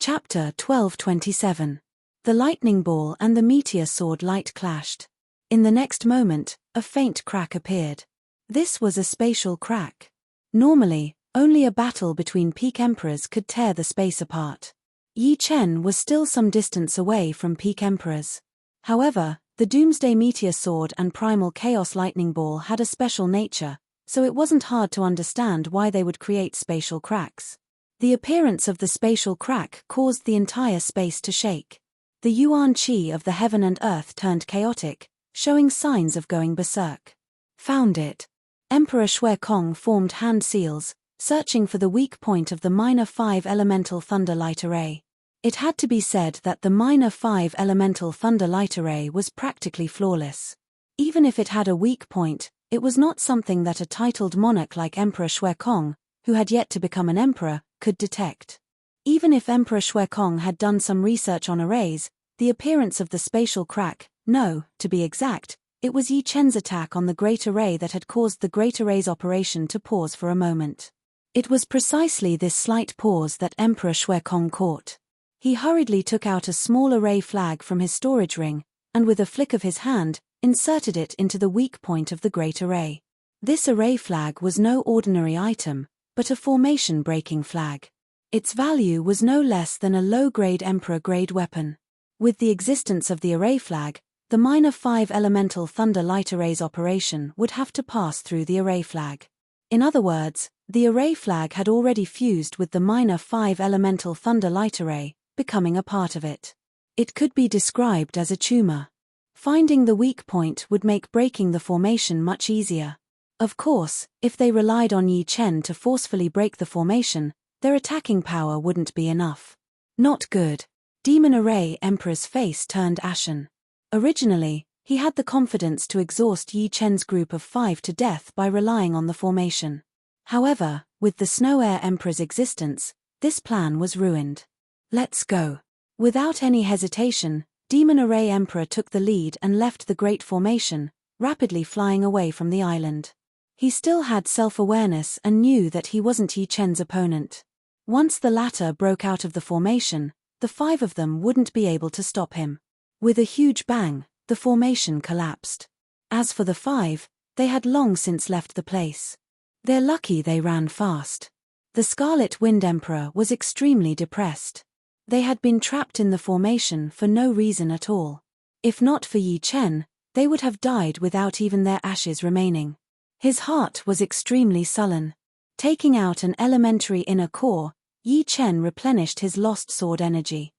Chapter 12:27. The lightning ball and the meteor sword light clashed. In the next moment, a faint crack appeared. This was a spatial crack. Normally, only a battle between peak emperors could tear the space apart. Yi Chen was still some distance away from peak emperors. However, the Doomsday Meteor Sword and Primal Chaos Lightning Ball had a special nature, so it wasn't hard to understand why they would create spatial cracks. The appearance of the spatial crack caused the entire space to shake. The yuan qi of the heaven and earth turned chaotic, showing signs of going berserk. Found it. Emperor Shui Kong formed hand seals, searching for the weak point of the minor 5 elemental thunder light array. It had to be said that the minor 5 elemental thunder light array was practically flawless. Even if it had a weak point, it was not something that a titled monarch like Emperor Shui Kong, who had yet to become an emperor, could detect. Even if Emperor Shui Kong had done some research on arrays, the appearance of the spatial crack, to be exact, it was Yi Chen's attack on the Great Array that had caused the Great Array's operation to pause for a moment. It was precisely this slight pause that Emperor Shui Kong caught. He hurriedly took out a small array flag from his storage ring, and with a flick of his hand, inserted it into the weak point of the Great Array. This array flag was no ordinary item, but a formation-breaking flag. Its value was no less than a low-grade Emperor-grade weapon. With the existence of the array flag, the minor 5 elemental thunder light array's operation would have to pass through the array flag. In other words, the array flag had already fused with the minor 5 elemental thunder light array, becoming a part of it. It could be described as a tumor. Finding the weak point would make breaking the formation much easier. Of course, if they relied on Yi Chen to forcefully break the formation, their attacking power wouldn't be enough. Not good. Demon Array Emperor's face turned ashen. Originally, he had the confidence to exhaust Yi Chen's group of 5 to death by relying on the formation. However, with the Snow Air Emperor's existence, this plan was ruined. Let's go. Without any hesitation, Demon Array Emperor took the lead and left the Great Formation, rapidly flying away from the island. He still had self-awareness and knew that he wasn't Yi Chen's opponent. Once the latter broke out of the formation, the 5 of them wouldn't be able to stop him. With a huge bang, the formation collapsed. As for the 5, they had long since left the place. They're lucky they ran fast. The Scarlet Wind Emperor was extremely depressed. They had been trapped in the formation for no reason at all. If not for Yi Chen, they would have died without even their ashes remaining. His heart was extremely sullen. Taking out an elementary inner core, Yi Chen replenished his lost sword energy.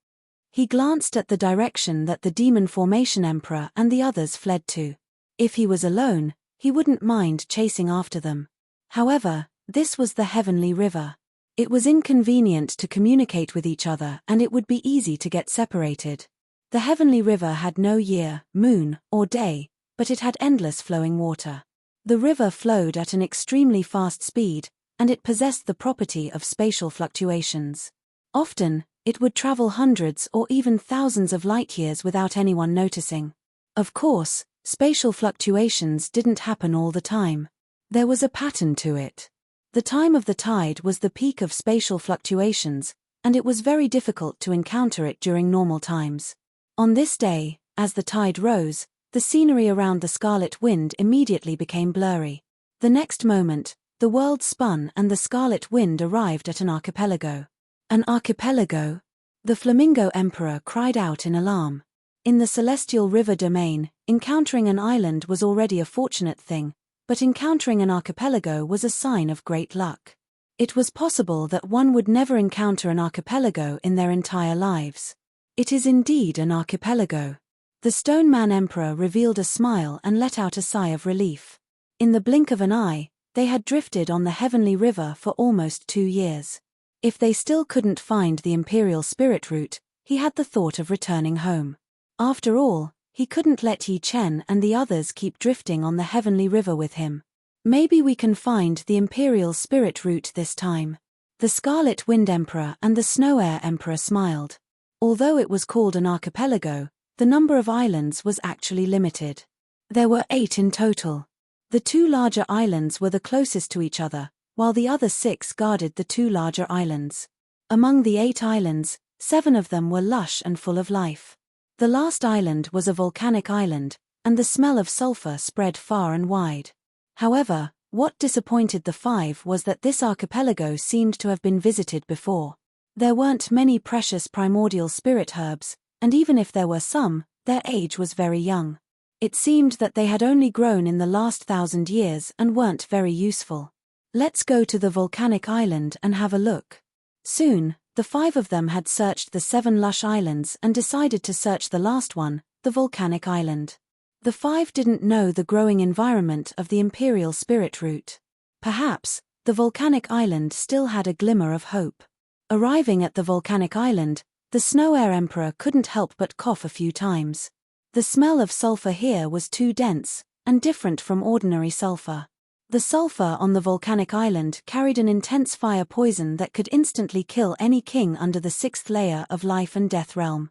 He glanced at the direction that the Demon Formation Emperor and the others fled to. If he was alone, he wouldn't mind chasing after them. However, this was the Heavenly River. It was inconvenient to communicate with each other and it would be easy to get separated. The Heavenly River had no year, moon, or day, but it had endless flowing water. The river flowed at an extremely fast speed, and it possessed the property of spatial fluctuations. Often, it would travel hundreds or even thousands of light-years without anyone noticing. Of course, spatial fluctuations didn't happen all the time. There was a pattern to it. The time of the tide was the peak of spatial fluctuations, and it was very difficult to encounter it during normal times. On this day, as the tide rose, the scenery around the Scarlet Wind immediately became blurry. The next moment, the world spun and the Scarlet Wind arrived at an archipelago. An archipelago? The Flamingo Emperor cried out in alarm. In the Celestial River domain, encountering an island was already a fortunate thing, but encountering an archipelago was a sign of great luck. It was possible that one would never encounter an archipelago in their entire lives. It is indeed an archipelago. The Stone Man Emperor revealed a smile and let out a sigh of relief. In the blink of an eye, they had drifted on the Heavenly River for almost 2 years. If they still couldn't find the Imperial Spirit Route, he had the thought of returning home. After all, he couldn't let Yi Chen and the others keep drifting on the Heavenly River with him. Maybe we can find the Imperial Spirit Route this time. The Scarlet Wind Emperor and the Snow Air Emperor smiled. Although it was called an archipelago, the number of islands was actually limited. There were 8 in total. The 2 larger islands were the closest to each other, while the other 6 guarded the 2 larger islands. Among the 8 islands, 7 of them were lush and full of life. The last island was a volcanic island, and the smell of sulfur spread far and wide. However, what disappointed the 5 was that this archipelago seemed to have been visited before. There weren't many precious primordial spirit herbs, and even if there were some, their age was very young. It seemed that they had only grown in the last 1,000 years and weren't very useful. Let's go to the volcanic island and have a look. Soon, the 5 of them had searched the 7 lush islands and decided to search the last one, the volcanic island. The 5 didn't know the growing environment of the imperial spirit root. Perhaps, the volcanic island still had a glimmer of hope. Arriving at the volcanic island, the Snow Air Emperor couldn't help but cough a few times. The smell of sulfur here was too dense, and different from ordinary sulfur. The sulfur on the volcanic island carried an intense fire poison that could instantly kill any king under the 6th layer of life and death realm.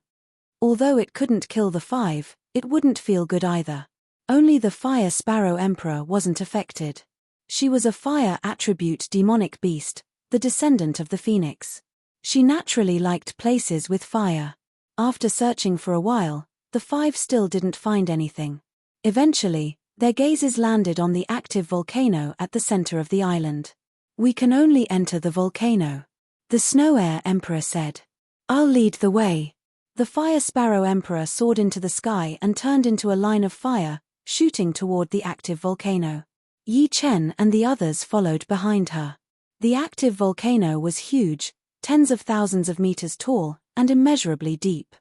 Although it couldn't kill the 5, it wouldn't feel good either. Only the Fire Sparrow Emperor wasn't affected. She was a fire attribute demonic beast, the descendant of the phoenix. She naturally liked places with fire. After searching for a while, the 5 still didn't find anything. Eventually, their gazes landed on the active volcano at the center of the island. "We can only enter the volcano," the Snow Air Emperor said. "I'll lead the way." The Fire Sparrow Emperor soared into the sky and turned into a line of fire, shooting toward the active volcano. Yi Chen and the others followed behind her. The active volcano was huge, tens of thousands of meters tall, and immeasurably deep.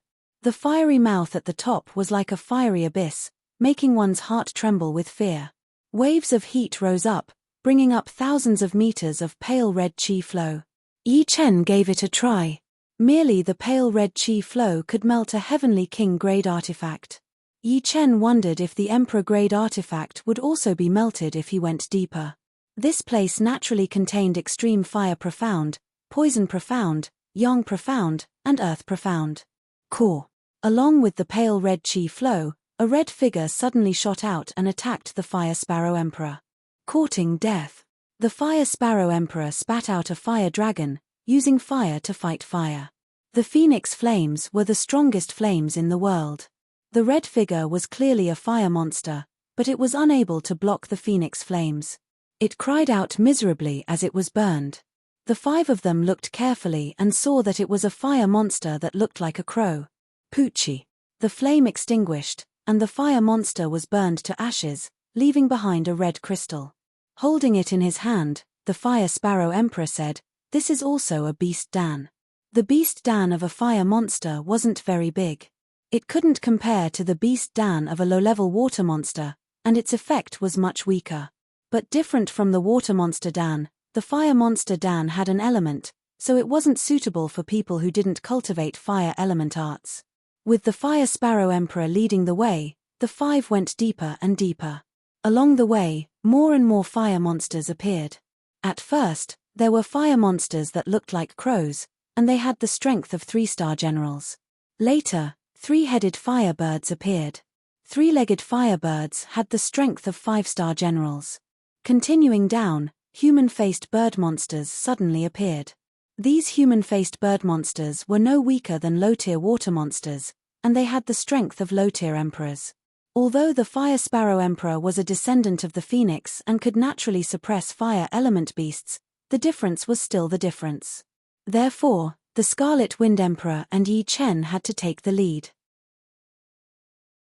The fiery mouth at the top was like a fiery abyss, making one's heart tremble with fear. Waves of heat rose up, bringing up thousands of meters of pale red chi flow. Yi Chen gave it a try. Merely the pale red chi flow could melt a heavenly king-grade artifact. Yi Chen wondered if the emperor-grade artifact would also be melted if he went deeper. This place naturally contained extreme fire profound, poison profound, yang profound, and earth profound. Core. Along with the pale red chi flow, a red figure suddenly shot out and attacked the Fire Sparrow Emperor. Courting death. The Fire Sparrow Emperor spat out a fire dragon, using fire to fight fire. The phoenix flames were the strongest flames in the world. The red figure was clearly a fire monster, but it was unable to block the phoenix flames. It cried out miserably as it was burned. The 5 of them looked carefully and saw that it was a fire monster that looked like a crow. Poochie. The flame extinguished, and the fire monster was burned to ashes, leaving behind a red crystal. Holding it in his hand, the Fire Sparrow Emperor said, "This is also a beast dan." The beast dan of a fire monster wasn't very big. It couldn't compare to the beast dan of a low-level water monster, and its effect was much weaker. But different from the water monster dan, the fire monster dan had an element, so it wasn't suitable for people who didn't cultivate fire element arts. With the Fire Sparrow Emperor leading the way, the 5 went deeper and deeper. Along the way, more and more fire monsters appeared. At first, there were fire monsters that looked like crows, and they had the strength of 3-star generals. Later, 3-headed firebirds appeared. 3-legged firebirds had the strength of 5-star generals. Continuing down, human-faced bird monsters suddenly appeared. These human-faced bird monsters were no weaker than low-tier water monsters, and they had the strength of low-tier emperors. Although the Fire Sparrow Emperor was a descendant of the phoenix and could naturally suppress fire element beasts, the difference was still the difference. Therefore, the Scarlet Wind Emperor and Yi Chen had to take the lead.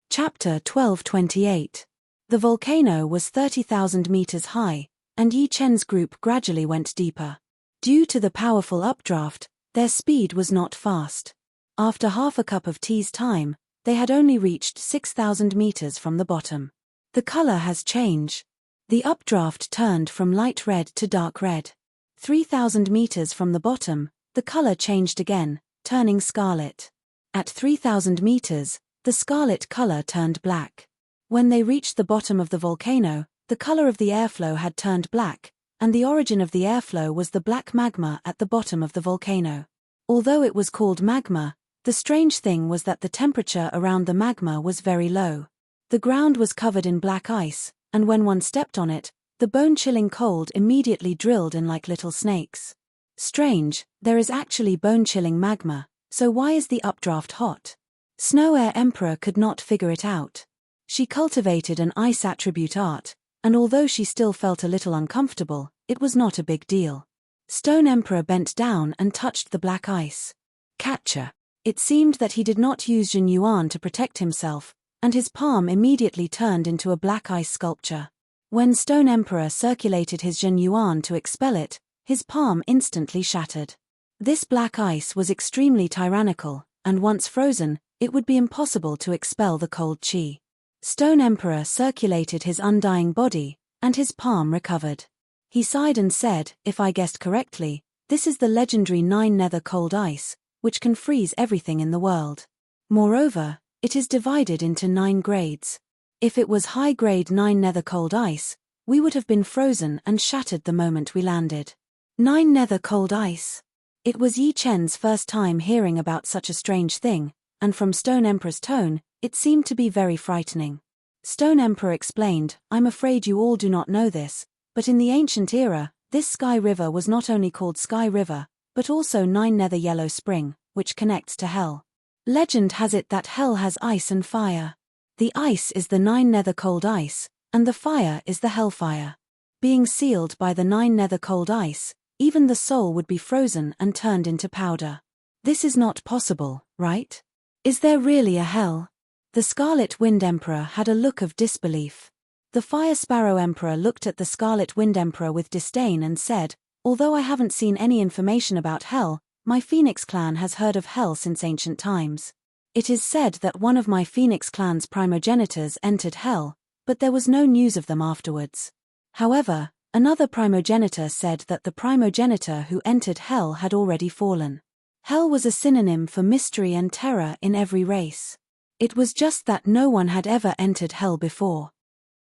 Chapter 1228. The volcano was 30,000 meters high, and Yi Chen's group gradually went deeper. Due to the powerful updraft, their speed was not fast. After half a cup of tea's time, they had only reached 6,000 meters from the bottom. The color has changed. The updraft turned from light red to dark red. 3,000 meters from the bottom, the color changed again, turning scarlet. At 3,000 meters, the scarlet color turned black. When they reached the bottom of the volcano, the color of the airflow had turned black, and the origin of the airflow was the black magma at the bottom of the volcano. Although it was called magma, the strange thing was that the temperature around the magma was very low. The ground was covered in black ice, and when one stepped on it, the bone-chilling cold immediately drilled in like little snakes. Strange, there is actually bone-chilling magma, So why is the updraft hot? Snow Air Emperor could not figure it out. She cultivated an ice attribute art, and although she still felt a little uncomfortable, it was not a big deal. Stone Emperor bent down and touched the black ice. Catcher. It seemed that he did not use Jin Yuan to protect himself, and his palm immediately turned into a black ice sculpture. When Stone Emperor circulated his Jin Yuan to expel it, his palm instantly shattered. This black ice was extremely tyrannical, and once frozen, it would be impossible to expel the cold chi. Stone Emperor circulated his undying body, and his palm recovered. He sighed and said, "If I guessed correctly, this is the legendary 9 nether cold ice, which can freeze everything in the world. Moreover, it is divided into 9 grades. If it was high-grade 9 nether cold ice, we would have been frozen and shattered the moment we landed." 9 nether cold ice. It was Yi Chen's first time hearing about such a strange thing, and from Stone Emperor's tone, it seemed to be very frightening. Stone Emperor explained, "I'm afraid you all do not know this, but in the ancient era, this Sky River was not only called Sky River, but also 9 nether yellow spring, which connects to hell. Legend has it that hell has ice and fire. The ice is the 9 nether cold ice, and the fire is the hellfire. Being sealed by the 9 nether cold ice, even the soul would be frozen and turned into powder. This is not possible, right? Is there really a hell?" The Scarlet Wind Emperor had a look of disbelief. The Fire Sparrow Emperor looked at the Scarlet Wind Emperor with disdain and said, "Although I haven't seen any information about hell, my Phoenix clan has heard of hell since ancient times. It is said that one of my Phoenix clan's primogenitors entered hell, but there was no news of them afterwards. However, another primogenitor said that the primogenitor who entered hell had already fallen. Hell was a synonym for mystery and terror in every race. It was just that no one had ever entered hell before.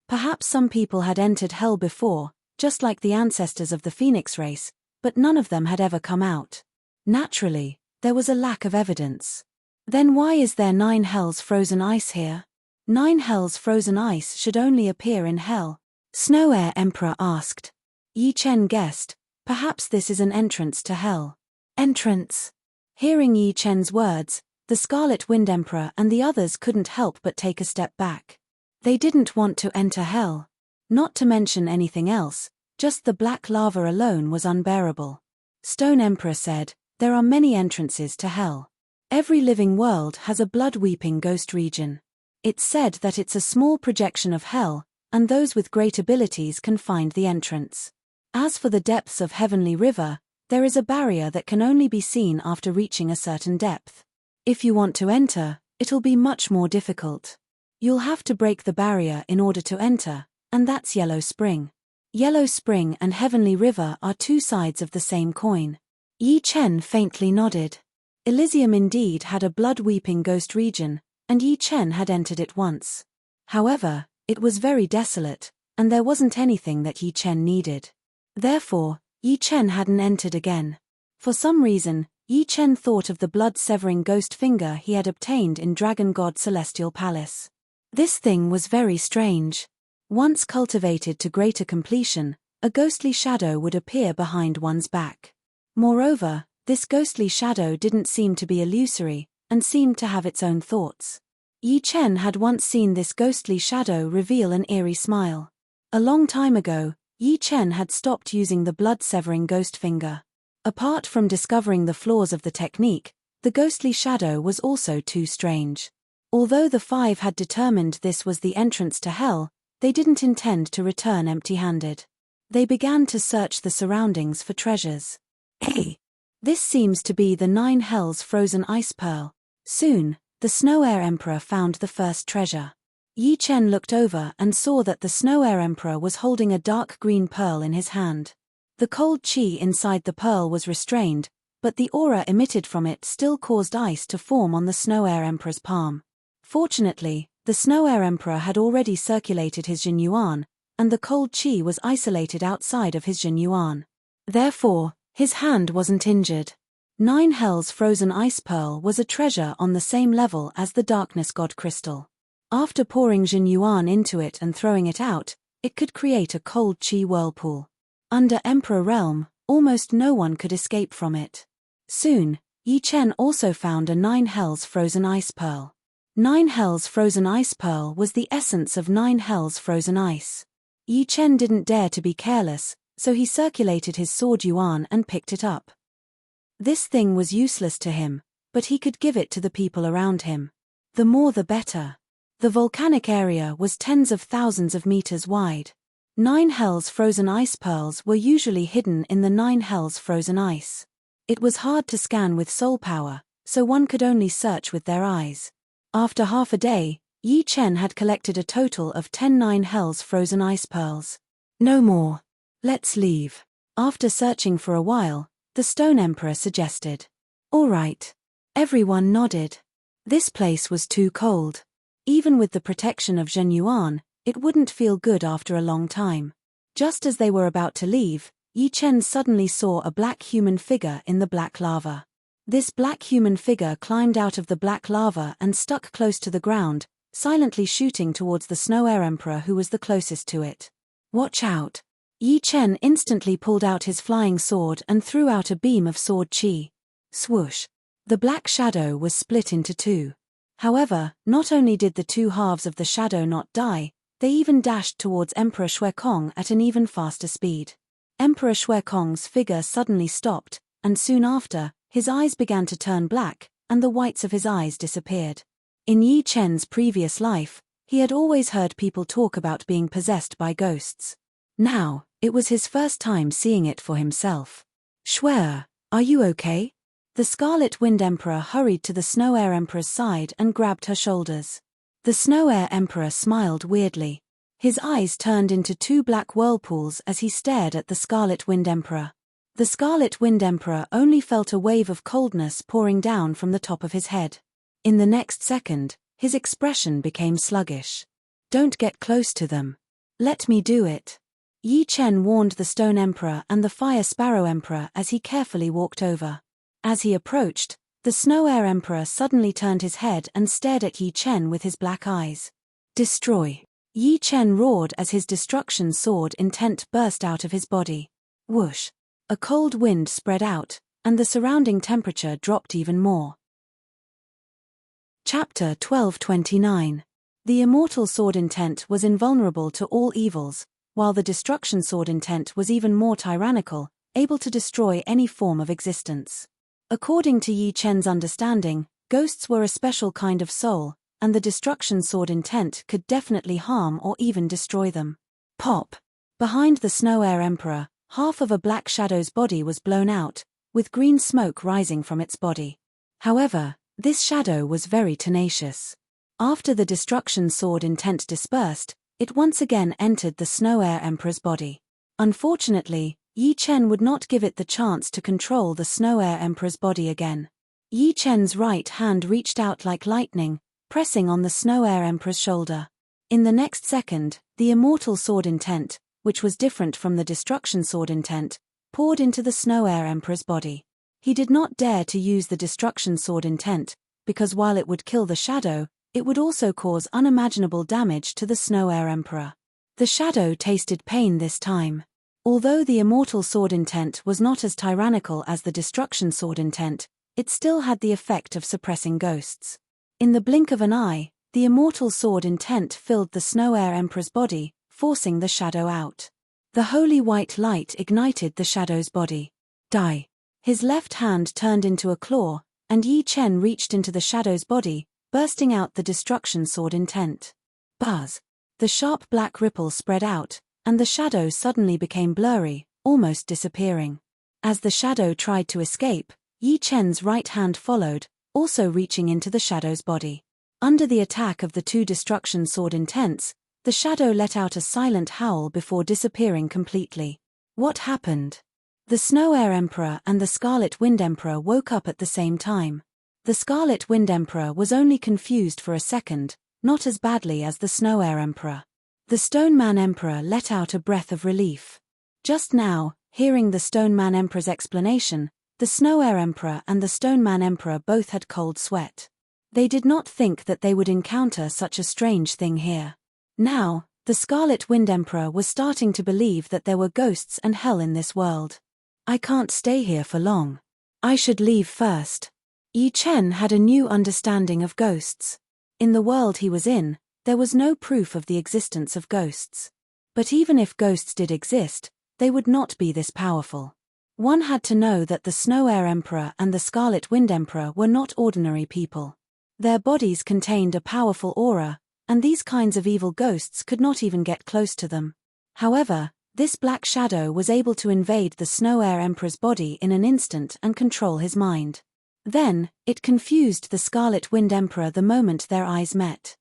Perhaps some people had entered hell before, just like the ancestors of the Phoenix race, but none of them had ever come out. Naturally, there was a lack of evidence. Then why is there 9 hells frozen ice here? 9 hells frozen ice should only appear in hell," Snow Air Emperor asked. Yi Chen guessed, "Perhaps this is an entrance to hell." Entrance. Hearing Yi Chen's words, the Scarlet Wind Emperor and the others couldn't help but take a step back. They didn't want to enter hell. Not to mention anything else, just the black lava alone was unbearable. Stone Emperor said, "There are many entrances to hell. Every living world has a blood-weeping ghost region. It's said that it's a small projection of hell, and those with great abilities can find the entrance. As for the depths of Heavenly River, there is a barrier that can only be seen after reaching a certain depth. If you want to enter, it'll be much more difficult. You'll have to break the barrier in order to enter, and that's Yellow Spring. Yellow Spring and Heavenly River are 2 sides of the same coin." Yi Chen faintly nodded. Elysium indeed had a blood-weeping ghost region, and Yi Chen had entered it once. However, it was very desolate, and there wasn't anything that Yi Chen needed. Therefore, Yi Chen hadn't entered again. For some reason, Yi Chen thought of the blood-severing ghost finger he had obtained in Dragon God Celestial Palace. This thing was very strange. Once cultivated to greater completion, a ghostly shadow would appear behind one's back. Moreover, this ghostly shadow didn't seem to be illusory, and seemed to have its own thoughts. Yi Chen had once seen this ghostly shadow reveal an eerie smile. A long time ago, Yi Chen had stopped using the blood-severing ghost finger. Apart from discovering the flaws of the technique, the ghostly shadow was also too strange. Although the 5 had determined this was the entrance to hell, they didn't intend to return empty-handed. They began to search the surroundings for treasures. Hey! This seems to be the 9 hells frozen ice pearl. Soon, the Snow Air Emperor found the first treasure. Yi Chen looked over and saw that the Snow Air Emperor was holding a dark green pearl in his hand. The cold chi inside the pearl was restrained, but the aura emitted from it still caused ice to form on the Snow Air Emperor's palm. Fortunately, the Snow Air Emperor had already circulated his Jin Yuan, and the cold chi was isolated outside of his Jin Yuan. Therefore, his hand wasn't injured. 9 hells frozen ice pearl was a treasure on the same level as the Darkness God crystal. After pouring Jin Yuan into it and throwing it out, it could create a cold chi whirlpool. Under Emperor Realm, almost no one could escape from it. Soon, Yi Chen also found a 9 hells frozen ice pearl. 9 hells frozen ice pearl was the essence of 9 hells frozen ice. Yi Chen didn't dare to be careless, so he circulated his sword yuan and picked it up. This thing was useless to him, but he could give it to the people around him. The more the better. The volcanic area was tens of thousands of meters wide. 9 hells frozen ice pearls were usually hidden in the 9 hells frozen ice. It was hard to scan with soul power, so one could only search with their eyes. After half a day, Yi Chen had collected a total of 10 9 hells frozen ice pearls. No more. Let's leave. After searching for a while, the Stone Emperor suggested. All right. Everyone nodded. This place was too cold. Even with the protection of Zhen Yuan, it wouldn't feel good after a long time. Just as they were about to leave, Yi Chen suddenly saw a black human figure in the black lava. This black human figure climbed out of the black lava and stuck close to the ground, silently shooting towards the Snow Air Emperor who was the closest to it. Watch out! Yi Chen instantly pulled out his flying sword and threw out a beam of sword qi. Swoosh! The black shadow was split into two. However, not only did the two halves of the shadow not die, they even dashed towards Emperor Shuekong at an even faster speed. Emperor Shuekong's figure suddenly stopped, and soon after, his eyes began to turn black, and the whites of his eyes disappeared. In Yi Chen's previous life, he had always heard people talk about being possessed by ghosts. Now, it was his first time seeing it for himself. Shuer, are you okay? The Scarlet Wind Emperor hurried to the Snow Air Emperor's side and grabbed her shoulders. The Snow Air Emperor smiled weirdly. His eyes turned into two black whirlpools as he stared at the Scarlet Wind Emperor. The Scarlet Wind Emperor only felt a wave of coldness pouring down from the top of his head. In the next second, his expression became sluggish. Don't get close to them. Let me do it. Yi Chen warned the Stone Emperor and the Fire Sparrow Emperor as he carefully walked over. As he approached, the Snow Air Emperor suddenly turned his head and stared at Yi Chen with his black eyes. Destroy! Yi Chen roared as his destruction sword intent burst out of his body. Whoosh! A cold wind spread out, and the surrounding temperature dropped even more. Chapter 1229. The Immortal Sword Intent was invulnerable to all evils, while the Destruction Sword Intent was even more tyrannical, able to destroy any form of existence. According to Yi Chen's understanding, ghosts were a special kind of soul, and the Destruction Sword Intent could definitely harm or even destroy them. Pop! Behind the Snow Air Emperor, half of a black shadow's body was blown out, with green smoke rising from its body. However, this shadow was very tenacious. After the Destruction Sword Intent dispersed, it once again entered the Snow Air Emperor's body. Unfortunately, Yi Chen would not give it the chance to control the Snow Air Emperor's body again. Yi Chen's right hand reached out like lightning, pressing on the Snow Air Emperor's shoulder. In the next second, the Immortal Sword Intent, which was different from the Destruction Sword Intent, poured into the Snow Air Emperor's body. He did not dare to use the Destruction Sword Intent, because while it would kill the shadow, it would also cause unimaginable damage to the Snow Air Emperor. The shadow tasted pain this time. Although the Immortal Sword Intent was not as tyrannical as the Destruction Sword Intent, it still had the effect of suppressing ghosts. In the blink of an eye, the Immortal Sword Intent filled the Snow Air Emperor's body, forcing the shadow out. The holy white light ignited the shadow's body. Die! His left hand turned into a claw, and Yi Chen reached into the shadow's body, bursting out the Destruction Sword Intent. Buzz! The sharp black ripple spread out, and the shadow suddenly became blurry, almost disappearing. As the shadow tried to escape, Yi Chen's right hand followed, also reaching into the shadow's body. Under the attack of the two Destruction Sword Intents, the shadow let out a silent howl before disappearing completely. What happened? The Snow Air Emperor and the Scarlet Wind Emperor woke up at the same time. The Scarlet Wind Emperor was only confused for a second, not as badly as the Snow Air Emperor. The Stone Man Emperor let out a breath of relief. Just now, hearing the Stone Man Emperor's explanation, the Snow Air Emperor and the Stone Man Emperor both had cold sweat. They did not think that they would encounter such a strange thing here. Now, the Scarlet Wind Emperor was starting to believe that there were ghosts and hell in this world. I can't stay here for long. I should leave first. Yi Chen had a new understanding of ghosts. In the world he was in, there was no proof of the existence of ghosts. But even if ghosts did exist, they would not be this powerful. One had to know that the Snow Air Emperor and the Scarlet Wind Emperor were not ordinary people. Their bodies contained a powerful aura, and these kinds of evil ghosts could not even get close to them. However, this black shadow was able to invade the Snow Air Emperor's body in an instant and control his mind. Then, it confused the Scarlet Wind Emperor the moment their eyes met.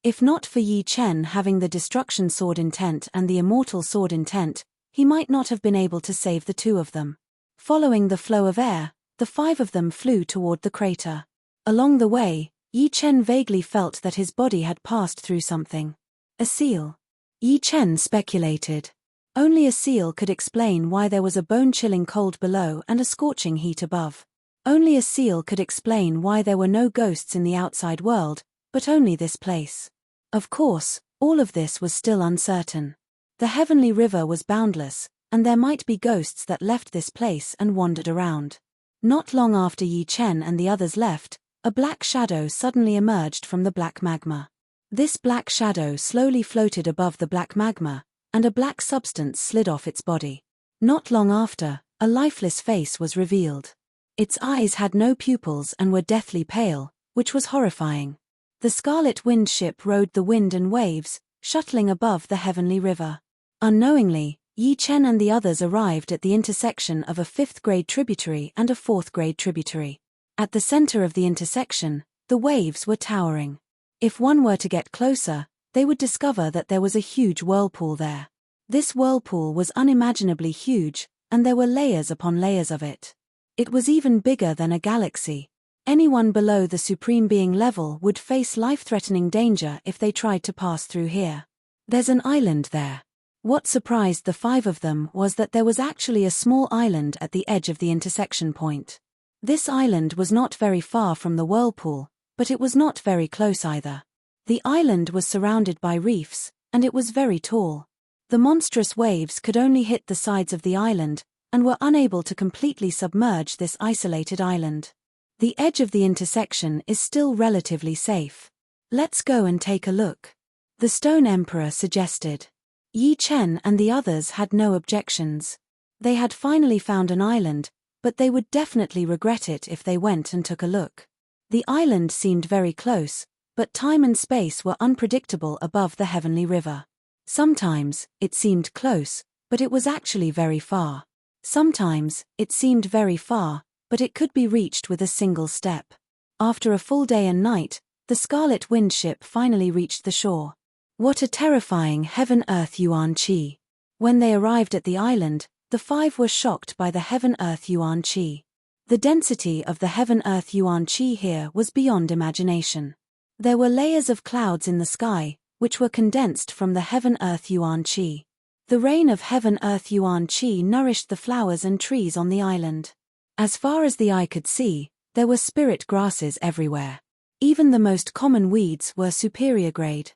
If not for Yi Chen having the Destruction Sword intent and the Immortal Sword intent, he might not have been able to save the two of them. Following the flow of air, the five of them flew toward the crater. Along the way, Yi Chen vaguely felt that his body had passed through something. A seal. Yi Chen speculated. Only a seal could explain why there was a bone-chilling cold below and a scorching heat above. Only a seal could explain why there were no ghosts in the outside world, but only this place. Of course, all of this was still uncertain. The heavenly river was boundless, and there might be ghosts that left this place and wandered around. Not long after Yi Chen and the others left, a black shadow suddenly emerged from the black magma. This black shadow slowly floated above the black magma, and a black substance slid off its body. Not long after, a lifeless face was revealed. Its eyes had no pupils and were deathly pale, which was horrifying. The Scarlet Wind ship rode the wind and waves, shuttling above the heavenly river. Unknowingly, Yi Chen and the others arrived at the intersection of a 5th-grade tributary and a 4th-grade tributary. At the center of the intersection, the waves were towering. If one were to get closer, they would discover that there was a huge whirlpool there. This whirlpool was unimaginably huge, and there were layers upon layers of it. It was even bigger than a galaxy. Anyone below the Supreme Being level would face life-threatening danger if they tried to pass through here. There's an island there. What surprised the five of them was that there was actually a small island at the edge of the intersection point. This island was not very far from the whirlpool, but it was not very close either. The island was surrounded by reefs, and it was very tall. The monstrous waves could only hit the sides of the island, and were unable to completely submerge this isolated island. The edge of the intersection is still relatively safe. Let's go and take a look. The Stone Emperor suggested. Yi Chen and the others had no objections. They had finally found an island, but they would definitely regret it if they went and took a look. The island seemed very close, but time and space were unpredictable above the heavenly river. Sometimes, it seemed close, but it was actually very far. Sometimes, it seemed very far, but it could be reached with a single step. After a full day and night, the Scarlet Wind ship finally reached the shore. What a terrifying heaven-earth yuan qi. When they arrived at the island, the five were shocked by the heaven-earth yuan qi. The density of the heaven-earth yuan qi here was beyond imagination. There were layers of clouds in the sky, which were condensed from the heaven-earth yuan qi. The rain of heaven-earth yuan qi nourished the flowers and trees on the island. As far as the eye could see, there were spirit grasses everywhere. Even the most common weeds were superior grade.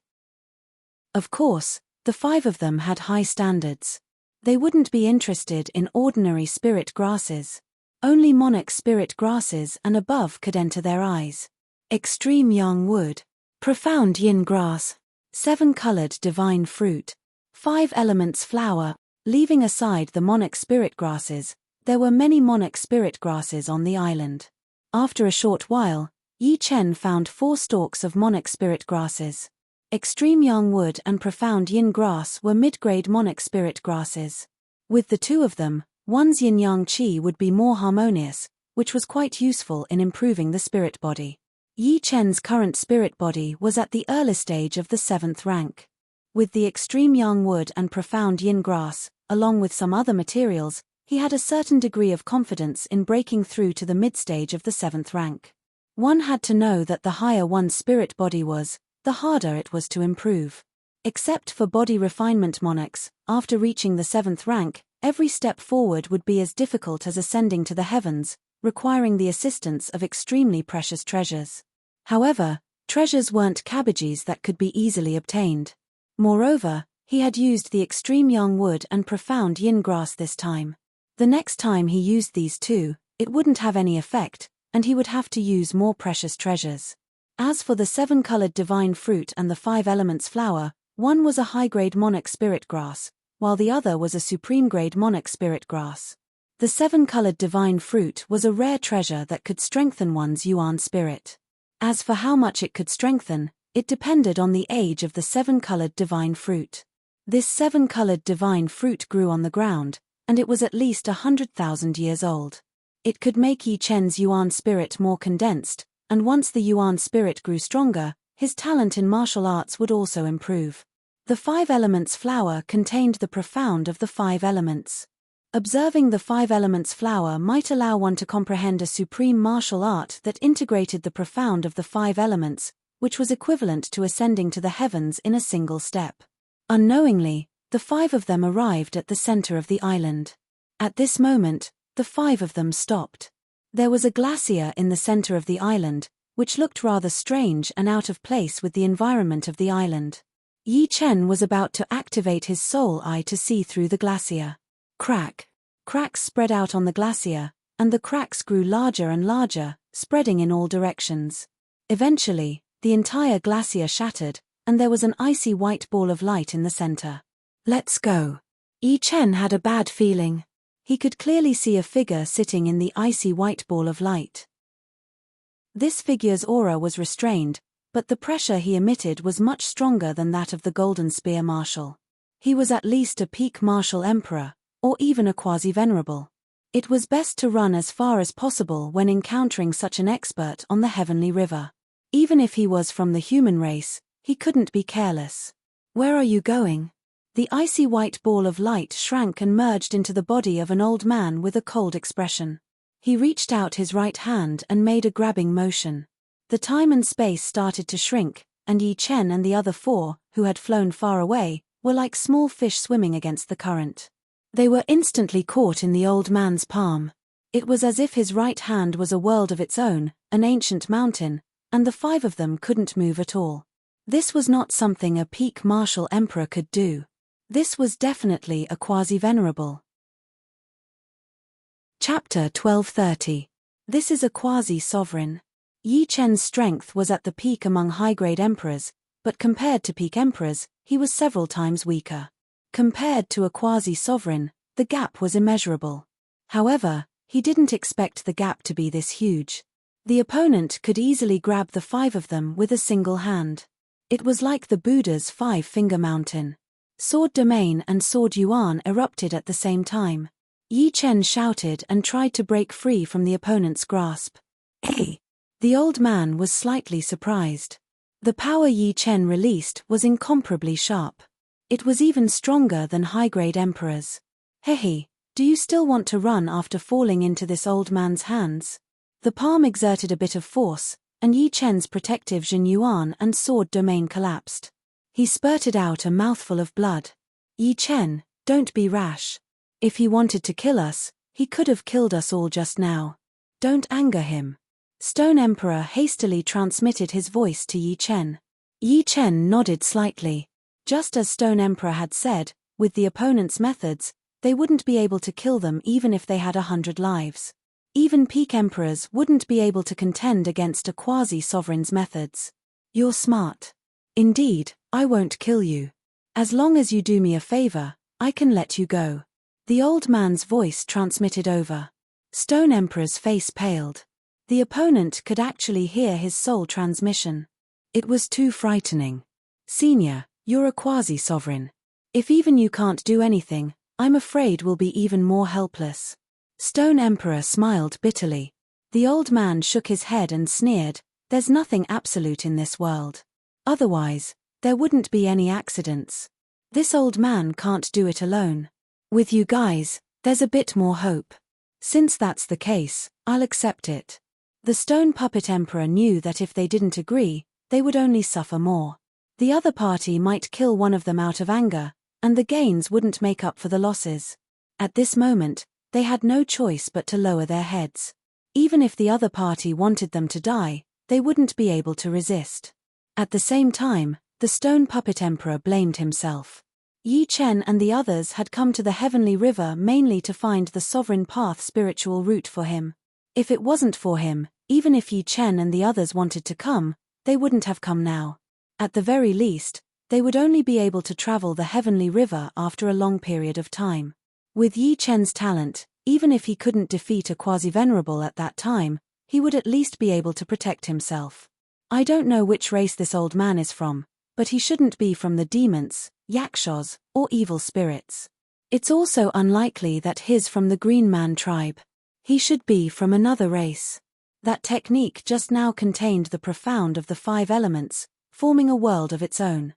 Of course, the five of them had high standards. They wouldn't be interested in ordinary spirit grasses. Only monarch spirit grasses and above could enter their eyes. Extreme young wood. Profound yin grass. 7-colored divine fruit. 5 elements flower. Leaving aside the monarch spirit grasses, there were many monarch spirit grasses on the island. After a short while, Yi Chen found 4 stalks of monarch spirit grasses. Extreme young wood and profound yin grass were mid-grade monarch spirit grasses. With the two of them, one's yin-yang qi would be more harmonious, which was quite useful in improving the spirit body. Yi Chen's current spirit body was at the early stage of the 7th rank. With the extreme young wood and profound yin grass, along with some other materials, he had a certain degree of confidence in breaking through to the mid-stage of the 7th rank. One had to know that the higher one's spirit body was, the harder it was to improve. Except for body refinement monarchs, after reaching the 7th rank, every step forward would be as difficult as ascending to the heavens, requiring the assistance of extremely precious treasures. However, treasures weren't cabbages that could be easily obtained. Moreover, he had used the extreme young wood and profound yin grass this time. The next time he used these two, it wouldn't have any effect, and he would have to use more precious treasures. As for the 7-colored divine fruit and the 5 elements flower, one was a high-grade monarch spirit grass, while the other was a supreme-grade monarch spirit grass. The 7-colored divine fruit was a rare treasure that could strengthen one's yuan spirit. As for how much it could strengthen, it depended on the age of the 7-colored divine fruit. This 7-colored divine fruit grew on the ground, and it was at least 100,000 years old. It could make Yi Chen's yuan spirit more condensed, and once the yuan spirit grew stronger, his talent in martial arts would also improve. The 5 elements flower contained the profound of the 5 elements. Observing the 5 elements flower might allow one to comprehend a supreme martial art that integrated the profound of the 5 elements, which was equivalent to ascending to the heavens in a single step. Unknowingly, the 5 of them arrived at the center of the island. At this moment, the 5 of them stopped. There was a glacier in the center of the island, which looked rather strange and out of place with the environment of the island. Yi Chen was about to activate his soul eye to see through the glacier. Cracks spread out on the glacier, and the cracks grew larger and larger, spreading in all directions. Eventually, the entire glacier shattered, and there was an icy white ball of light in the center. "Let's go." Yi Chen had a bad feeling. He could clearly see a figure sitting in the icy white ball of light. This figure's aura was restrained, but the pressure he emitted was much stronger than that of the Golden Spear Marshal. He was at least a peak martial emperor, or even a quasi-venerable. It was best to run as far as possible when encountering such an expert on the heavenly river. Even if he was from the human race, he couldn't be careless. "Where are you going?" The icy white ball of light shrank and merged into the body of an old man with a cold expression. He reached out his right hand and made a grabbing motion. The time and space started to shrink, and Yi Chen and the other 4, who had flown far away, were like small fish swimming against the current. They were instantly caught in the old man's palm. It was as if his right hand was a world of its own, an ancient mountain, and the 5 of them couldn't move at all. This was not something a peak martial emperor could do. This was definitely a quasi-venerable. Chapter 1230. This is a quasi-sovereign. Yi Chen's strength was at the peak among high-grade emperors, but compared to peak emperors, he was several times weaker. Compared to a quasi-sovereign, the gap was immeasurable. However, he didn't expect the gap to be this huge. The opponent could easily grab the 5 of them with a single hand. It was like the Buddha's 5-finger mountain. Sword domain and sword yuan erupted at the same time. Yi Chen shouted and tried to break free from the opponent's grasp. "Hey!" The old man was slightly surprised. The power Yi Chen released was incomparably sharp. It was even stronger than high-grade emperors. "Hey, do you still want to run after falling into this old man's hands?" The palm exerted a bit of force, and Yi Chen's protective Jin Yuan and sword domain collapsed. He spurted out a mouthful of blood. "Yi Chen, don't be rash. If he wanted to kill us, he could have killed us all just now. Don't anger him." Stone Emperor hastily transmitted his voice to Yi Chen. Yi Chen nodded slightly. Just as Stone Emperor had said, with the opponent's methods, they wouldn't be able to kill them even if they had 100 lives. Even peak emperors wouldn't be able to contend against a quasi-sovereign's methods. "You're smart. Indeed, I won't kill you. As long as you do me a favor, I can let you go." The old man's voice transmitted over. Stone Emperor's face paled. The opponent could actually hear his soul transmission. It was too frightening. "Senior, you're a quasi-sovereign. If even you can't do anything, I'm afraid we'll be even more helpless." Stone Emperor smiled bitterly. The old man shook his head and sneered, "There's nothing absolute in this world. Otherwise, there wouldn't be any accidents. This old man can't do it alone. With you guys, there's a bit more hope. Since that's the case, I'll accept it." The Stone Puppet Emperor knew that if they didn't agree, they would only suffer more. The other party might kill one of them out of anger, and the gains wouldn't make up for the losses. At this moment, they had no choice but to lower their heads. Even if the other party wanted them to die, they wouldn't be able to resist. At the same time, the Stone Puppet Emperor blamed himself. Yi Chen and the others had come to the Heavenly River mainly to find the Sovereign Path spiritual route for him. If it wasn't for him, Even if Yi Chen and the others wanted to come, they wouldn't have come now. At the very least, they would only be able to travel the heavenly river after a long period of time. With Yi Chen's talent, even if he couldn't defeat a quasi-venerable at that time, he would at least be able to protect himself. I don't know which race this old man is from, but he shouldn't be from the demons, yakshas, or evil spirits. It's also unlikely that he's from the Green Man tribe. He should be from another race. That technique just now contained the profound of the 5 elements, forming a world of its own.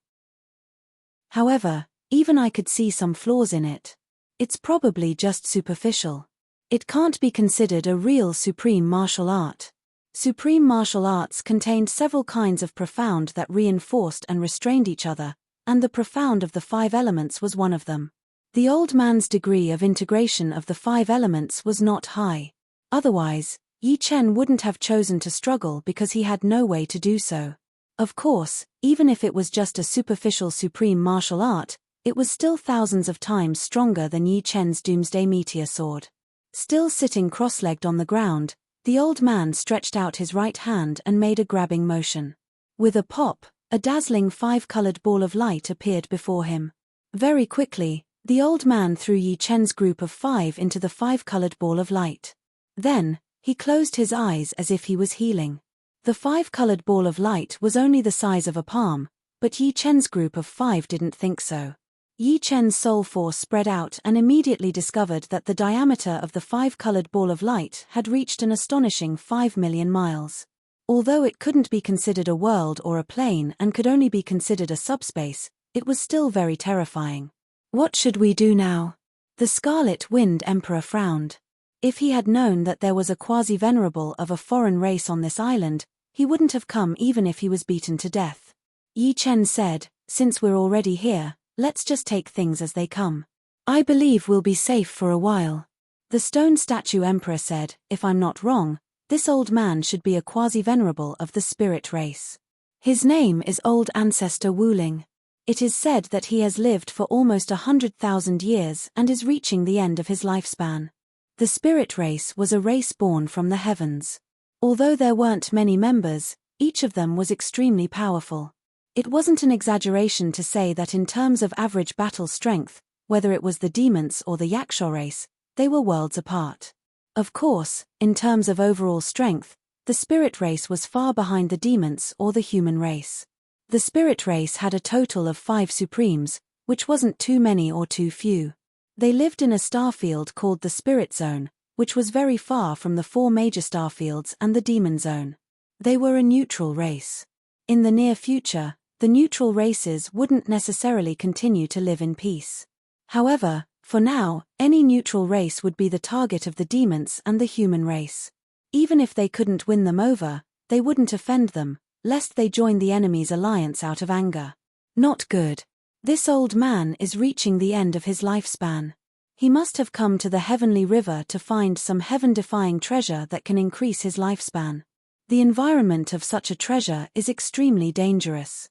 However, even I could see some flaws in it. It's probably just superficial. It can't be considered a real supreme martial art. Supreme martial arts contained several kinds of profound that reinforced and restrained each other, and the profound of the 5 elements was one of them. The old man's degree of integration of the 5 elements was not high. Otherwise, Yi Chen wouldn't have chosen to struggle because he had no way to do so. Of course, even if it was just a superficial supreme martial art, it was still thousands of times stronger than Yi Chen's doomsday meteor sword. Still sitting cross-legged on the ground, the old man stretched out his right hand and made a grabbing motion. With a pop, a dazzling 5-colored ball of light appeared before him. Very quickly, the old man threw Yi Chen's group of 5 into the 5-colored ball of light. Then, he closed his eyes as if he was healing. The 5-colored ball of light was only the size of a palm, but Yi Chen's group of 5 didn't think so. Yi Chen's soul force spread out and immediately discovered that the diameter of the 5-colored ball of light had reached an astonishing 5 million miles. Although it couldn't be considered a world or a plane and could only be considered a subspace, it was still very terrifying. What should we do now? The Scarlet Wind Emperor frowned. If he had known that there was a quasi-venerable of a foreign race on this island, he wouldn't have come even if he was beaten to death. Yi Chen said, "Since we're already here, let's just take things as they come. I believe we'll be safe for a while." The stone statue emperor said, "If I'm not wrong, this old man should be a quasi-venerable of the spirit race. His name is Old Ancestor Wuling. It is said that he has lived for almost 100,000 years and is reaching the end of his lifespan." The spirit race was a race born from the heavens. Although there weren't many members, each of them was extremely powerful. It wasn't an exaggeration to say that in terms of average battle strength, whether it was the demons or the Yaksha race, they were worlds apart. Of course, in terms of overall strength, the spirit race was far behind the demons or the human race. The spirit race had a total of 5 supremes, which wasn't too many or too few. They lived in a starfield called the Spirit Zone, which was very far from the 4 major starfields and the Demon Zone. They were a neutral race. In the near future, the neutral races wouldn't necessarily continue to live in peace. However, for now, any neutral race would be the target of the demons and the human race. Even if they couldn't win them over, they wouldn't offend them, lest they join the enemy's alliance out of anger. Not good. This old man is reaching the end of his lifespan. He must have come to the heavenly river to find some heaven-defying treasure that can increase his lifespan. The environment of such a treasure is extremely dangerous.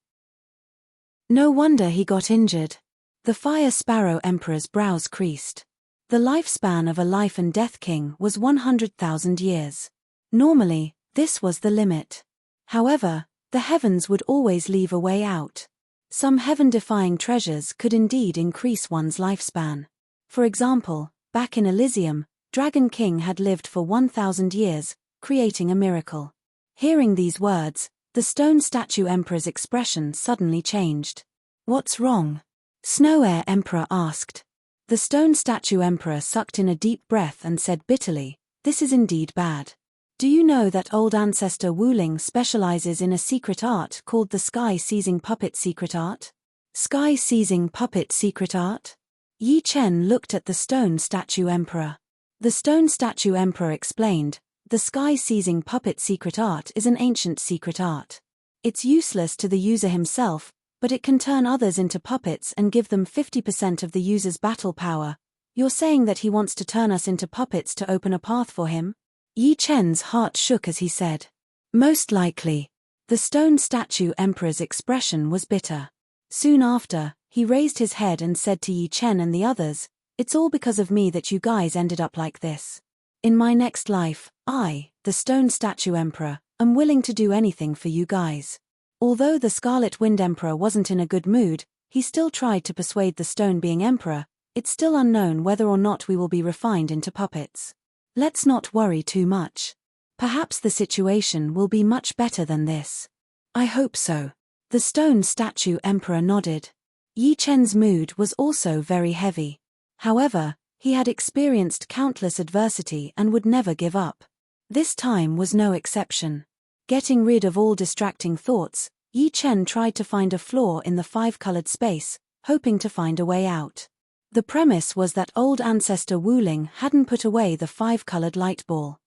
No wonder he got injured. The Fire Sparrow Emperor's brows creased. The lifespan of a life and death king was 100,000 years. Normally, this was the limit. However, the heavens would always leave a way out. Some heaven-defying treasures could indeed increase one's lifespan. For example, back in Elysium, Dragon King had lived for 1,000 years, creating a miracle. Hearing these words, the stone statue emperor's expression suddenly changed. "What's wrong?" Snow Air Emperor asked. The stone statue emperor sucked in a deep breath and said bitterly, "This is indeed bad. Do you know that old ancestor Wuling specializes in a secret art called the sky-seizing puppet secret art?" Sky-seizing puppet secret art? Yi Chen looked at the stone statue emperor. The stone statue emperor explained, "The sky-seizing puppet secret art is an ancient secret art. It's useless to the user himself, but it can turn others into puppets and give them 50% of the user's battle power. You're saying that he wants to turn us into puppets to open a path for him?" Yi Chen's heart shook as he said, "Most likely." The stone statue emperor's expression was bitter. Soon after, he raised his head and said to Yi Chen and the others, "It's all because of me that you guys ended up like this. In my next life, I, the stone statue emperor, am willing to do anything for you guys. Although the Scarlet Wind Emperor wasn't in a good mood, he still tried to persuade the stone being emperor. It's still unknown whether or not we will be refined into puppets. Let's not worry too much. Perhaps the situation will be much better than this. I hope so. The stone statue emperor nodded. Yi Chen's mood was also very heavy. However, he had experienced countless adversity and would never give up. This time was no exception. Getting rid of all distracting thoughts, Yi Chen tried to find a flaw in the five-colored space, hoping to find a way out. The premise was that old ancestor Wuling hadn't put away the five-colored light ball.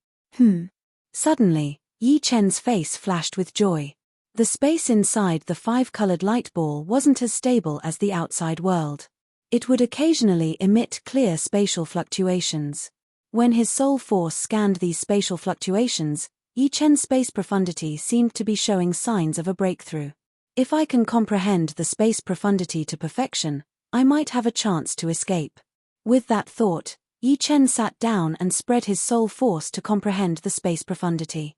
Suddenly, Yi Chen's face flashed with joy. The space inside the five-colored light ball wasn't as stable as the outside world. It would occasionally emit clear spatial fluctuations. When his soul force scanned these spatial fluctuations, Yi Chen's space profundity seemed to be showing signs of a breakthrough. If I can comprehend the space profundity to perfection, I might have a chance to escape. With that thought, Yi Chen sat down and spread his soul force to comprehend the space profundity.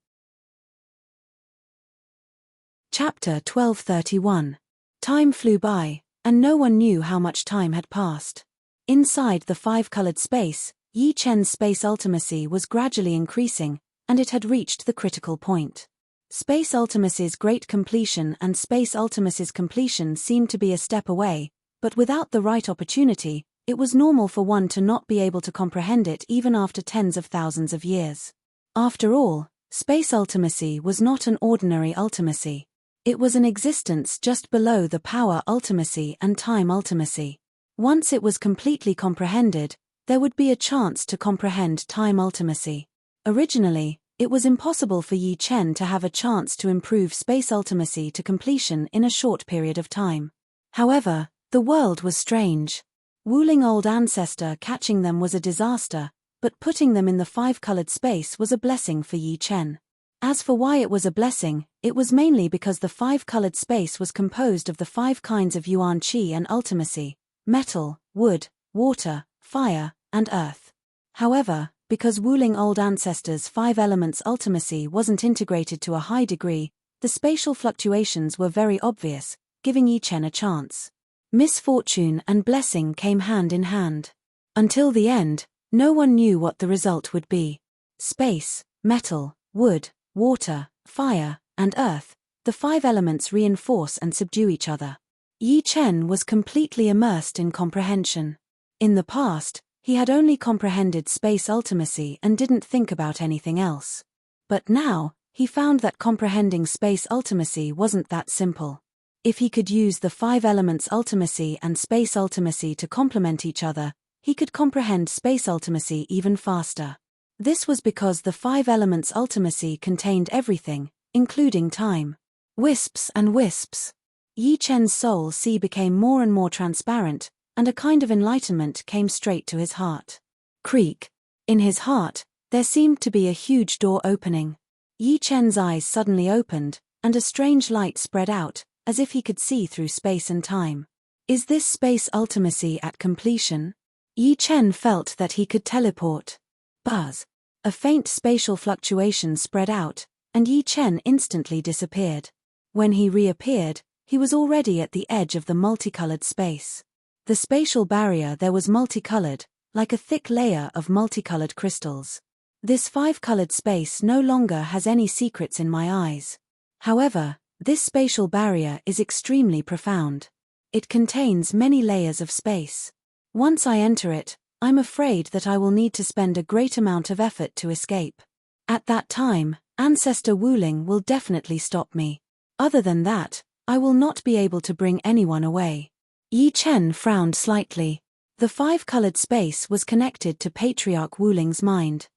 Chapter 1231. Time flew by, and no one knew how much time had passed. Inside the five-colored space, Yi Chen's space ultimacy was gradually increasing, and it had reached the critical point. Space ultimacy's great completion and space ultimacy's completion seemed to be a step away, but without the right opportunity, it was normal for one to not be able to comprehend it even after tens of thousands of years. After all, space ultimacy was not an ordinary ultimacy. It was an existence just below the power ultimacy and time ultimacy. Once it was completely comprehended, there would be a chance to comprehend time ultimacy. Originally, it was impossible for Yi Chen to have a chance to improve space ultimacy to completion in a short period of time. However, the world was strange. Wuling old ancestor catching them was a disaster, but putting them in the five-colored space was a blessing for Yi Chen. As for why it was a blessing, it was mainly because the five-colored space was composed of the five kinds of yuan qi and ultimacy: metal, wood, water, fire, and earth. However, because Wuling old ancestors' five elements ultimacy wasn't integrated to a high degree, the spatial fluctuations were very obvious, giving Yi Chen a chance. Misfortune and blessing came hand in hand. Until the end, no one knew what the result would be. Space, metal, wood, water, fire, and earth, the five elements reinforce and subdue each other. Yi Chen was completely immersed in comprehension. In the past, he had only comprehended space ultimacy and didn't think about anything else. But now, he found that comprehending space ultimacy wasn't that simple. If he could use the five elements ultimacy and space ultimacy to complement each other, he could comprehend space ultimacy even faster. This was because the five elements ultimacy contained everything, including time. Wisps and wisps. Yi Chen's soul sea became more and more transparent, and a kind of enlightenment came straight to his heart. Creak. In his heart, there seemed to be a huge door opening. Yi Chen's eyes suddenly opened, and a strange light spread out, as if he could see through space and time. Is this space ultimacy at completion? Yi Chen felt that he could teleport. Buzz. A faint spatial fluctuation spread out, and Yi Chen instantly disappeared. When he reappeared, he was already at the edge of the multicolored space. The spatial barrier there was multicolored, like a thick layer of multicolored crystals. This five-colored space no longer has any secrets in my eyes. However, this spatial barrier is extremely profound. It contains many layers of space. Once I enter it, I'm afraid that I will need to spend a great amount of effort to escape. At that time, Ancestor Wuling will definitely stop me. Other than that, I will not be able to bring anyone away. Yi Chen frowned slightly. The five-colored space was connected to Patriarch Wuling's mind.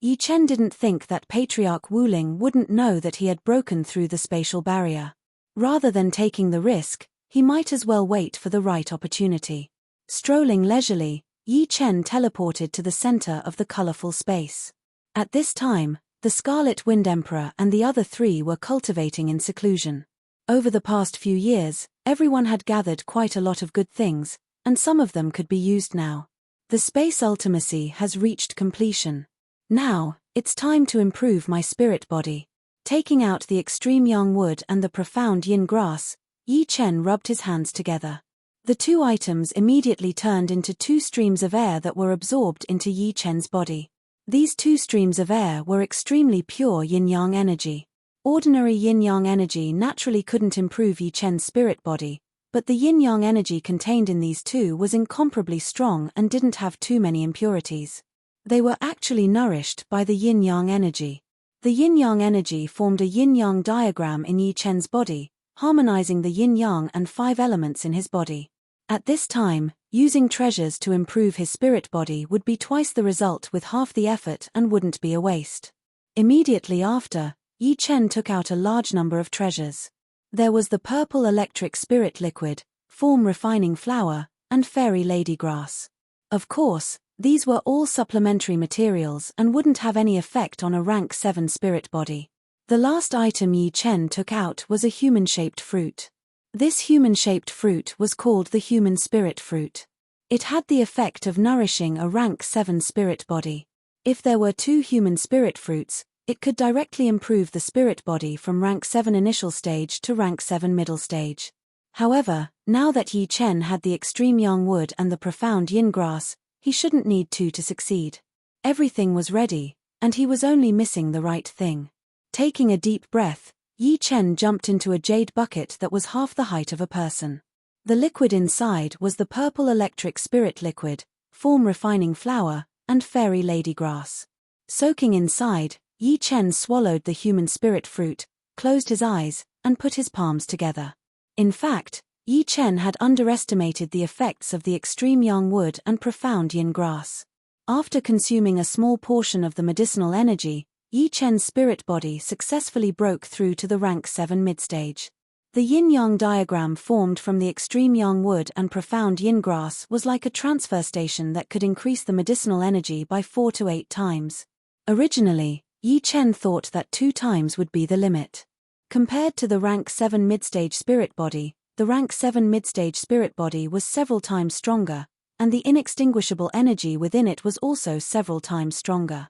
Yi Chen didn't think that Patriarch Wuling wouldn't know that he had broken through the spatial barrier. Rather than taking the risk, he might as well wait for the right opportunity. Strolling leisurely, Yi Chen teleported to the center of the colorful space. At this time, the Scarlet Wind Emperor and the other three were cultivating in seclusion. Over the past few years, everyone had gathered quite a lot of good things, and some of them could be used now. The space ultimacy has reached completion. Now, It's time to improve my spirit body. Taking out the extreme yang wood and the profound yin grass, Yi Chen rubbed his hands together. The two items immediately turned into two streams of air that were absorbed into Yi Chen's body. These two streams of air were extremely pure yin-yang energy. Ordinary yin-yang energy naturally couldn't improve Yi Chen's spirit body, but the yin-yang energy contained in these two was incomparably strong and didn't have too many impurities. They were actually nourished by the yin-yang energy. The yin-yang energy formed a yin-yang diagram in Yi Chen's body, harmonizing the yin-yang and 5 elements in his body. At this time, using treasures to improve his spirit body would be twice the result with half the effort and wouldn't be a waste. Immediately after, Yi Chen took out a large number of treasures. There was the purple electric spirit liquid, form refining flower, and fairy lady grass. Of course, these were all supplementary materials and wouldn't have any effect on a rank 7 spirit body. The last item Yi Chen took out was a human-shaped fruit. This human-shaped fruit was called the human spirit fruit. It had the effect of nourishing a rank 7 spirit body. If there were 2 human spirit fruits, it could directly improve the spirit body from rank 7 initial stage to rank 7 middle stage. However, now that Yi Chen had the extreme yang wood and the profound yin grass, he shouldn't need 2 to succeed. Everything was ready, and he was only missing the right thing. Taking a deep breath, Yi Chen jumped into a jade bucket that was half the height of a person. The liquid inside was the purple electric spirit liquid, form refining flower, and fairy lady grass. Soaking inside, Yi Chen swallowed the human spirit fruit, closed his eyes, and put his palms together. In fact, Yi Chen had underestimated the effects of the extreme yang wood and profound yin grass. After consuming a small portion of the medicinal energy, Yi Chen's spirit body successfully broke through to the rank 7 mid-stage. The yin-yang diagram formed from the extreme yang wood and profound yin grass was like a transfer station that could increase the medicinal energy by 4 to 8 times. Originally, Yi Chen thought that 2 times would be the limit. Compared to the rank 7 mid-stage spirit body, the rank 7 mid-stage spirit body was several times stronger, and the inextinguishable energy within it was also several times stronger.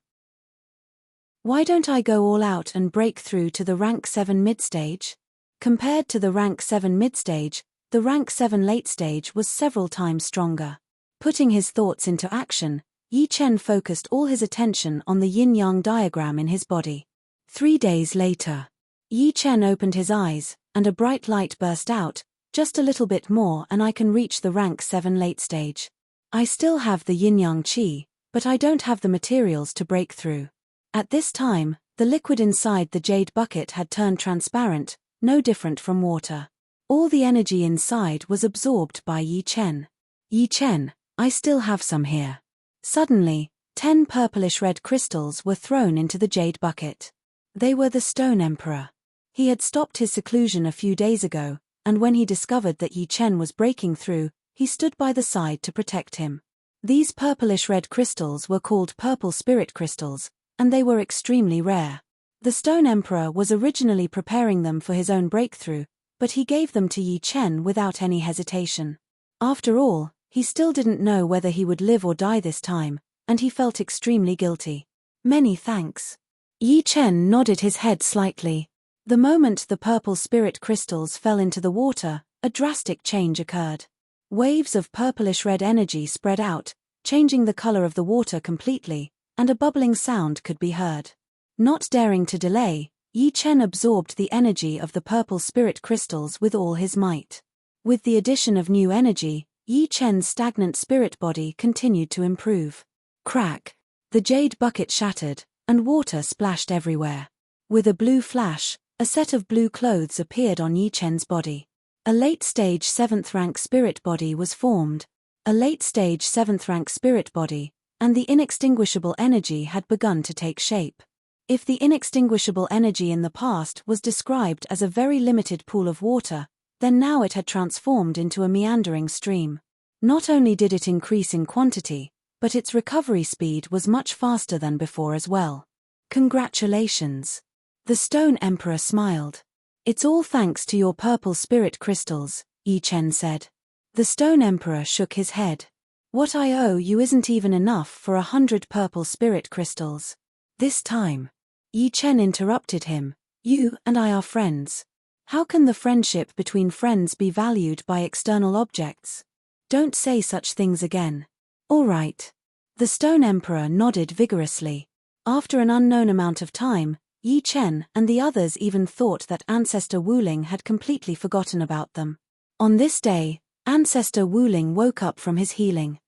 Why don't I go all out and break through to the rank 7 mid-stage? Compared to the rank 7 mid-stage, the rank 7 late-stage was several times stronger. Putting his thoughts into action, Yi Chen focused all his attention on the yin-yang diagram in his body. 3 days later, Yi Chen opened his eyes, and a bright light burst out. Just a little bit more and I can reach the rank 7 late-stage. I still have the yin-yang qi, but I don't have the materials to break through. At this time, the liquid inside the jade bucket had turned transparent, no different from water. All the energy inside was absorbed by Yi Chen. Yi Chen, I still have some here. Suddenly, 10 purplish-red crystals were thrown into the jade bucket. They were the Stone Emperor. He had stopped his seclusion a few days ago, and when he discovered that Yi Chen was breaking through, he stood by the side to protect him. These purplish-red crystals were called purple spirit crystals, and they were extremely rare. The Stone Emperor was originally preparing them for his own breakthrough, but he gave them to Yi Chen without any hesitation. After all, he still didn't know whether he would live or die this time, and he felt extremely guilty. Many thanks. Yi Chen nodded his head slightly. The moment the purple spirit crystals fell into the water, a drastic change occurred. Waves of purplish-red energy spread out, changing the color of the water completely, and a bubbling sound could be heard. Not daring to delay, Yi Chen absorbed the energy of the purple spirit crystals with all his might. With the addition of new energy, Yi Chen's stagnant spirit body continued to improve. Crack! The jade bucket shattered, and water splashed everywhere. With a blue flash, a set of blue clothes appeared on Yi Chen's body. A late-stage 7th rank spirit body was formed. A late-stage 7th rank spirit body, and the inextinguishable energy had begun to take shape. If the inextinguishable energy in the past was described as a very limited pool of water, then now it had transformed into a meandering stream. Not only did it increase in quantity, but its recovery speed was much faster than before as well. Congratulations! The Stone Emperor smiled. It's all thanks to your purple spirit crystals, Yi Chen said. The Stone Emperor shook his head. What I owe you isn't even enough for 100 purple spirit crystals. This time. Yi Chen interrupted him. You and I are friends. How can the friendship between friends be valued by external objects? Don't say such things again. All right. The Stone Emperor nodded vigorously. After an unknown amount of time, Yi Chen and the others even thought that Ancestor Wuling had completely forgotten about them. On this day, Ancestor Wuling woke up from his healing.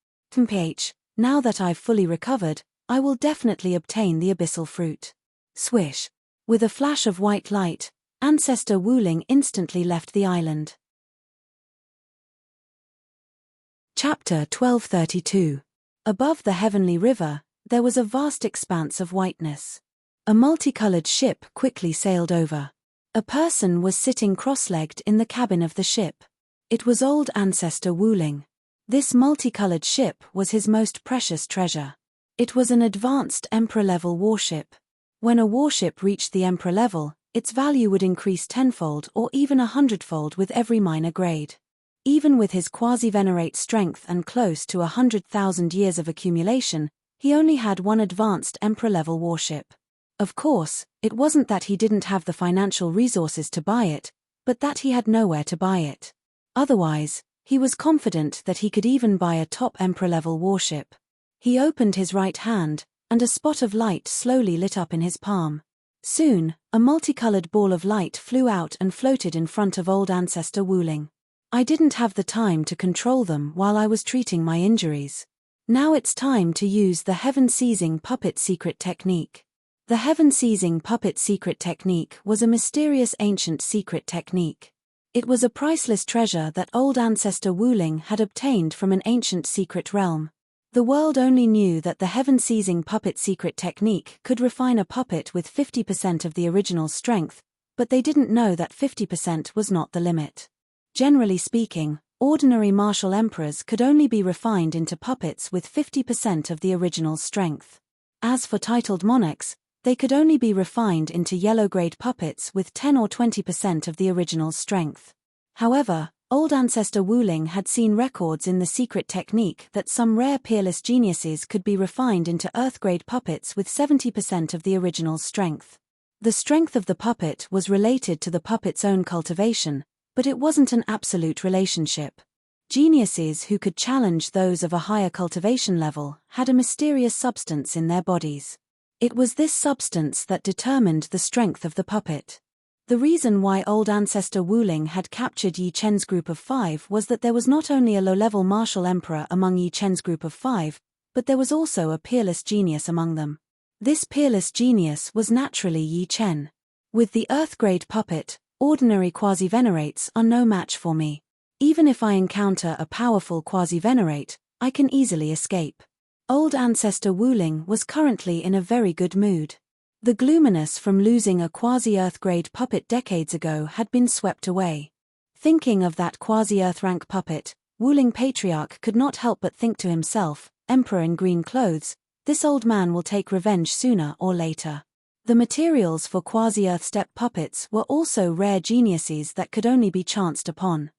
Now that I've fully recovered, I will definitely obtain the abyssal fruit. Swish. With a flash of white light, Ancestor Wuling instantly left the island. Chapter 1232. Above the heavenly river, there was a vast expanse of whiteness. A multicolored ship quickly sailed over. A person was sitting cross-legged in the cabin of the ship. It was old Ancestor Wuling. This multicolored ship was his most precious treasure. It was an advanced Emperor-level warship. When a warship reached the Emperor level, its value would increase tenfold or even 100-fold with every minor grade. Even with his quasi-venerate strength and close to 100,000 years of accumulation, he only had one advanced Emperor-level warship. Of course, it wasn't that he didn't have the financial resources to buy it, but that he had nowhere to buy it. Otherwise, he was confident that he could even buy a top Emperor-level warship. He opened his right hand, and a spot of light slowly lit up in his palm. Soon, a multicolored ball of light flew out and floated in front of old Ancestor Wuling. I didn't have the time to control them while I was treating my injuries. Now it's time to use the Heaven-Seizing Puppet Secret Technique. The Heaven-Seizing Puppet Secret Technique was a mysterious ancient secret technique. It was a priceless treasure that old Ancestor Wuling had obtained from an ancient secret realm. The world only knew that the Heaven-Seizing Puppet Secret Technique could refine a puppet with 50% of the original strength, but they didn't know that 50% was not the limit. Generally speaking, ordinary martial emperors could only be refined into puppets with 50% of the original strength. As for titled monarchs, they could only be refined into yellow-grade puppets with 10 or 20% of the original strength. However, old Ancestor Wuling had seen records in the secret technique that some rare peerless geniuses could be refined into earth-grade puppets with 70% of the original strength. The strength of the puppet was related to the puppet's own cultivation, but it wasn't an absolute relationship. Geniuses who could challenge those of a higher cultivation level had a mysterious substance in their bodies. It was this substance that determined the strength of the puppet. The reason why old Ancestor Wuling had captured Yi Chen's group of 5 was that there was not only a low-level martial emperor among Yi Chen's group of 5, but there was also a peerless genius among them. This peerless genius was naturally Yi Chen. With the earth-grade puppet, ordinary quasi-venerates are no match for me. Even if I encounter a powerful quasi-venerate, I can easily escape. Old Ancestor Wuling was currently in a very good mood. The gloominess from losing a quasi-Earth-grade puppet decades ago had been swept away. Thinking of that quasi-Earth-rank puppet, Wuling Patriarch could not help but think to himself, Emperor in green clothes, this old man will take revenge sooner or later. The materials for quasi-Earth step puppets were also rare geniuses that could only be chanced upon.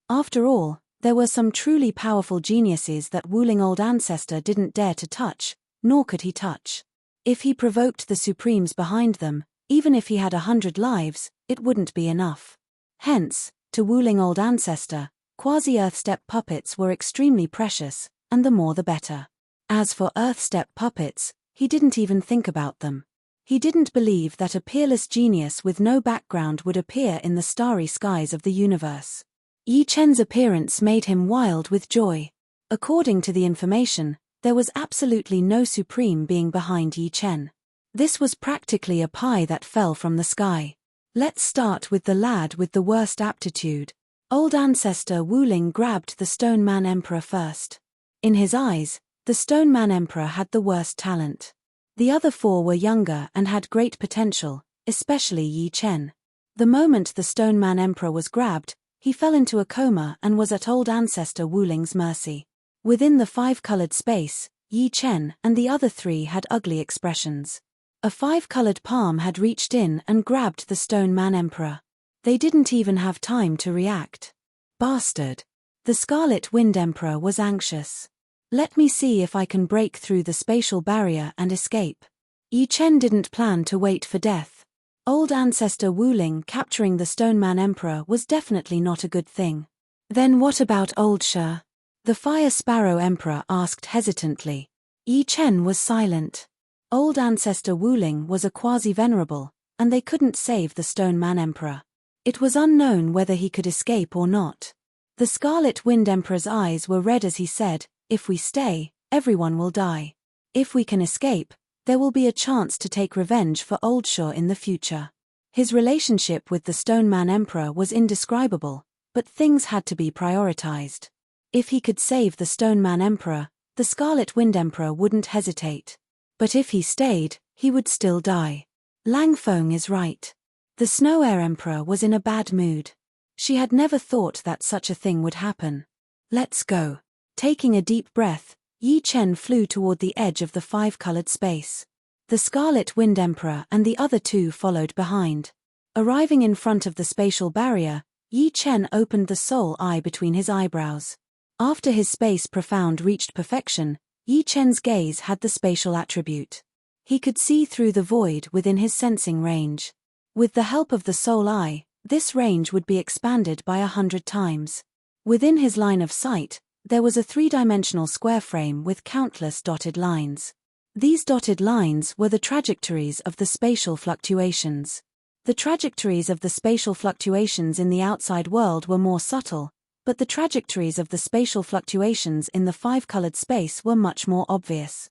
After all, there were some truly powerful geniuses that Wuling Old Ancestor didn't dare to touch, nor could he touch. If he provoked the Supremes behind them, even if he had 100 lives, it wouldn't be enough. Hence, to Wuling Old Ancestor, quasi-Earth step puppets were extremely precious, and the more the better. As for Earth step puppets, he didn't even think about them. He didn't believe that a peerless genius with no background would appear in the starry skies of the universe. Yi Chen's appearance made him wild with joy. According to the information, there was absolutely no Supreme being behind Yi Chen. This was practically a pie that fell from the sky. Let's start with the lad with the worst aptitude. Old Ancestor Wuling grabbed the Stone Man Emperor first. In his eyes, the Stone Man Emperor had the worst talent. The other 4 were younger and had great potential, especially Yi Chen. The moment the Stone Man Emperor was grabbed, he fell into a coma and was at old Ancestor Wuling's mercy. Within the 5-colored space, Yi Chen and the other 3 had ugly expressions. A 5-colored palm had reached in and grabbed the Stone Man Emperor. They didn't even have time to react. Bastard. The Scarlet Wind Emperor was anxious. Let me see if I can break through the spatial barrier and escape. Yi Chen didn't plan to wait for death. Old ancestor Wu Ling capturing the Stone Man Emperor was definitely not a good thing. Then what about Old Shi? The Fire Sparrow Emperor asked hesitantly. Yi Chen was silent. Old ancestor Wu Ling was a quasi-venerable, and they couldn't save the Stone Man Emperor. It was unknown whether he could escape or not. The Scarlet Wind Emperor's eyes were red as he said, "If we stay, everyone will die. If we can escape, there will be a chance to take revenge for Old Shi in the future." His relationship with the Stone Man Emperor was indescribable, but things had to be prioritized. If he could save the Stone Man Emperor, the Scarlet Wind Emperor wouldn't hesitate. But if he stayed, he would still die. Lang Feng is right. The Snow Air Emperor was in a bad mood. She had never thought that such a thing would happen. Let's go. Taking a deep breath, Yi Chen flew toward the edge of the five-colored space. The Scarlet Wind Emperor and the other two followed behind. Arriving in front of the spatial barrier, Yi Chen opened the soul eye between his eyebrows. After his space profound reached perfection, Yi Chen's gaze had the spatial attribute. He could see through the void within his sensing range. With the help of the soul eye, this range would be expanded by 100 times. Within his line of sight, there was a three-dimensional square frame with countless dotted lines. These dotted lines were the trajectories of the spatial fluctuations. The trajectories of the spatial fluctuations in the outside world were more subtle, but the trajectories of the spatial fluctuations in the five-colored space were much more obvious.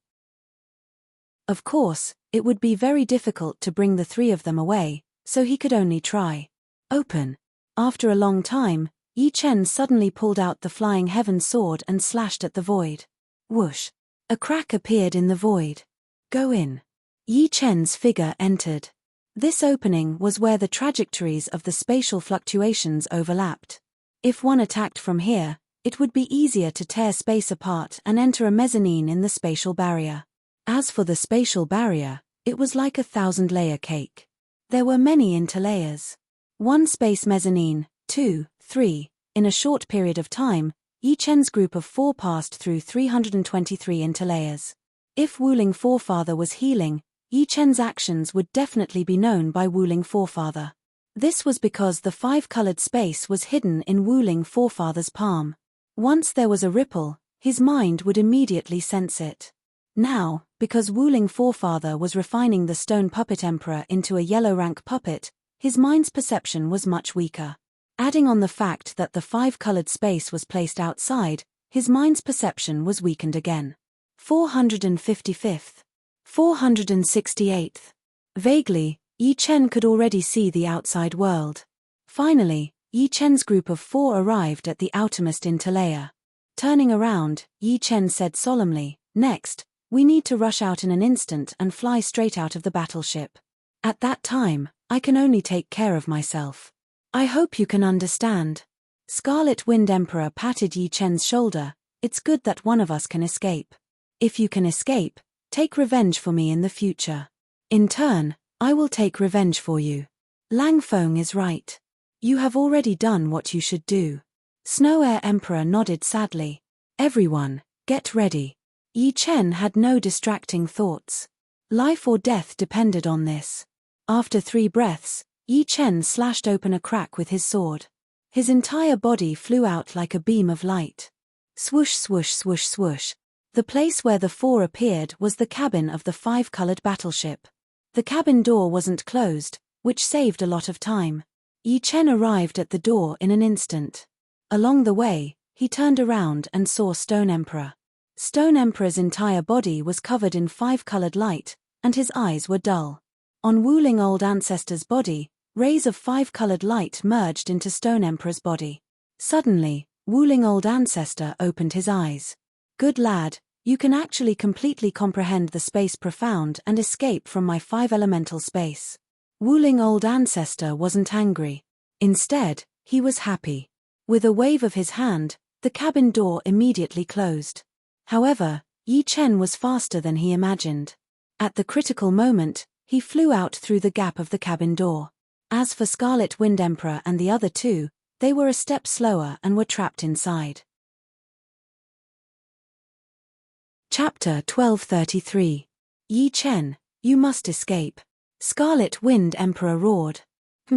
Of course, it would be very difficult to bring the three of them away, so he could only try. Open. After a long time, Yi Chen suddenly pulled out the Flying Heaven sword and slashed at the void. Whoosh! A crack appeared in the void. Go in. Yi Chen's figure entered. This opening was where the trajectories of the spatial fluctuations overlapped. If one attacked from here, it would be easier to tear space apart and enter a mezzanine in the spatial barrier. As for the spatial barrier, it was like a 1,000-layer cake. There were many interlayers. One space mezzanine, 2, 3. In a short period of time, Yi Chen's group of 4 passed through 323 interlayers. If Wu Ling Forefather was healing, Yi Chen's actions would definitely be known by Wu Ling Forefather. This was because the five-colored space was hidden in Wu Ling Forefather's palm. Once there was a ripple, his mind would immediately sense it. Now, because Wu Ling Forefather was refining the Stone Puppet Emperor into a yellow rank puppet, his mind's perception was much weaker. Adding on the fact that the five-colored space was placed outside, his mind's perception was weakened again. 455th. 468th. Vaguely, Yi Chen could already see the outside world. Finally, Yi Chen's group of 4 arrived at the outermost interlayer. Turning around, Yi Chen said solemnly, "Next, we need to rush out in an instant and fly straight out of the battleship. At that time, I can only take care of myself. I hope you can understand." Scarlet Wind Emperor patted Yi Chen's shoulder. "It's good that one of us can escape. If you can escape, take revenge for me in the future. In turn, I will take revenge for you. Lang Feng is right. You have already done what you should do." Snow Air Emperor nodded sadly. "Everyone, get ready." Yi Chen had no distracting thoughts. Life or death depended on this. After 3 breaths, Yi Chen slashed open a crack with his sword. His entire body flew out like a beam of light. Swoosh swoosh swoosh swoosh. The place where the 4 appeared was the cabin of the 5-colored battleship. The cabin door wasn't closed, which saved a lot of time. Yi Chen arrived at the door in an instant. Along the way, he turned around and saw Stone Emperor. Stone Emperor's entire body was covered in 5-colored light, and his eyes were dull. On Wu Ling Old Ancestor's body, rays of 5-colored light merged into Stone Emperor's body. Suddenly, Wu Ling Old Ancestor opened his eyes. "Good lad, you can actually completely comprehend the space profound and escape from my 5-elemental space." Wu Ling Old Ancestor wasn't angry. Instead, he was happy. With a wave of his hand, the cabin door immediately closed. However, Yi Chen was faster than he imagined. At the critical moment, he flew out through the gap of the cabin door. As for Scarlet Wind Emperor and the other 2, they were a step slower and were trapped inside. Chapter 1233. Yi Chen, you must escape. Scarlet Wind Emperor roared.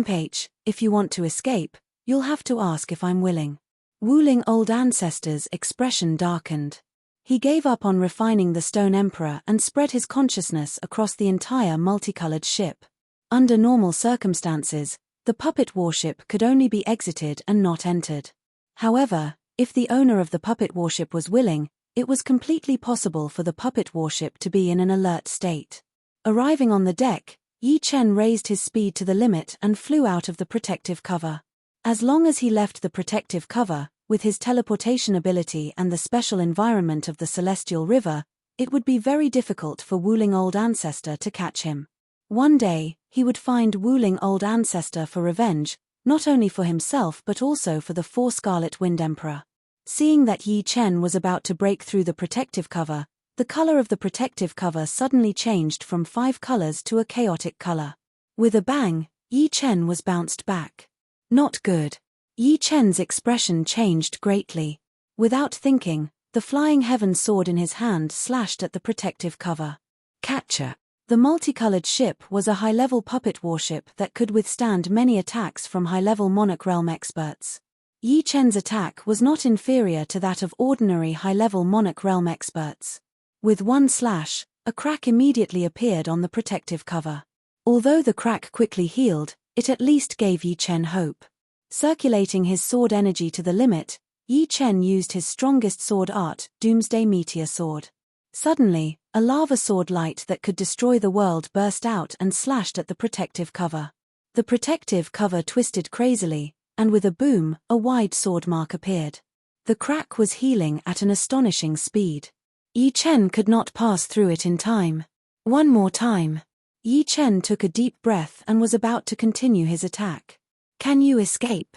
H, if you want to escape, you'll have to ask if I'm willing. Wuling Old Ancestor's expression darkened. He gave up on refining the Stone Emperor and spread his consciousness across the entire multicolored ship. Under normal circumstances, the puppet warship could only be exited and not entered. However, if the owner of the puppet warship was willing, it was completely possible for the puppet warship to be in an alert state. Arriving on the deck, Yi Chen raised his speed to the limit and flew out of the protective cover. As long as he left the protective cover, with his teleportation ability and the special environment of the Celestial River, it would be very difficult for Wuling Old Ancestor to catch him. One day, he would find Wuling Old Ancestor for revenge, not only for himself but also for the 4 Scarlet Wind Emperor. Seeing that Yi Chen was about to break through the protective cover, the color of the protective cover suddenly changed from 5 colors to a chaotic color. With a bang, Yi Chen was bounced back. Not good. Yi Chen's expression changed greatly. Without thinking, the flying heaven sword in his hand slashed at the protective cover. Catcher. The multicolored ship was a high-level puppet warship that could withstand many attacks from high-level Monarch Realm experts. Yi Chen's attack was not inferior to that of ordinary high-level Monarch Realm experts. With one slash, a crack immediately appeared on the protective cover. Although the crack quickly healed, it at least gave Yi Chen hope. Circulating his sword energy to the limit, Yi Chen used his strongest sword art, Doomsday Meteor Sword. Suddenly, a lava sword light that could destroy the world burst out and slashed at the protective cover. The protective cover twisted crazily, and with a boom, a wide sword mark appeared. The crack was healing at an astonishing speed. Yi Chen could not pass through it in time. One more time. Yi Chen took a deep breath and was about to continue his attack. Can you escape?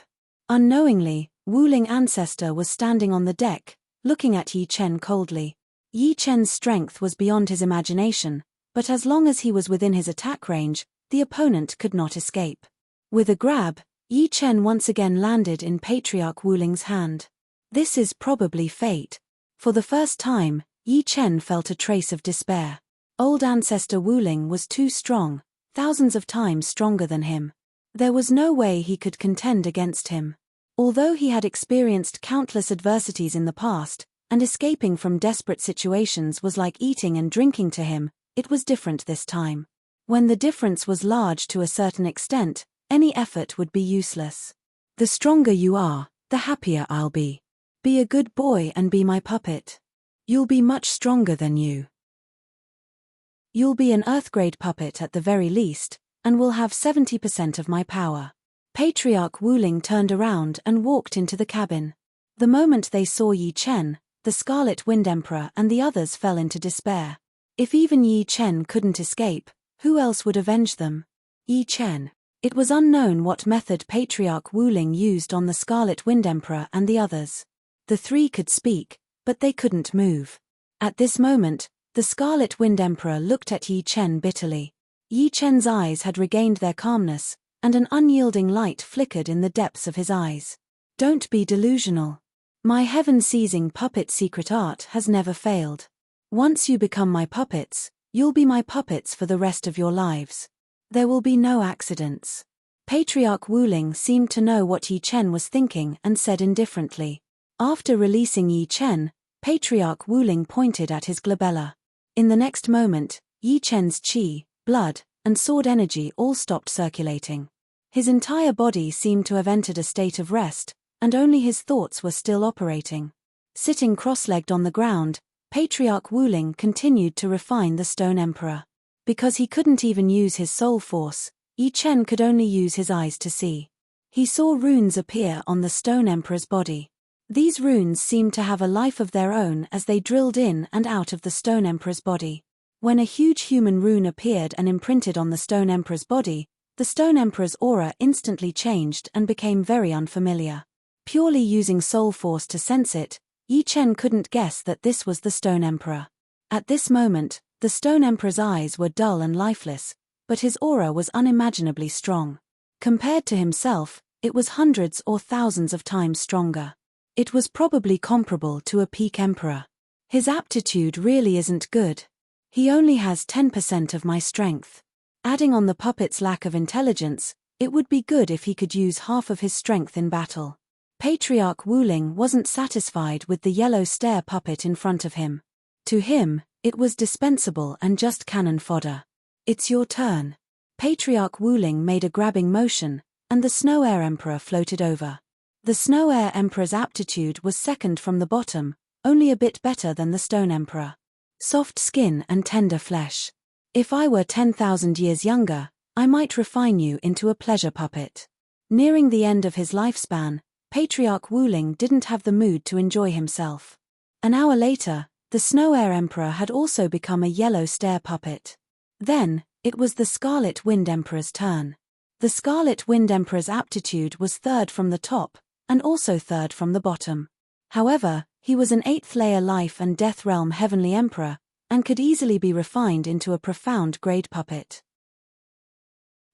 Unknowingly, Wuling Ancestor was standing on the deck, looking at Yi Chen coldly. Yi Chen's strength was beyond his imagination, but as long as he was within his attack range, the opponent could not escape. With a grab, Yi Chen once again landed in Patriarch Wuling's hand. This is probably fate. For the first time, Yi Chen felt a trace of despair. Old Ancestor Wuling was too strong, thousands of times stronger than him. There was no way he could contend against him. Although he had experienced countless adversities in the past, and escaping from desperate situations was like eating and drinking to him, it was different this time. When the difference was large to a certain extent, any effort would be useless. The stronger you are, the happier I'll be. Be a good boy and be my puppet. You'll be much stronger than you. You'll be an Earth-grade puppet at the very least, and will have 70% of my power. Patriarch Wuling turned around and walked into the cabin. The moment they saw Yi Chen, the Scarlet Wind Emperor and the others fell into despair. If even Yi Chen couldn't escape, who else would avenge them? Yi Chen. It was unknown what method Patriarch Wuling used on the Scarlet Wind Emperor and the others. The 3 could speak, but they couldn't move. At this moment, the Scarlet Wind Emperor looked at Yi Chen bitterly. Yi Chen's eyes had regained their calmness, and an unyielding light flickered in the depths of his eyes. Don't be delusional. My heaven-seizing puppet secret art has never failed. Once you become my puppets, you'll be my puppets for the rest of your lives. There will be no accidents. Patriarch Wuling seemed to know what Yi Chen was thinking and said indifferently. After releasing Yi Chen, Patriarch Wuling pointed at his glabella. In the next moment, Yi Chen's qi, blood, and sword energy all stopped circulating. His entire body seemed to have entered a state of rest, and only his thoughts were still operating. Sitting cross-legged on the ground, Patriarch Wuling continued to refine the Stone Emperor. Because he couldn't even use his soul force, Yi Chen could only use his eyes to see. He saw runes appear on the Stone Emperor's body. These runes seemed to have a life of their own as they drilled in and out of the Stone Emperor's body. When a huge human rune appeared and imprinted on the Stone Emperor's body, the Stone Emperor's aura instantly changed and became very unfamiliar. Purely using soul force to sense it, Yi Chen couldn't guess that this was the Stone Emperor. At this moment, the Stone Emperor's eyes were dull and lifeless, but his aura was unimaginably strong. Compared to himself, it was hundreds or thousands of times stronger. It was probably comparable to a peak emperor. His aptitude really isn't good. He only has 10% of my strength. Adding on the puppet's lack of intelligence, it would be good if he could use half of his strength in battle. Patriarch Wuling wasn't satisfied with the yellow stare puppet in front of him. To him, it was dispensable and just cannon fodder. It's your turn. Patriarch Wuling made a grabbing motion, and the Snow Air Emperor floated over. The Snow Air Emperor's aptitude was second from the bottom, only a bit better than the Stone Emperor. Soft skin and tender flesh. If I were 10,000 years younger, I might refine you into a pleasure puppet. Nearing the end of his lifespan, Patriarch Wuling didn't have the mood to enjoy himself. An hour later, the Snow Air Emperor had also become a yellow stare puppet. Then, it was the Scarlet Wind Emperor's turn. The Scarlet Wind Emperor's aptitude was third from the top, and also third from the bottom. However, he was an 8th layer Life and Death Realm Heavenly Emperor, and could easily be refined into a profound grade puppet.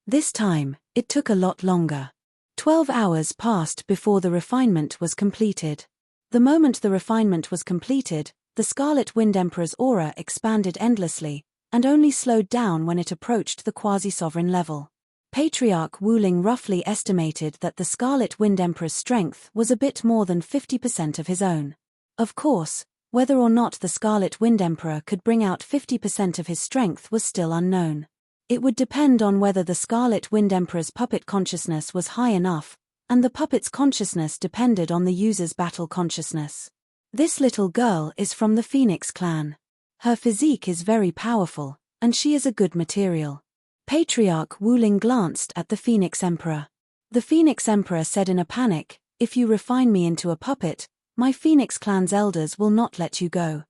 This time, it took a lot longer. 12 hours passed before the refinement was completed. The moment the refinement was completed, the Scarlet Wind Emperor's aura expanded endlessly, and only slowed down when it approached the quasi-sovereign level. Patriarch Wuling roughly estimated that the Scarlet Wind Emperor's strength was a bit more than 50% of his own. Of course, whether or not the Scarlet Wind Emperor could bring out 50% of his strength was still unknown. It would depend on whether the Scarlet Wind Emperor's puppet consciousness was high enough, and the puppet's consciousness depended on the user's battle consciousness. This little girl is from the Phoenix clan. Her physique is very powerful, and she is a good material. Patriarch Wuling glanced at the Phoenix Emperor. The Phoenix Emperor said in a panic, "If you refine me into a puppet, my Phoenix clan's elders will not let you go.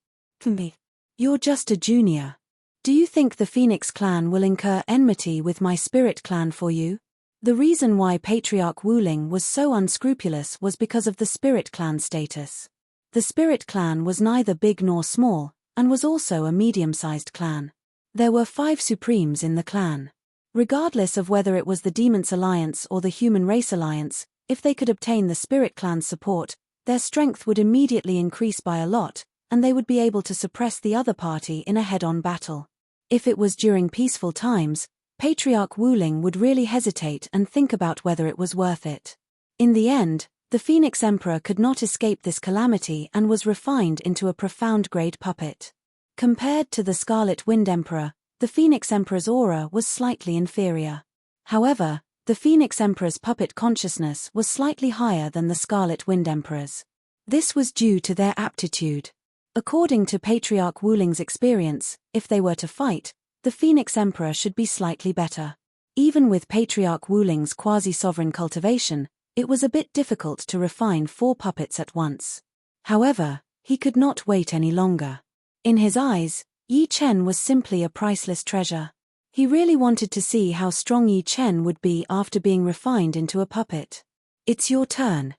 You're just a junior. Do you think the Phoenix clan will incur enmity with my Spirit clan for you?" The reason why Patriarch Wuling was so unscrupulous was because of the Spirit clan status. The Spirit clan was neither big nor small, and was also a medium-sized clan. There were 5 supremes in the clan. Regardless of whether it was the Demons Alliance or the Human Race Alliance, if they could obtain the Spirit clan's support, their strength would immediately increase by a lot, and they would be able to suppress the other party in a head-on battle. If it was during peaceful times, Patriarch Wuling would really hesitate and think about whether it was worth it. In the end, the Phoenix Emperor could not escape this calamity and was refined into a profound grade puppet. Compared to the Scarlet Wind Emperor, the Phoenix Emperor's aura was slightly inferior. However, the Phoenix Emperor's puppet consciousness was slightly higher than the Scarlet Wind Emperor's. This was due to their aptitude. According to Patriarch Wuling's experience, if they were to fight, the Phoenix Emperor should be slightly better. Even with Patriarch Wuling's quasi-sovereign cultivation, it was a bit difficult to refine 4 puppets at once. However, he could not wait any longer. In his eyes, Yi Chen was simply a priceless treasure. He really wanted to see how strong Yi Chen would be after being refined into a puppet. "It's your turn,"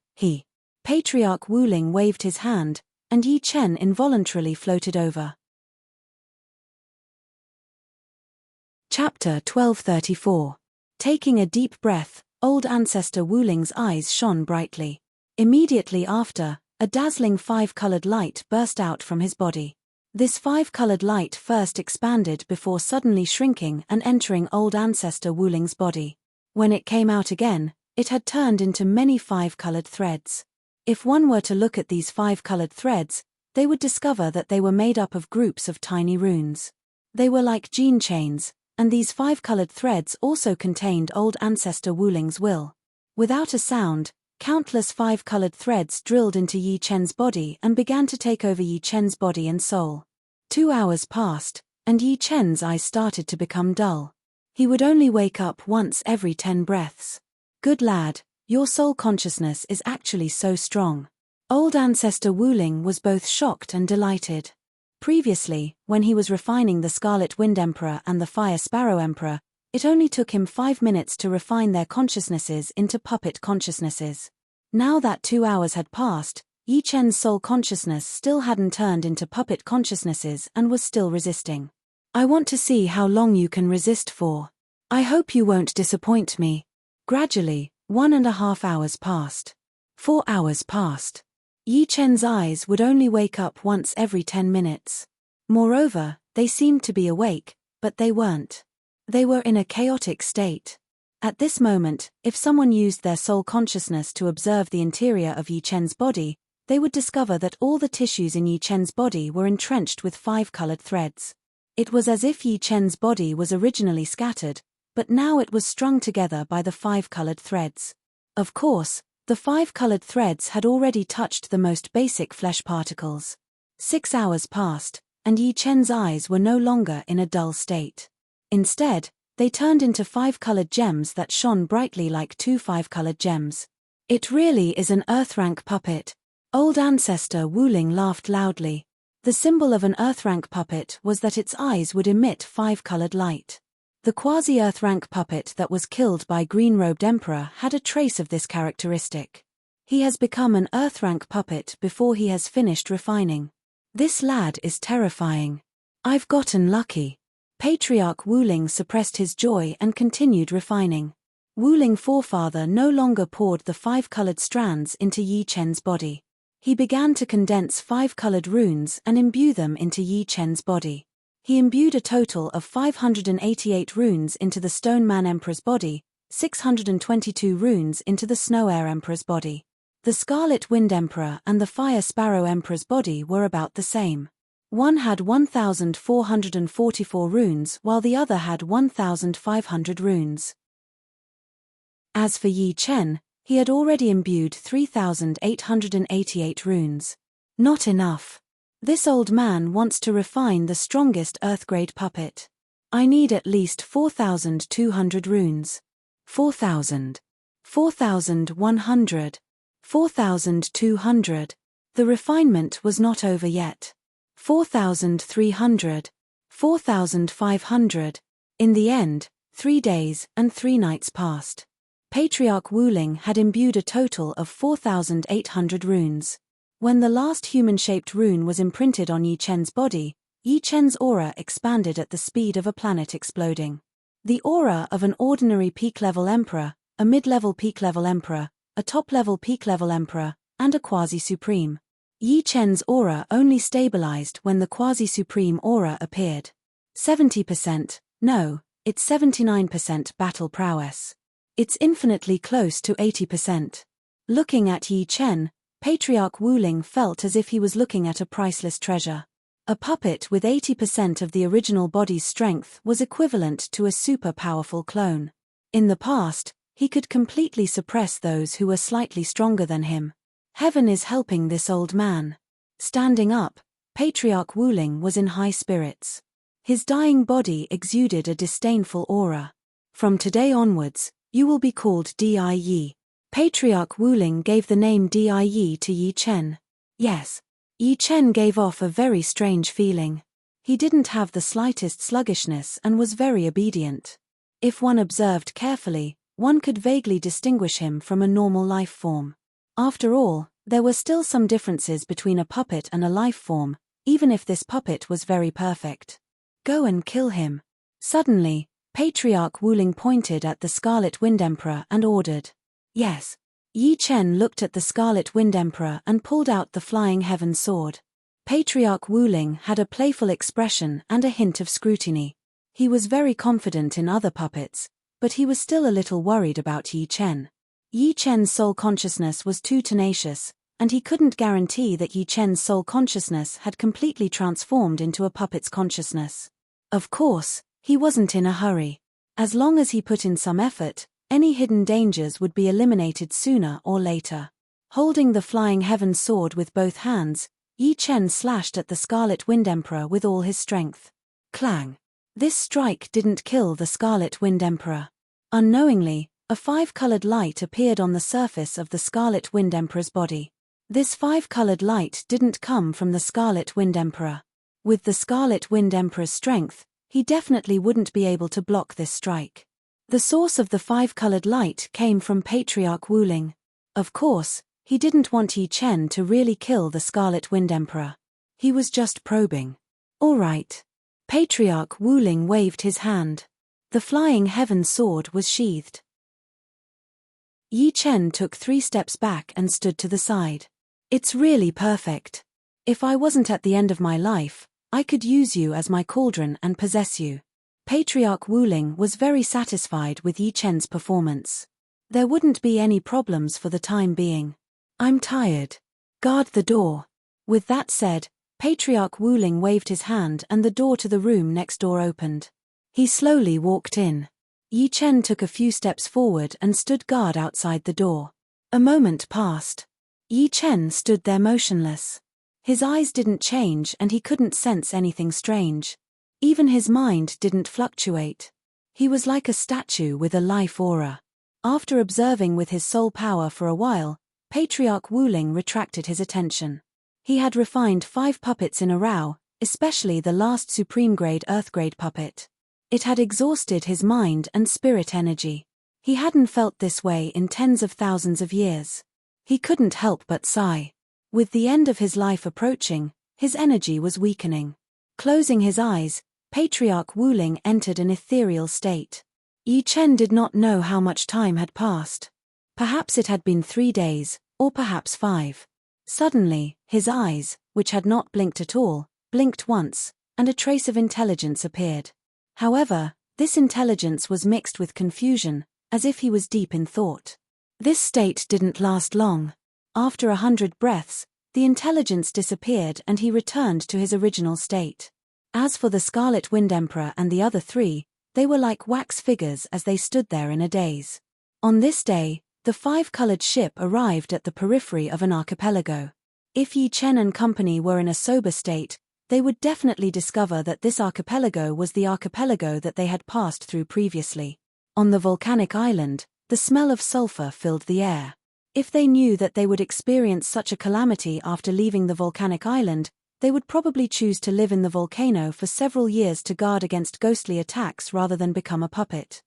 Patriarch Wuling waved his hand, and Yi Chen involuntarily floated over. Chapter 1234. Taking a deep breath, old ancestor Wuling's eyes shone brightly. Immediately after, a dazzling 5-colored light burst out from his body. This 5-colored light first expanded before suddenly shrinking and entering old ancestor Wuling's body. When it came out again, it had turned into many 5-colored threads. If one were to look at these 5-colored threads, they would discover that they were made up of groups of tiny runes. They were like gene chains, and these 5-colored threads also contained old ancestor Wuling's will. Without a sound, countless 5-colored threads drilled into Yi Chen's body and began to take over Yi Chen's body and soul. 2 hours passed, and Yi Chen's eyes started to become dull. He would only wake up once every 10 breaths. "Good lad, your soul consciousness is actually so strong." Old ancestor Wuling was both shocked and delighted. Previously, when he was refining the Scarlet Wind Emperor and the Fire Sparrow Emperor, it only took him 5 minutes to refine their consciousnesses into puppet consciousnesses. Now that 2 hours had passed, Yi Chen's soul consciousness still hadn't turned into puppet consciousnesses and was still resisting. "I want to see how long you can resist for. I hope you won't disappoint me." Gradually, 1.5 hours passed. 4 hours passed. Yi Chen's eyes would only wake up once every 10 minutes. Moreover, they seemed to be awake, but they weren't. They were in a chaotic state. At this moment, if someone used their soul consciousness to observe the interior of Yi Chen's body, they would discover that all the tissues in Yi Chen's body were entrenched with 5-colored threads. It was as if Yi Chen's body was originally scattered, but now it was strung together by the 5-colored threads. Of course, the 5-colored threads had already touched the most basic flesh particles. 6 hours passed, and Yi Chen's eyes were no longer in a dull state. Instead, they turned into 5-colored gems that shone brightly like 2 5-colored gems. It really is an Earthrank puppet. Old ancestor Wuling laughed loudly. The symbol of an Earthrank puppet was that its eyes would emit 5-colored light. The quasi-Earthrank puppet that was killed by Green-Robed Emperor had a trace of this characteristic. He has become an Earthrank puppet before he has finished refining. This lad is terrifying. I've gotten lucky. Patriarch Wuling suppressed his joy and continued refining. Wuling Forefather no longer poured the 5-colored strands into Yi Chen's body. He began to condense 5-colored runes and imbue them into Yi Chen's body. He imbued a total of 588 runes into the Stone Man Emperor's body, 622 runes into the Snow Air Emperor's body. The Scarlet Wind Emperor and the Fire Sparrow Emperor's body were about the same. One had 1,444 runes while the other had 1,500 runes. As for Yi Chen, he had already imbued 3,888 runes. Not enough. This old man wants to refine the strongest Earth-grade puppet. I need at least 4,200 runes. 4,000. 4,100. 4,200. The refinement was not over yet. 4,300. 4,500. In the end, 3 days and 3 nights passed. Patriarch Wuling had imbued a total of 4,800 runes. When the last human-shaped rune was imprinted on Yi Chen's body, Yi Chen's aura expanded at the speed of a planet exploding. The aura of an ordinary peak-level emperor, a mid-level peak-level emperor, a top-level peak-level emperor, and a quasi-supreme. Yi Chen's aura only stabilized when the quasi-supreme aura appeared. 70%, no, it's 79% battle prowess. It's infinitely close to 80%. Looking at Yi Chen, Patriarch Wuling felt as if he was looking at a priceless treasure. A puppet with 80% of the original body's strength was equivalent to a super-powerful clone. In the past, he could completely suppress those who were slightly stronger than him. Heaven is helping this old man. Standing up, Patriarch Wuling was in high spirits. His dying body exuded a disdainful aura. From today onwards, you will be called Di. Patriarch Wuling gave the name Di to Yi Chen. Yes. Yi Chen gave off a very strange feeling. He didn't have the slightest sluggishness and was very obedient. If one observed carefully, one could vaguely distinguish him from a normal life form. After all, there were still some differences between a puppet and a life form, even if this puppet was very perfect. Go and kill him. Suddenly, Patriarch Wuling pointed at the Scarlet Wind Emperor and ordered. Yes. Yi Chen looked at the Scarlet Wind Emperor and pulled out the Flying Heaven Sword. Patriarch Wuling had a playful expression and a hint of scrutiny. He was very confident in other puppets, but he was still a little worried about Yi Chen. Yi Chen's soul consciousness was too tenacious, and he couldn't guarantee that Yi Chen's soul consciousness had completely transformed into a puppet's consciousness. Of course, he wasn't in a hurry. As long as he put in some effort, any hidden dangers would be eliminated sooner or later. Holding the Flying Heaven Sword with both hands, Yi Chen slashed at the Scarlet Wind Emperor with all his strength. Clang! This strike didn't kill the Scarlet Wind Emperor. Unknowingly, a 5-colored light appeared on the surface of the Scarlet Wind Emperor's body. This 5-colored light didn't come from the Scarlet Wind Emperor. With the Scarlet Wind Emperor's strength, he definitely wouldn't be able to block this strike. The source of the 5-colored light came from Patriarch Wuling. Of course, he didn't want Yi Chen to really kill the Scarlet Wind Emperor. He was just probing. All right. Patriarch Wuling waved his hand. The Flying Heaven Sword was sheathed. Yi Chen took 3 steps back and stood to the side. It's really perfect. If I wasn't at the end of my life, I could use you as my cauldron and possess you. Patriarch Wu Ling was very satisfied with Yi Chen's performance. There wouldn't be any problems for the time being. I'm tired. Guard the door. With that said, Patriarch Wu Ling waved his hand and the door to the room next door opened. He slowly walked in. Yi Chen took a few steps forward and stood guard outside the door. A moment passed. Yi Chen stood there motionless. His eyes didn't change and he couldn't sense anything strange. Even his mind didn't fluctuate. He was like a statue with a life aura. After observing with his soul power for a while, Patriarch Wu Ling retracted his attention. He had refined 5 puppets in a row, especially the last supreme grade earth grade puppet. It had exhausted his mind and spirit energy. He hadn't felt this way in tens of thousands of years. He couldn't help but sigh. With the end of his life approaching, his energy was weakening. Closing his eyes, Patriarch Wu Ling entered an ethereal state. Yi Chen did not know how much time had passed. Perhaps it had been 3 days, or perhaps 5. Suddenly, his eyes, which had not blinked at all, blinked once, and a trace of intelligence appeared. However, this intelligence was mixed with confusion, as if he was deep in thought. This state didn't last long. After 100 breaths, the intelligence disappeared and he returned to his original state. As for the Scarlet Wind Emperor and the other 3, they were like wax figures as they stood there in a daze. On this day, the 5-colored ship arrived at the periphery of an archipelago. If Yi Chen and company were in a sober state, they would definitely discover that this archipelago was the archipelago that they had passed through previously. On the volcanic island, the smell of sulfur filled the air. If they knew that they would experience such a calamity after leaving the volcanic island, they would probably choose to live in the volcano for several years to guard against ghostly attacks rather than become a puppet.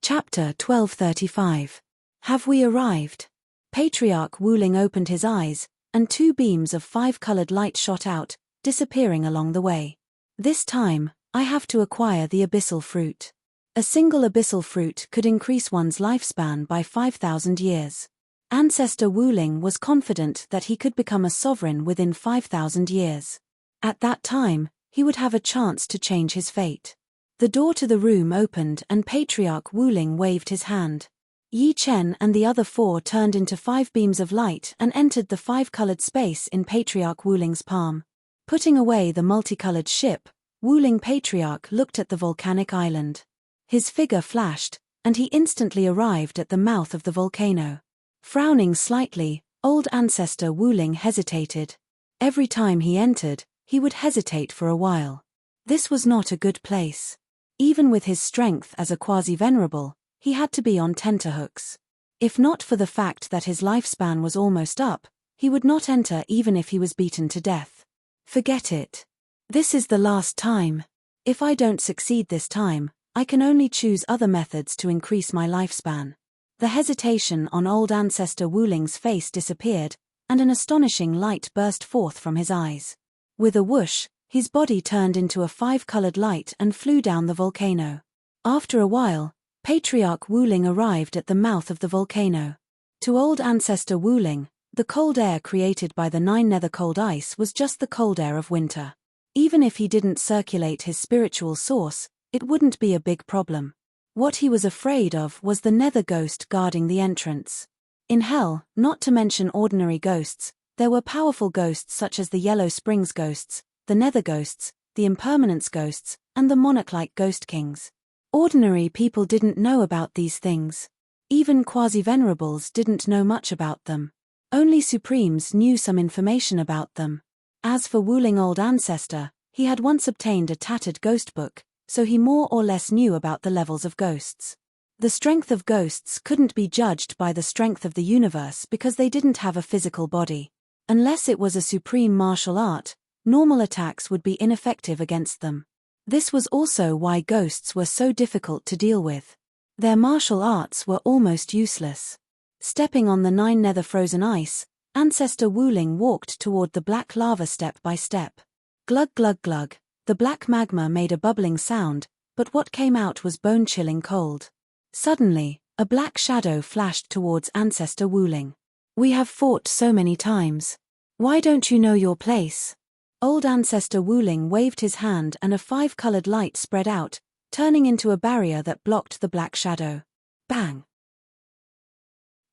Chapter 1235. Have we arrived? Patriarch Wu Ling opened his eyes, and 2 beams of 5-colored light shot out, disappearing along the way. This time, I have to acquire the abyssal fruit. A single abyssal fruit could increase one's lifespan by 5,000 years. Ancestor Wu Ling was confident that he could become a sovereign within 5,000 years. At that time, he would have a chance to change his fate. The door to the room opened and Patriarch Wu Ling waved his hand. Yi Chen and the other 4 turned into 5 beams of light and entered the 5-colored space in Patriarch Wu Ling's palm. Putting away the multicolored ship, Wu Ling Patriarch looked at the volcanic island. His figure flashed, and he instantly arrived at the mouth of the volcano. Frowning slightly, old ancestor Wu Ling hesitated. Every time he entered, he would hesitate for a while. This was not a good place. Even with his strength as a quasi-venerable, he had to be on tenterhooks. If not for the fact that his lifespan was almost up, he would not enter even if he was beaten to death. Forget it. This is the last time. If I don't succeed this time, I can only choose other methods to increase my lifespan. The hesitation on old ancestor Wu Ling's face disappeared, and an astonishing light burst forth from his eyes. With a whoosh, his body turned into a 5-colored light and flew down the volcano. After a while, Patriarch Wu Ling arrived at the mouth of the volcano. To old ancestor Wu Ling, the cold air created by the 9 nether cold ice was just the cold air of winter. Even if he didn't circulate his spiritual source, it wouldn't be a big problem. What he was afraid of was the nether ghost guarding the entrance. In hell, not to mention ordinary ghosts, there were powerful ghosts such as the Yellow Springs ghosts, the nether ghosts, the impermanence ghosts, and the monarch-like ghost kings. Ordinary people didn't know about these things. Even quasi-venerables didn't know much about them. Only supremes knew some information about them. As for Wu Ling old ancestor, he had once obtained a tattered ghost book, so he more or less knew about the levels of ghosts. The strength of ghosts couldn't be judged by the strength of the universe because they didn't have a physical body. Unless it was a supreme martial art, normal attacks would be ineffective against them. This was also why ghosts were so difficult to deal with. Their martial arts were almost useless. Stepping on the 9 nether frozen ice, ancestor Wu Ling walked toward the black lava step by step. Glug glug glug. The black magma made a bubbling sound, but what came out was bone-chilling cold. Suddenly, a A black shadow flashed towards Ancestor Wuling. "We have fought so many times. Why don't you know your place?" Old Ancestor Wuling waved his hand and a 5-colored light spread out, turning into a barrier that blocked the black shadow. Bang!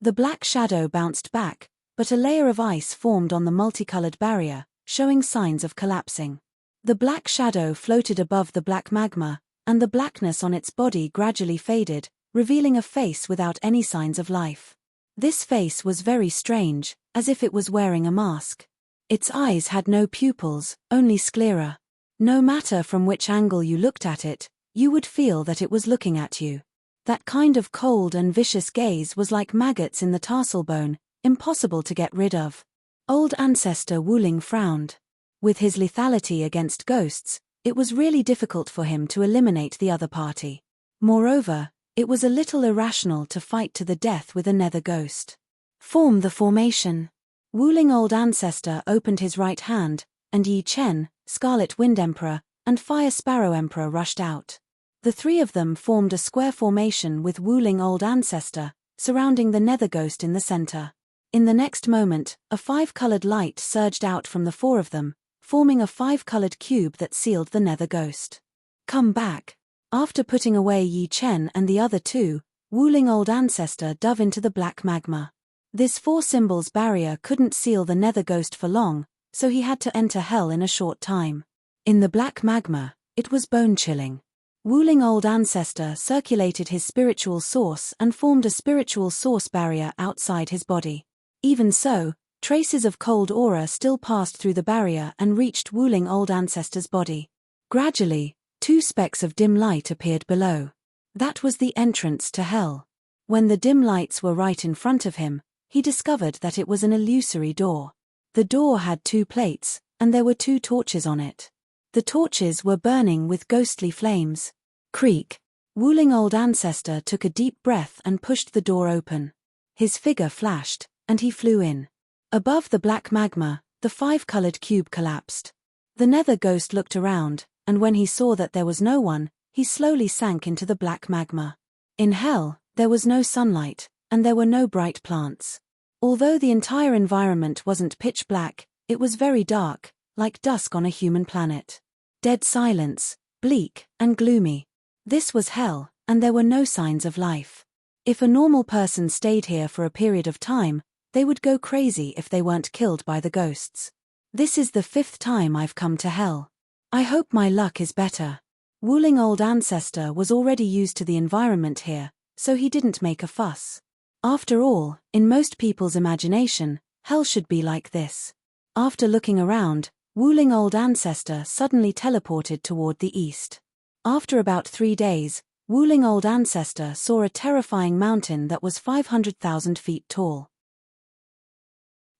The black shadow bounced back, but a layer of ice formed on the multicolored barrier, showing signs of collapsing. The black shadow floated above the black magma, and the blackness on its body gradually faded, revealing a face without any signs of life. This face was very strange, as if it was wearing a mask. Its eyes had no pupils, only sclera. No matter from which angle you looked at it, you would feel that it was looking at you. That kind of cold and vicious gaze was like maggots in the tarsal bone, impossible to get rid of. Old Ancestor Wuling frowned. With his lethality against ghosts, it was really difficult for him to eliminate the other party. Moreover, it was a little irrational to fight to the death with a nether ghost. "Form the formation." Wuling Old Ancestor opened his right hand, and Yi Chen, Scarlet Wind Emperor, and Fire Sparrow Emperor rushed out. The three of them formed a square formation with Wuling Old Ancestor, surrounding the nether ghost in the center. In the next moment, a 5-colored light surged out from the four of them, forming a 5-colored cube that sealed the nether ghost. "Come back." After putting away Yi Chen and the other two, Wuling Old Ancestor dove into the black magma. This 4 symbols barrier couldn't seal the nether ghost for long, so he had to enter hell in a short time. In the black magma, it was bone-chilling. Wuling Old Ancestor circulated his spiritual source and formed a spiritual source barrier outside his body. Even so, traces of cold aura still passed through the barrier and reached Wuling Old Ancestor's body. Gradually, 2 specks of dim light appeared below. That was the entrance to hell. When the dim lights were right in front of him, he discovered that it was an illusory door. The door had 2 plates, and there were 2 torches on it. The torches were burning with ghostly flames. Creak! Wuling Old Ancestor took a deep breath and pushed the door open. His figure flashed, and he flew in. Above the black magma, the 5-colored cube collapsed. The nether ghost looked around, and when he saw that there was no one, he slowly sank into the black magma. In hell, there was no sunlight, and there were no bright plants. Although the entire environment wasn't pitch black, it was very dark, like dusk on a human planet. Dead silence, bleak and gloomy. This was hell, and there were no signs of life. If a normal person stayed here for a period of time, they would go crazy if they weren't killed by the ghosts. "This is the 5th time I've come to hell. I hope my luck is better." Wuling Old Ancestor was already used to the environment here, so he didn't make a fuss. After all, in most people's imagination, hell should be like this. After looking around, Wuling Old Ancestor suddenly teleported toward the east. After about 3 days, Wuling Old Ancestor saw a terrifying mountain that was 500,000 feet tall.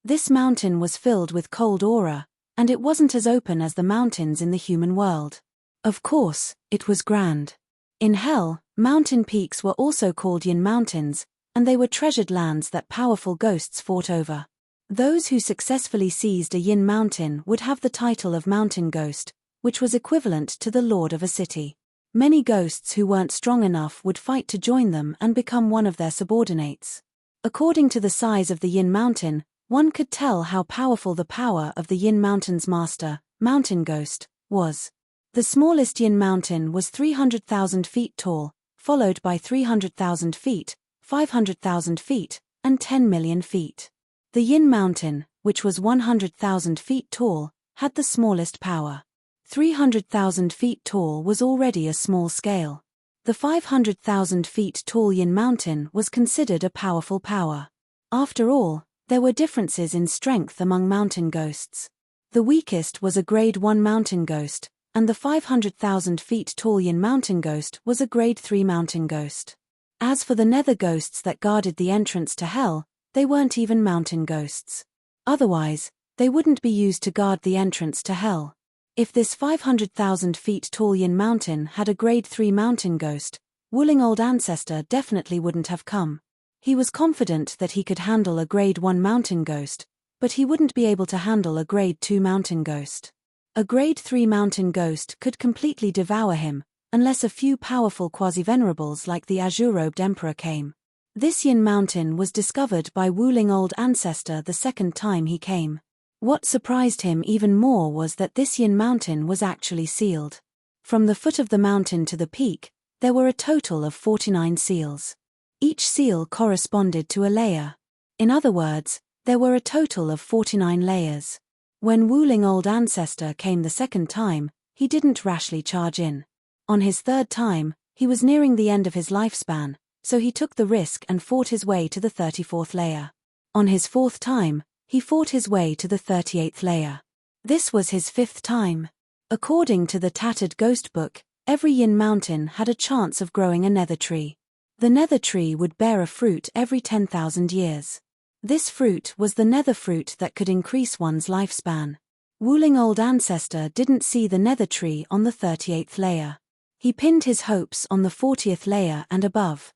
This mountain was filled with cold aura, and it wasn't as open as the mountains in the human world. Of course, it was grand. In hell, mountain peaks were also called Yin Mountains, and they were treasured lands that powerful ghosts fought over. Those who successfully seized a Yin mountain would have the title of Mountain Ghost, which was equivalent to the lord of a city. Many ghosts who weren't strong enough would fight to join them and become one of their subordinates. According to the size of the Yin mountain, one could tell how powerful the power of the Yin mountain's master, Mountain Ghost, was. The smallest Yin mountain was 300,000 feet tall, followed by 300,000 feet, 500,000 feet, and 10 million feet. The Yin mountain, which was 100,000 feet tall, had the smallest power. 300,000 feet tall was already a small scale. The 500,000 feet tall Yin mountain was considered a powerful power. After all, there were differences in strength among mountain ghosts. The weakest was a Grade 1 mountain ghost, and the 500,000 feet tall Yin mountain ghost was a Grade 3 mountain ghost. As for the nether ghosts that guarded the entrance to hell, they weren't even mountain ghosts. Otherwise, they wouldn't be used to guard the entrance to hell. If this 500,000 feet tall Yin mountain had a Grade 3 mountain ghost, Wuling Old Ancestor definitely wouldn't have come. He was confident that he could handle a Grade 1 mountain ghost, but he wouldn't be able to handle a Grade 2 mountain ghost. A Grade 3 mountain ghost could completely devour him, unless a few powerful quasi-venerables like the azure-robed emperor came. This Yin Mountain was discovered by Wuling Old Ancestor the second time he came. What surprised him even more was that this Yin Mountain was actually sealed. From the foot of the mountain to the peak, there were a total of 49 seals. Each seal corresponded to a layer. In other words, there were a total of 49 layers. When Wuling Old Ancestor came the second time, he didn't rashly charge in. On his third time, he was nearing the end of his lifespan, so he took the risk and fought his way to the 34th layer. On his fourth time, he fought his way to the 38th layer. This was his fifth time. According to the tattered ghost book, every Yin Mountain had a chance of growing a nether tree. The nether tree would bear a fruit every 10,000 years. This fruit was the nether fruit that could increase one's lifespan. Wuling Old Ancestor didn't see the nether tree on the 38th layer. He pinned his hopes on the 40th layer and above.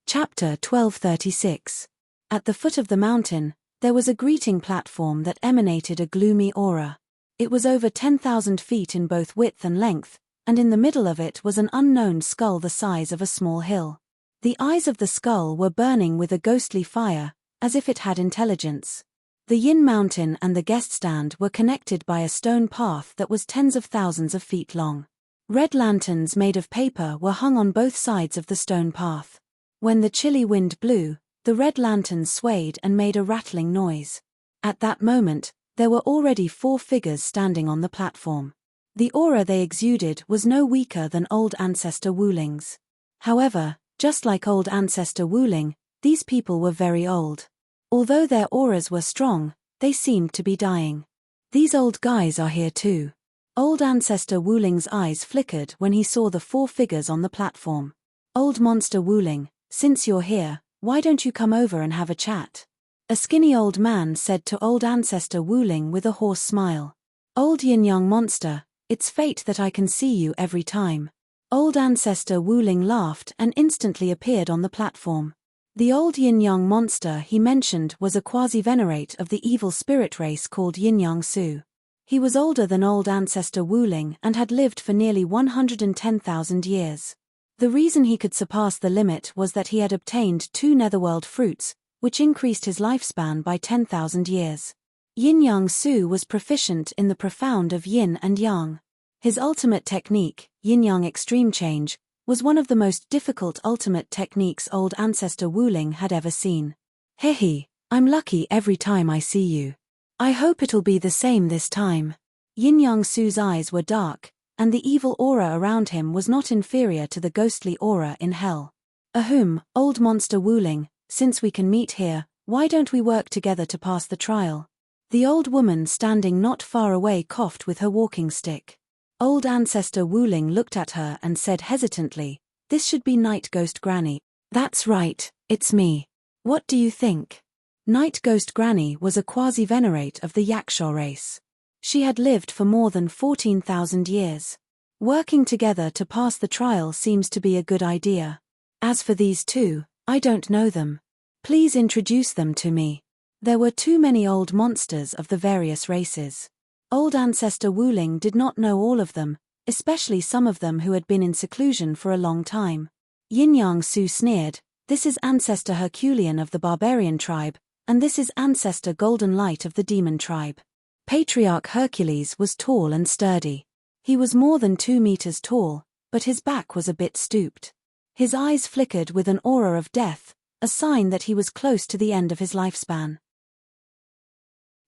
Chapter 1236. At the foot of the mountain, there was a greeting platform that emanated a gloomy aura. It was over 10,000 feet in both width and length, and in the middle of it was an unknown skull the size of a small hill. The eyes of the skull were burning with a ghostly fire, as if it had intelligence. The Yin Mountain and the guest stand were connected by a stone path that was tens of thousands of feet long. Red lanterns made of paper were hung on both sides of the stone path. When the chilly wind blew, the red lanterns swayed and made a rattling noise. At that moment, there were already 4 figures standing on the platform. The aura they exuded was no weaker than Old Ancestor Wuling's. However, just like Old Ancestor Wuling, these people were very old. Although their auras were strong, they seemed to be dying. These old guys are here too. Old Ancestor Wuling's eyes flickered when he saw the 4 figures on the platform. Old Monster Wuling, since you're here, why don't you come over and have a chat? A skinny old man said to Old Ancestor Wuling with a hoarse smile. Old Yin Young Monster, it's fate that I can see you every time. Old Ancestor Wuling laughed and instantly appeared on the platform. The old Yin Young Monster he mentioned was a quasi-venerate of the evil spirit race called Yin Young Su. He was older than Old Ancestor Wuling and had lived for nearly 110,000 years. The reason he could surpass the limit was that he had obtained 2 netherworld fruits, which increased his lifespan by 10,000 years. Yin Young Su was proficient in the profound of yin and yang. His ultimate technique, Yin Yang Extreme Change, was one of the most difficult ultimate techniques Old Ancestor Wuling had ever seen. Hehe, I'm lucky every time I see you. I hope it'll be the same this time. Yin Young Su's eyes were dark, and the evil aura around him was not inferior to the ghostly aura in hell. Ahem, Old Monster Wuling, since we can meet here, why don't we work together to pass the trial? The old woman standing not far away coughed with her walking stick. Old Ancestor Wuling looked at her and said hesitantly, "This should be Night Ghost Granny." "That's right, it's me. What do you think?" Night Ghost Granny was a quasi-venerate of the Yakshaw race. She had lived for more than 14,000 years. Working together to pass the trial seems to be a good idea. As for these 2, I don't know them. Please introduce them to me. There were too many old monsters of the various races. Old Ancestor Wuling did not know all of them, especially some of them who had been in seclusion for a long time. Yin Yang Su sneered, "This is Ancestor Herculean of the Barbarian tribe, and this is Ancestor Golden Light of the Demon tribe." Patriarch Hercules was tall and sturdy. He was more than 2 meters tall, but his back was a bit stooped. His eyes flickered with an aura of death, a sign that he was close to the end of his lifespan.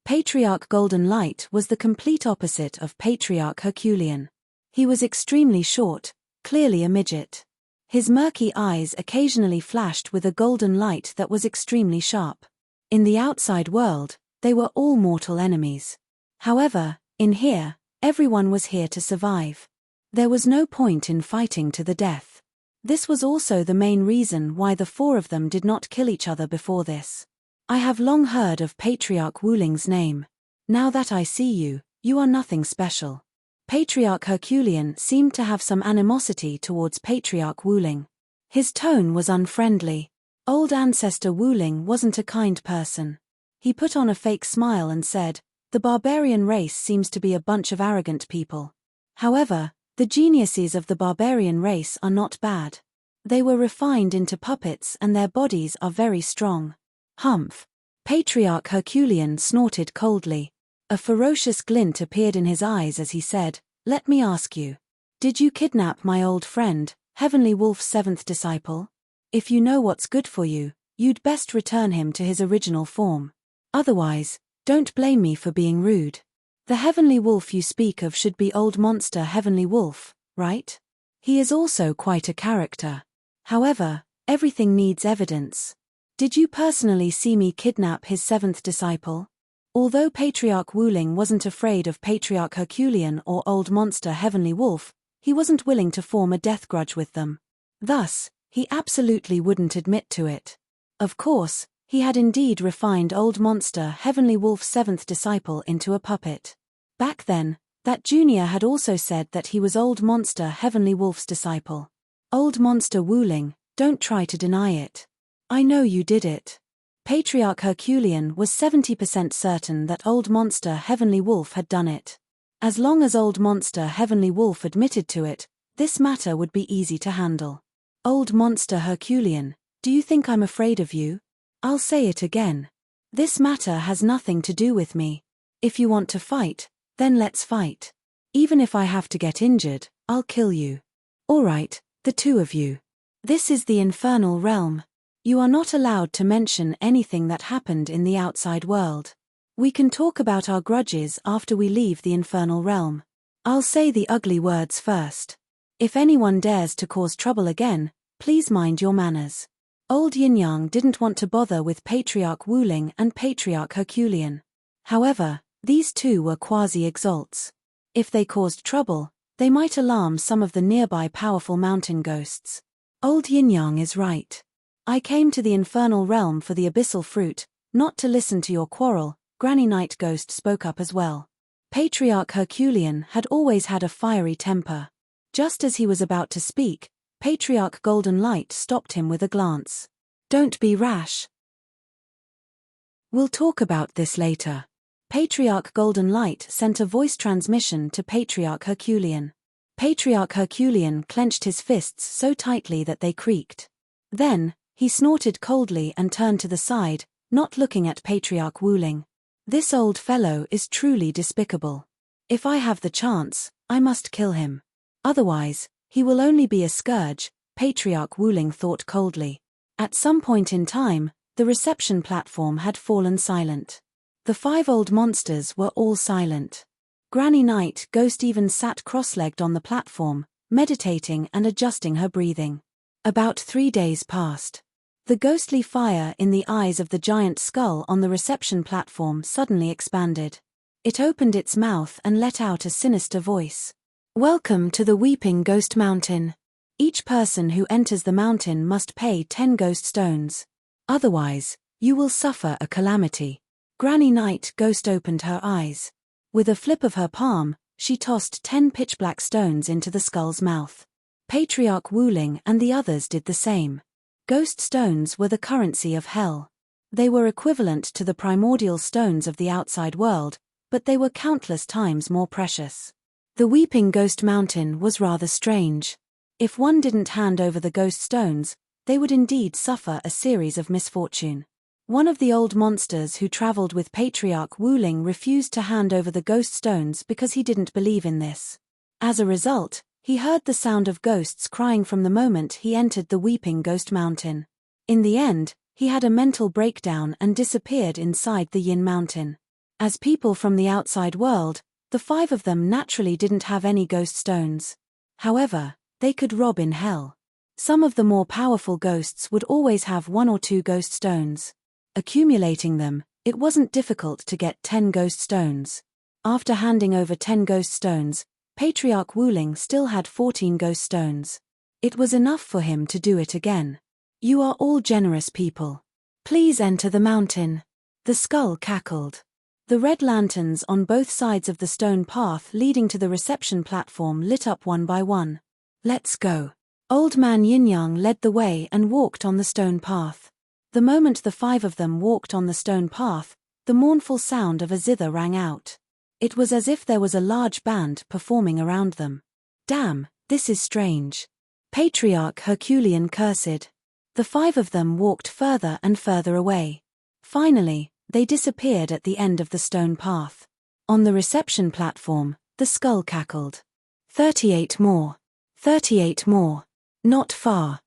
Patriarch Golden Light was the complete opposite of Patriarch Herculean. He was extremely short, clearly a midget. His murky eyes occasionally flashed with a golden light that was extremely sharp. In the outside world, they were all mortal enemies. However, in here, everyone was here to survive. There was no point in fighting to the death. This was also the main reason why the 4 of them did not kill each other before this. I have long heard of Patriarch Wuling's name. Now that I see you, you are nothing special. Patriarch Herculean seemed to have some animosity towards Patriarch Wuling. His tone was unfriendly. Old Ancestor Wuling wasn't a kind person. He put on a fake smile and said, "The barbarian race seems to be a bunch of arrogant people. However, The geniuses of the barbarian race are not bad. They were refined into puppets and their bodies are very strong. Humph. Patriarch Herculean snorted coldly. A ferocious glint appeared in his eyes as he said, "Let me ask you. Did you kidnap my old friend, Heavenly Wolf's seventh disciple? If you know what's good for you, you'd best return him to his original form. Otherwise, don't blame me for being rude. The Heavenly Wolf you speak of should be old monster Heavenly Wolf, right? He is also quite a character. However, everything needs evidence. Did you personally see me kidnap his seventh disciple?" Although Patriarch Wuling wasn't afraid of Patriarch Herculean or Old Monster Heavenly Wolf, he wasn't willing to form a death grudge with them. Thus, he absolutely wouldn't admit to it. Of course, he had indeed refined Old Monster Heavenly Wolf's seventh disciple into a puppet. Back then, that junior had also said that he was Old Monster Heavenly Wolf's disciple. Old Monster Wuling, don't try to deny it. I know you did it. Patriarch Herculean was 70% certain that Old Monster Heavenly Wolf had done it. As long as Old Monster Heavenly Wolf admitted to it, this matter would be easy to handle. Old Monster Herculean, do you think I'm afraid of you? I'll say it again. This matter has nothing to do with me. If you want to fight, then let's fight. Even if I have to get injured, I'll kill you. All right, the two of you. This is the infernal realm. You are not allowed to mention anything that happened in the outside world. We can talk about our grudges after we leave the infernal realm. I'll say the ugly words first. If anyone dares to cause trouble again, please mind your manners. Old Yin Yang didn't want to bother with Patriarch Wuling and Patriarch Herculean. However, these two were quasi-exalts. If they caused trouble, they might alarm some of the nearby powerful mountain ghosts. Old Yin Yang is right. I came to the infernal realm for the abyssal fruit, not to listen to your quarrel. Granny Night Ghost spoke up as well. Patriarch Herculean had always had a fiery temper. Just as he was about to speak, Patriarch Golden Light stopped him with a glance. Don't be rash. We'll talk about this later. Patriarch Golden Light sent a voice transmission to Patriarch Herculean. Patriarch Herculean clenched his fists so tightly that they creaked. Then, he snorted coldly and turned to the side, not looking at Patriarch Wuling. This old fellow is truly despicable. If I have the chance, I must kill him. Otherwise, he will only be a scourge, Patriarch Wuling thought coldly. At some point in time, the reception platform had fallen silent. The 5 old monsters were all silent. Granny Night Ghost even sat cross-legged on the platform, meditating and adjusting her breathing. About 3 days passed. The ghostly fire in the eyes of the giant skull on the reception platform suddenly expanded. It opened its mouth and let out a sinister voice. Welcome to the Weeping Ghost Mountain. Each person who enters the mountain must pay 10 ghost stones. Otherwise, you will suffer a calamity. Granny Night Ghost opened her eyes. With a flip of her palm, she tossed 10 pitch-black stones into the skull's mouth. Patriarch Wuling and the others did the same. Ghost stones were the currency of hell. They were equivalent to the primordial stones of the outside world, but they were countless times more precious. The Weeping Ghost Mountain was rather strange. If one didn't hand over the ghost stones, they would indeed suffer a series of misfortune. One of the old monsters who traveled with Patriarch Wuling refused to hand over the ghost stones because he didn't believe in this. As a result, he heard the sound of ghosts crying from the moment he entered the Weeping Ghost Mountain. In the end, he had a mental breakdown and disappeared inside the Yin Mountain. As people from the outside world, the 5 of them naturally didn't have any ghost stones. However, they could rob in hell. Some of the more powerful ghosts would always have 1 or 2 ghost stones. Accumulating them, it wasn't difficult to get 10 ghost stones. After handing over 10 ghost stones, Patriarch Wuling still had 14 ghost stones. It was enough for him to do it again. You are all generous people. Please enter the mountain. The skull cackled. The red lanterns on both sides of the stone path leading to the reception platform lit up one by one. Let's go. Old Man Yin Yang led the way and walked on the stone path. The moment the 5 of them walked on the stone path, the mournful sound of a zither rang out. It was as if there was a large band performing around them. Damn, this is strange. Patriarch Herculean cursed. The 5 of them walked further and further away. Finally, they disappeared at the end of the stone path. On the reception platform, the skull cackled. 38 more. 38 more. Not far.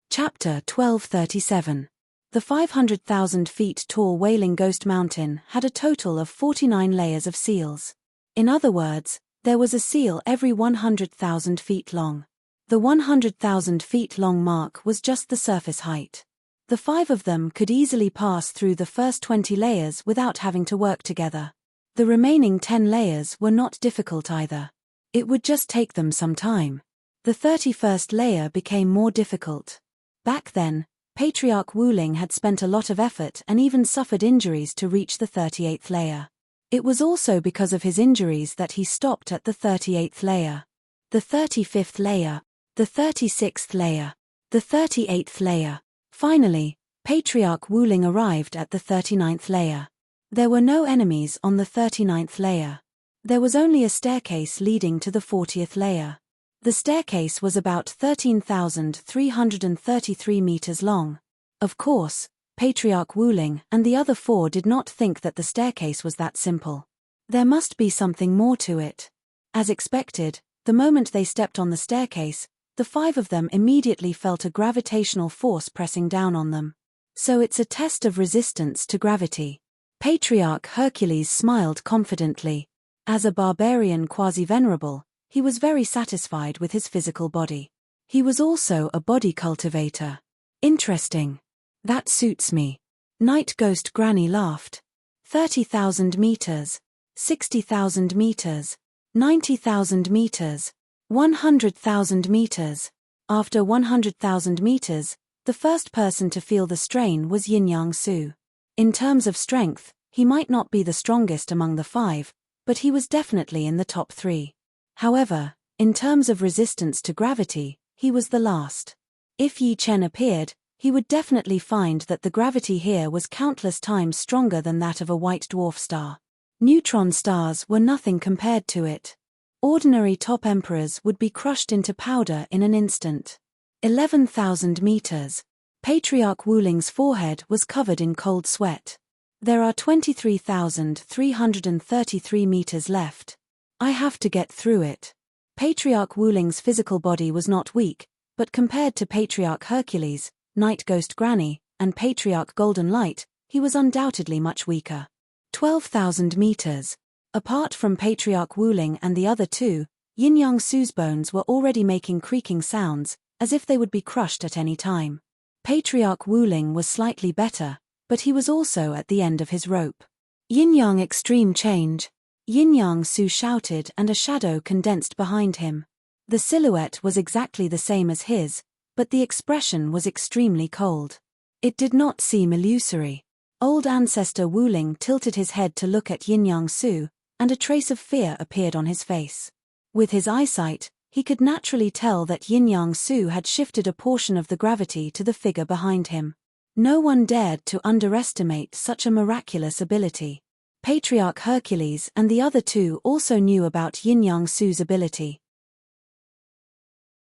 Chapter 1237. The 500,000 feet tall Wailing Ghost Mountain had a total of 49 layers of seals. In other words, there was a seal every 100,000 feet long. The 100,000 feet long mark was just the surface height. The 5 of them could easily pass through the first 20 layers without having to work together. The remaining 10 layers were not difficult either. It would just take them some time. The 31st layer became more difficult. Back then, Patriarch Wuling had spent a lot of effort and even suffered injuries to reach the 38th layer. It was also because of his injuries that he stopped at the 38th layer. The 35th layer, the 36th layer, the 38th layer. Finally, Patriarch Wuling arrived at the 39th layer. There were no enemies on the 39th layer. There was only a staircase leading to the 40th layer. The staircase was about 13,333 meters long. Of course, Patriarch Wuling and the other 4 did not think that the staircase was that simple. There must be something more to it. As expected, the moment they stepped on the staircase, the 5 of them immediately felt a gravitational force pressing down on them. So it's a test of resistance to gravity. Patriarch Hercules smiled confidently. As a barbarian quasi-venerable, he was very satisfied with his physical body. He was also a body cultivator. Interesting. That suits me. Night Ghost Granny laughed. 30,000 meters. 60,000 meters. 90,000 meters. 100,000 meters. After 100,000 meters, the first person to feel the strain was Yin Su. In terms of strength, he might not be the strongest among the 5, but he was definitely in the top 3. However, in terms of resistance to gravity, he was the last. If Yi Chen appeared, he would definitely find that the gravity here was countless times stronger than that of a white dwarf star. Neutron stars were nothing compared to it. Ordinary top emperors would be crushed into powder in an instant. 11,000 meters. Patriarch Wuling's forehead was covered in cold sweat. There are 23,333 meters left. I have to get through it. Patriarch Wuling's physical body was not weak, but compared to Patriarch Hercules, Night Ghost Granny, and Patriarch Golden Light, he was undoubtedly much weaker. 12,000 meters. Apart from Patriarch Wuling and the other 2, Yin Su's bones were already making creaking sounds, as if they would be crushed at any time. Patriarch Wuling was slightly better, but he was also at the end of his rope. Yin extreme change. Yin Su shouted and a shadow condensed behind him. The silhouette was exactly the same as his, but the expression was extremely cold. It did not seem illusory. Old ancestor Wuling tilted his head to look at Yin Su, and a trace of fear appeared on his face. With his eyesight, he could naturally tell that Yin Su had shifted a portion of the gravity to the figure behind him. No one dared to underestimate such a miraculous ability. Patriarch Hercules and the other 2 also knew about Yin Su's ability.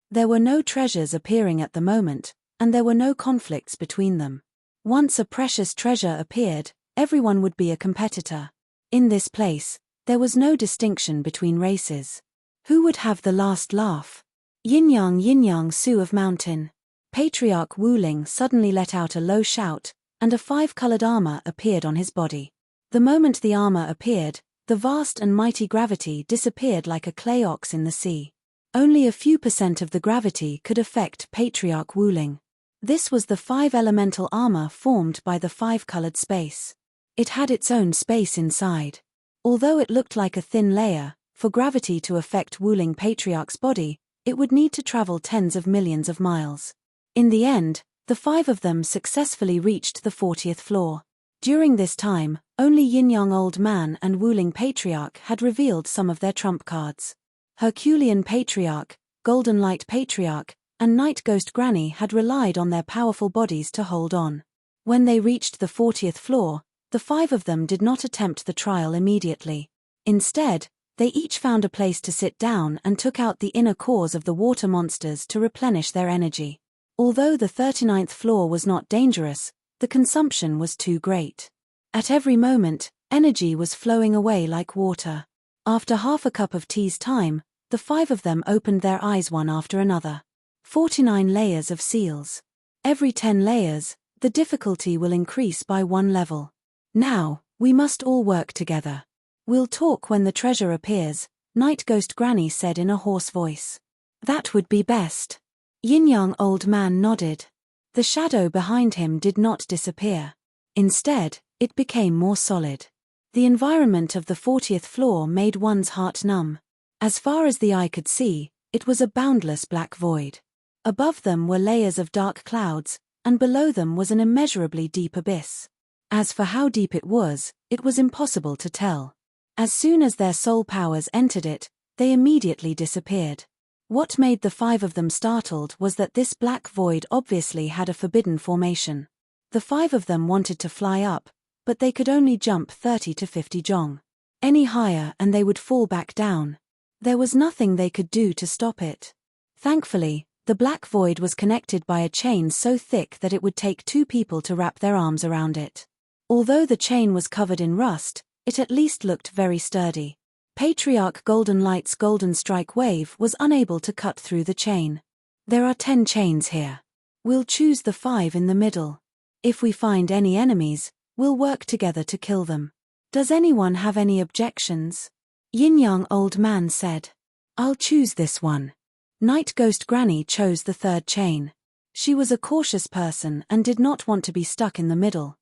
There were no treasures appearing at the moment, and there were no conflicts between them. Once a precious treasure appeared, everyone would be a competitor. In this place, there was no distinction between races. Who would have the last laugh? Yin Su of Mountain. Patriarch Wuling suddenly let out a low shout, and a 5-colored armor appeared on his body. The moment the armor appeared, the vast and mighty gravity disappeared like a clay ox in the sea. Only a few % of the gravity could affect Patriarch Wuling. This was the 5-elemental armor formed by the 5-colored space. It had its own space inside. Although it looked like a thin layer, for gravity to affect Wuling Patriarch's body, it would need to travel tens of millions of miles. In the end, the 5 of them successfully reached the 40th floor. During this time, only Yin Old Man and Wuling Patriarch had revealed some of their trump cards. Herculean Patriarch, Golden Light Patriarch, and Night Ghost Granny had relied on their powerful bodies to hold on. When they reached the 40th floor, the 5 of them did not attempt the trial immediately. Instead, they each found a place to sit down and took out the inner cores of the water monsters to replenish their energy. Although the 39th floor was not dangerous, the consumption was too great. At every moment, energy was flowing away like water. After half a cup of tea's time, the 5 of them opened their eyes one after another. 49 layers of seals. Every 10 layers, the difficulty will increase by 1 level. Now, we must all work together. We'll talk when the treasure appears, Night Ghost Granny said in a hoarse voice. That would be best. Yin-Yang Old Man nodded. The shadow behind him did not disappear. Instead, it became more solid. The environment of the 40th floor made one's heart numb. As far as the eye could see, it was a boundless black void. Above them were layers of dark clouds, and below them was an immeasurably deep abyss. As for how deep it was impossible to tell. As soon as their soul powers entered it, they immediately disappeared. What made the 5 of them startled was that this black void obviously had a forbidden formation. The 5 of them wanted to fly up, but they could only jump 30 to 50 jong. Any higher and they would fall back down. There was nothing they could do to stop it. Thankfully, the black void was connected by a chain so thick that it would take 2 people to wrap their arms around it. Although the chain was covered in rust, it at least looked very sturdy. Patriarch Golden Light's golden strike wave was unable to cut through the chain. There are 10 chains here. We'll choose the 5 in the middle. If we find any enemies, we'll work together to kill them. Does anyone have any objections? Yin-Yang Old Man said. I'll choose this one. Night Ghost Granny chose the 3rd chain. She was a cautious person and did not want to be stuck in the middle.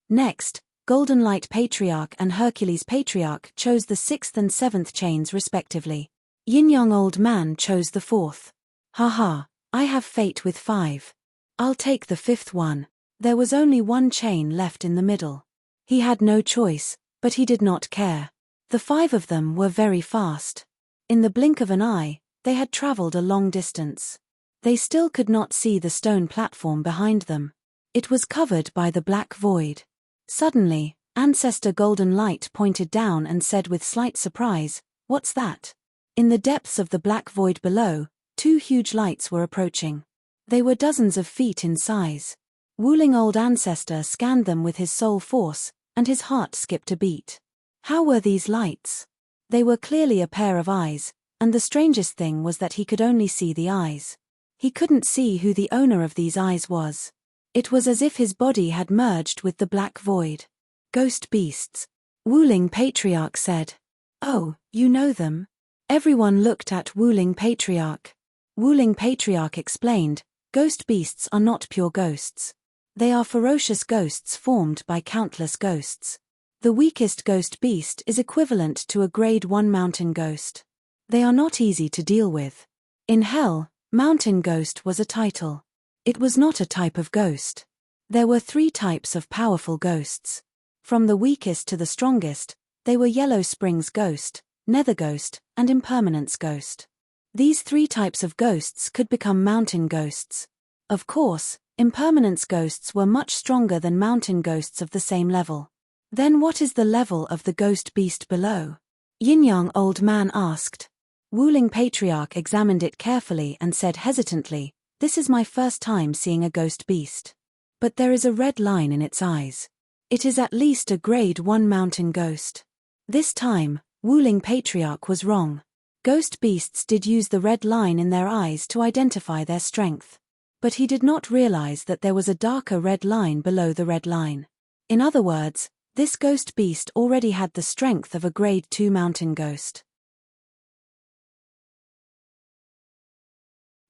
Next, Golden Light Patriarch and Hercules Patriarch chose the 6th and 7th chains respectively. Yin-Yang Old Man chose the 4th. Haha, I have fate with 5. I'll take the 5th one. There was only 1 chain left in the middle. He had no choice, but he did not care. The 5 of them were very fast. In the blink of an eye, they had traveled a long distance. They still could not see the stone platform behind them. It was covered by the black void. Suddenly, Ancestor Golden Light pointed down and said with slight surprise, "What's that?" In the depths of the black void below, 2 huge lights were approaching. They were dozens of feet in size. Wuling Old Ancestor scanned them with his soul force, and his heart skipped a beat. How were these lights? They were clearly a pair of eyes, and the strangest thing was that he could only see the eyes. He couldn't see who the owner of these eyes was. It was as if his body had merged with the black void. Ghost beasts. Wuling Patriarch said. Oh, you know them? Everyone looked at Wuling Patriarch. Wuling Patriarch explained, ghost beasts are not pure ghosts. They are ferocious ghosts formed by countless ghosts. The weakest ghost beast is equivalent to a grade 1 mountain ghost. They are not easy to deal with. In hell, mountain ghost was a title. It was not a type of ghost. There were 3 types of powerful ghosts. From the weakest to the strongest, they were Yellow Springs Ghost, Nether Ghost, and Impermanence Ghost. These 3 types of ghosts could become mountain ghosts. Of course, Impermanence Ghosts were much stronger than mountain ghosts of the same level. Then what is the level of the ghost beast below? Yin-Yang Old Man asked. Wuling Patriarch examined it carefully and said hesitantly, "This is my first time seeing a ghost beast. But there is a red line in its eyes. It is at least a grade 1 mountain ghost." This time, Wuling Patriarch was wrong. Ghost beasts did use the red line in their eyes to identify their strength. But he did not realize that there was a darker red line below the red line. In other words, this ghost beast already had the strength of a grade 2 mountain ghost.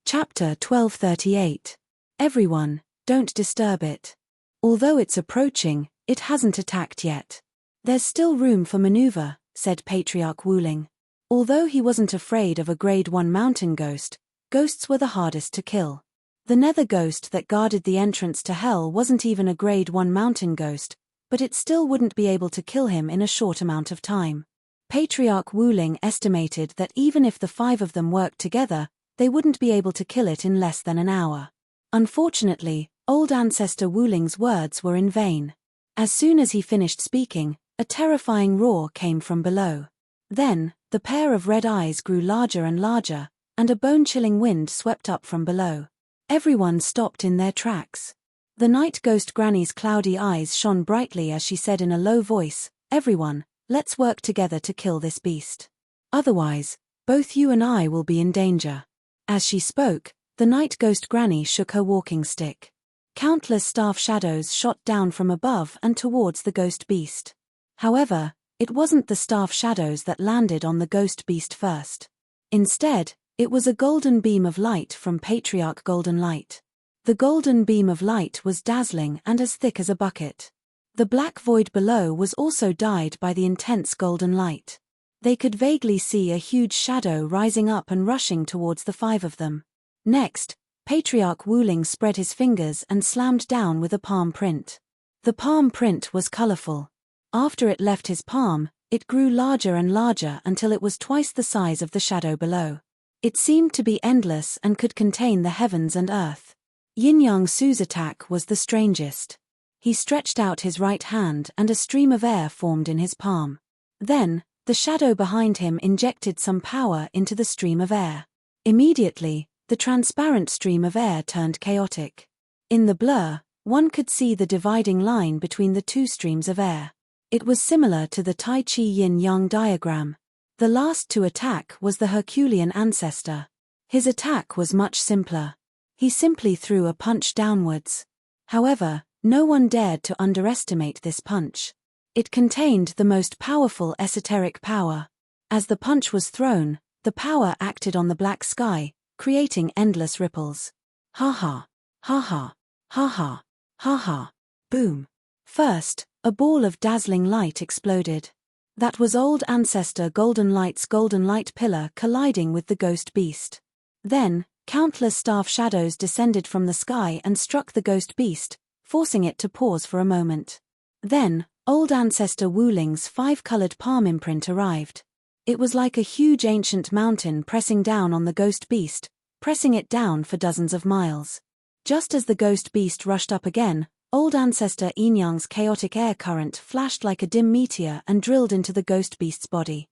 Chapter 1238. Everyone, don't disturb it. Although it's approaching, it hasn't attacked yet. There's still room for maneuver, said Patriarch Wuling. Although he wasn't afraid of a grade 1 mountain ghost, ghosts were the hardest to kill. The nether ghost that guarded the entrance to hell wasn't even a grade 1 mountain ghost, but it still wouldn't be able to kill him in a short amount of time. Patriarch Wuling estimated that even if the 5 of them worked together, they wouldn't be able to kill it in less than an hour. Unfortunately, Old Ancestor Wuling's words were in vain. As soon as he finished speaking, a A terrifying roar came from below. Then, the pair of red eyes grew larger and larger, and a bone-chilling wind swept up from below. Everyone stopped in their tracks. The night ghost granny's cloudy eyes shone brightly as she said in a low voice, "Everyone, let's work together to kill this beast. Otherwise, both you and I will be in danger." As she spoke, the night ghost granny shook her walking stick. Countless staff shadows shot down from above and towards the ghost beast. However, it wasn't the staff shadows that landed on the ghost beast first. Instead, it was a golden beam of light from Patriarch Golden Light. The golden beam of light was dazzling and as thick as a bucket. The black void below was also dyed by the intense golden light. They could vaguely see a huge shadow rising up and rushing towards the five of them. Next, Patriarch Wuling spread his fingers and slammed down with a palm print. The palm print was colorful. After it left his palm, it grew larger and larger until it was twice the size of the shadow below. It seemed to be endless and could contain the heavens and earth. Yin Yang Su's attack was the strangest. He stretched out his right hand and a stream of air formed in his palm. Then, the shadow behind him injected some power into the stream of air. Immediately, the transparent stream of air turned chaotic. In the blur, one could see the dividing line between the two streams of air. It was similar to the Tai Chi yin-yang diagram. The last to attack was the Herculean ancestor. His attack was much simpler. He simply threw a punch downwards. However, no one dared to underestimate this punch. It contained the most powerful esoteric power. As the punch was thrown, the power acted on the black sky, creating endless ripples. Ha ha, ha ha, ha ha, ha ha, boom. First, a ball of dazzling light exploded. That was old ancestor Golden Light's golden light pillar colliding with the ghost beast. Then, countless staff shadows descended from the sky and struck the ghost beast, forcing it to pause for a moment. Then, old ancestor Wuling's five-colored palm imprint arrived. It was like a huge ancient mountain pressing down on the ghost beast, pressing it down for dozens of miles. Just as the ghost beast rushed up again, old ancestor Yin Yang's chaotic air current flashed like a dim meteor and drilled into the ghost beast's body.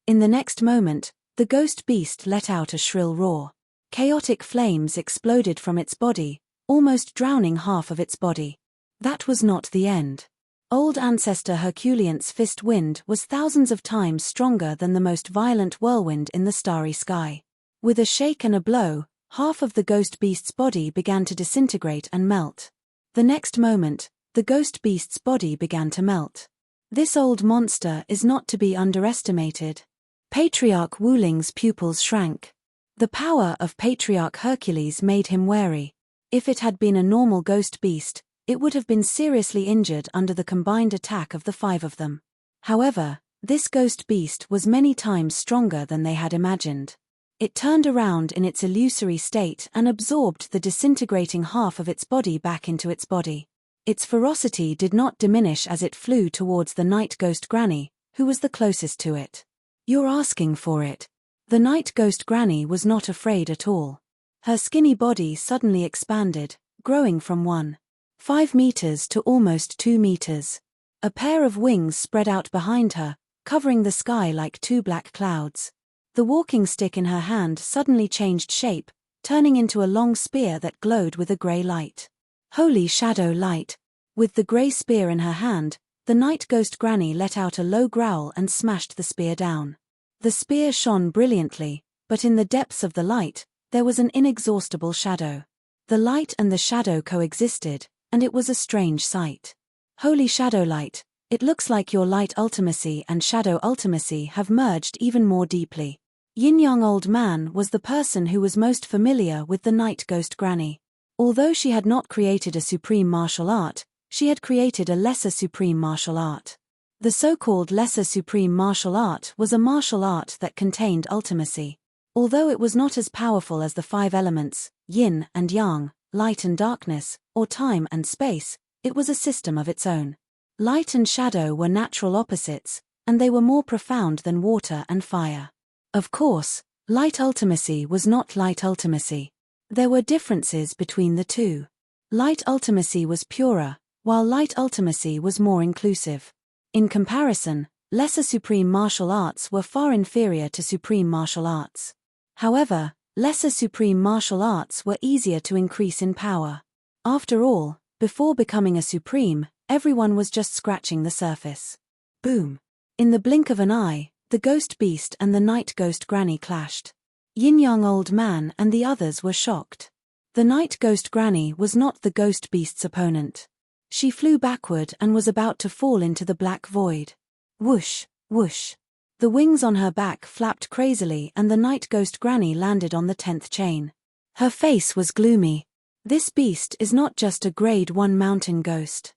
In the next moment, the ghost beast let out a shrill roar. Chaotic flames exploded from its body, almost drowning half of its body. That was not the end. Old ancestor Herculean's fist wind was thousands of times stronger than the most violent whirlwind in the starry sky. With a shake and a blow, half of the ghost beast's body began to disintegrate and melt. The next moment, the ghost beast's body began to melt. This old monster is not to be underestimated. Patriarch Wuling's pupils shrank. The power of Patriarch Hercules made him wary. If it had been a normal ghost beast, it would have been seriously injured under the combined attack of the five of them. However, this ghost beast was many times stronger than they had imagined. It turned around in its illusory state and absorbed the disintegrating half of its body back into its body. Its ferocity did not diminish as it flew towards the night ghost granny, who was the closest to it. "You're asking for it." The night ghost granny was not afraid at all. Her skinny body suddenly expanded, growing from 1.5 meters to almost 2 meters. A pair of wings spread out behind her, covering the sky like two black clouds. The walking stick in her hand suddenly changed shape, turning into a long spear that glowed with a grey light. Holy shadow light! With the grey spear in her hand, the night ghost granny let out a low growl and smashed the spear down. The spear shone brilliantly, but in the depths of the light, there was an inexhaustible shadow. The light and the shadow coexisted, and it was a strange sight. Holy shadow light, it looks like your light ultimacy and shadow ultimacy have merged even more deeply. Yin-Yang Old Man was the person who was most familiar with the night ghost granny. Although she had not created a supreme martial art, she had created a lesser supreme martial art. The so-called lesser supreme martial art was a martial art that contained ultimacy. Although it was not as powerful as the five elements, yin and yang, light and darkness, or time and space, it was a system of its own. Light and shadow were natural opposites, and they were more profound than water and fire. Of course, light ultimacy was not light ultimacy. There were differences between the two. Light ultimacy was purer, while light ultimacy was more inclusive. In comparison, lesser supreme martial arts were far inferior to supreme martial arts. However, lesser supreme martial arts were easier to increase in power. After all, before becoming a supreme, everyone was just scratching the surface. Boom! In the blink of an eye, the ghost beast and the night ghost granny clashed. Yin-Yang old man and the others were shocked. The night ghost granny was not the ghost beast's opponent. She flew backward and was about to fall into the black void. Whoosh, whoosh. The wings on her back flapped crazily and the night ghost granny landed on the 10th chain. Her face was gloomy. This beast is not just a grade 1 mountain ghost.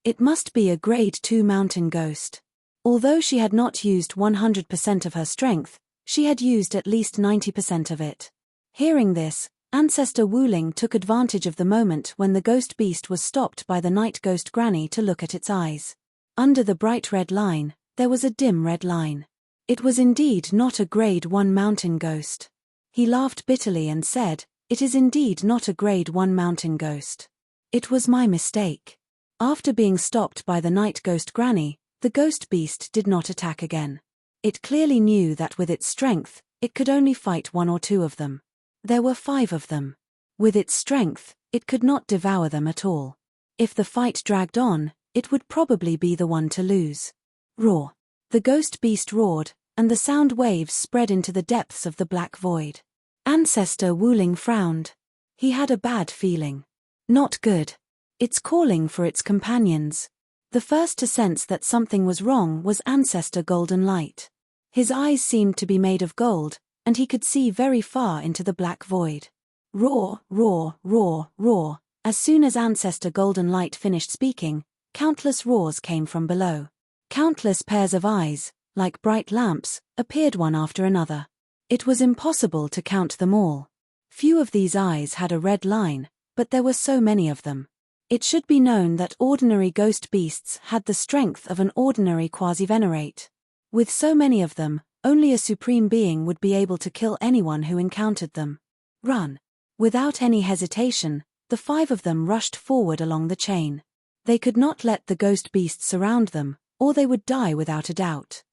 It must be a grade 2 mountain ghost. Although she had not used 100% of her strength, she had used at least 90% of it. Hearing this, Ancestor Wuling took advantage of the moment when the ghost beast was stopped by the night ghost granny to look at its eyes. Under the bright red line, there was a dim red line. It was indeed not a grade 1 mountain ghost. He laughed bitterly and said, "It is indeed not a grade 1 mountain ghost. It was my mistake." After being stopped by the night ghost granny, the ghost beast did not attack again. It clearly knew that with its strength, it could only fight 1 or 2 of them. There were 5 of them. With its strength, it could not devour them at all. If the fight dragged on, it would probably be the one to lose. Roar! The ghost beast roared, and the sound waves spread into the depths of the black void. Ancestor Wuling frowned. He had a bad feeling. Not good. It's calling for its companions. The first to sense that something was wrong was Ancestor Golden Light. His eyes seemed to be made of gold, and he could see very far into the black void. Roar, roar, roar, roar. As soon as Ancestor Golden Light finished speaking, countless roars came from below. Countless pairs of eyes, like bright lamps, appeared one after another. It was impossible to count them all. Few of these eyes had a red line, but there were so many of them. It should be known that ordinary ghost beasts had the strength of an ordinary quasi-venerate. With so many of them, only a supreme being would be able to kill anyone who encountered them. Run! Without any hesitation, the 5 of them rushed forward along the chain. They could not let the ghost beast surround them, or they would die without a doubt.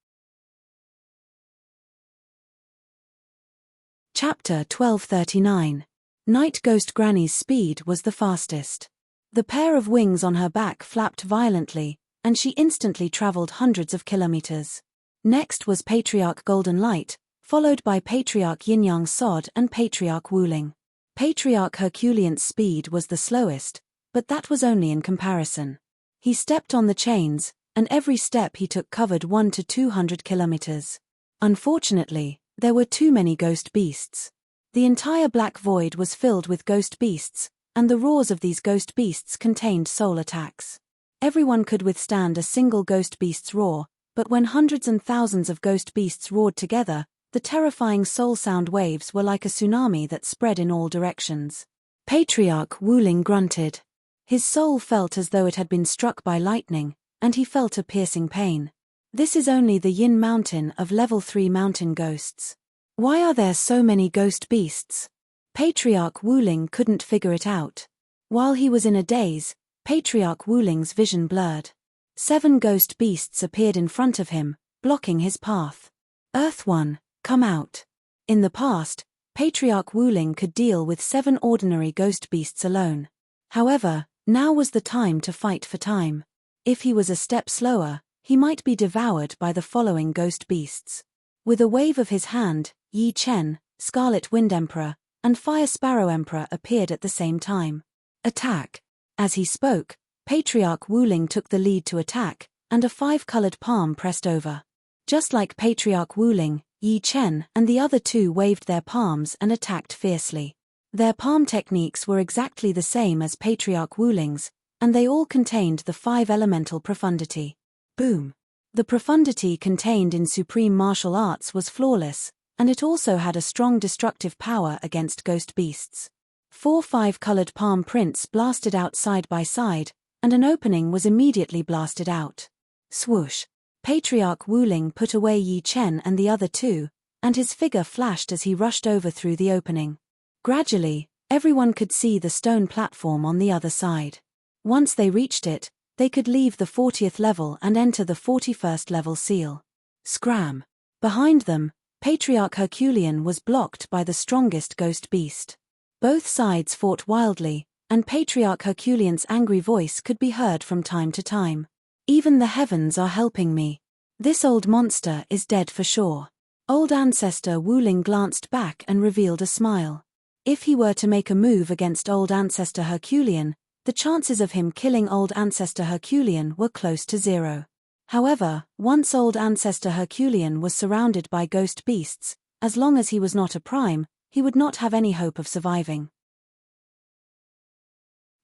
Chapter 1239. Night Ghost Granny's speed was the fastest. The pair of wings on her back flapped violently, and she instantly traveled hundreds of kilometers. Next was Patriarch Golden Light, followed by Patriarch Yin-Yang Sod and Patriarch Wuling. Patriarch Herculean's speed was the slowest, but that was only in comparison. He stepped on the chains, and every step he took covered 100 to 200 kilometers. Unfortunately, there were too many ghost beasts. The entire black void was filled with ghost beasts, and the roars of these ghost beasts contained soul attacks. Everyone could withstand a single ghost beast's roar, but when hundreds and thousands of ghost beasts roared together, the terrifying soul sound waves were like a tsunami that spread in all directions. Patriarch Wuling grunted. His soul felt as though it had been struck by lightning, and he felt a piercing pain. This is only the Yin Mountain of level 3 mountain ghosts. Why are there so many ghost beasts? Patriarch Wuling couldn't figure it out. While he was in a daze, Patriarch Wuling's vision blurred. 7 ghost beasts appeared in front of him, blocking his path. Earth One, come out. In the past, Patriarch Wuling could deal with 7 ordinary ghost beasts alone. However, now was the time to fight for time. If he was a step slower, he might be devoured by the following ghost beasts. With a wave of his hand, Yi Chen, Scarlet Wind Emperor, and Fire Sparrow Emperor appeared at the same time. Attack! As he spoke, Patriarch Wuling took the lead to attack, and a 5-colored palm pressed over. Just like Patriarch Wuling, Yi Chen and the other 2 waved their palms and attacked fiercely. Their palm techniques were exactly the same as Patriarch Wuling's, and they all contained the 5 elemental profundity. Boom! The profundity contained in supreme martial arts was flawless, and it also had a strong destructive power against ghost beasts. 4 5-colored palm prints blasted out side by side, and an opening was immediately blasted out. Swoosh! Patriarch Wuling put away Yi Chen and the other 2, and his figure flashed as he rushed over through the opening. Gradually, everyone could see the stone platform on the other side. Once they reached it, they could leave the 40th level and enter the 41st level seal. Scram! Behind them, Patriarch Herculean was blocked by the strongest ghost beast. Both sides fought wildly, and Patriarch Herculean's angry voice could be heard from time to time. Even the heavens are helping me. This old monster is dead for sure. Old Ancestor Wuling glanced back and revealed a smile. If he were to make a move against Old Ancestor Herculean, the chances of him killing Old Ancestor Herculean were close to zero. However, once Old Ancestor Herculean was surrounded by ghost beasts, as long as he was not a prime, he would not have any hope of surviving.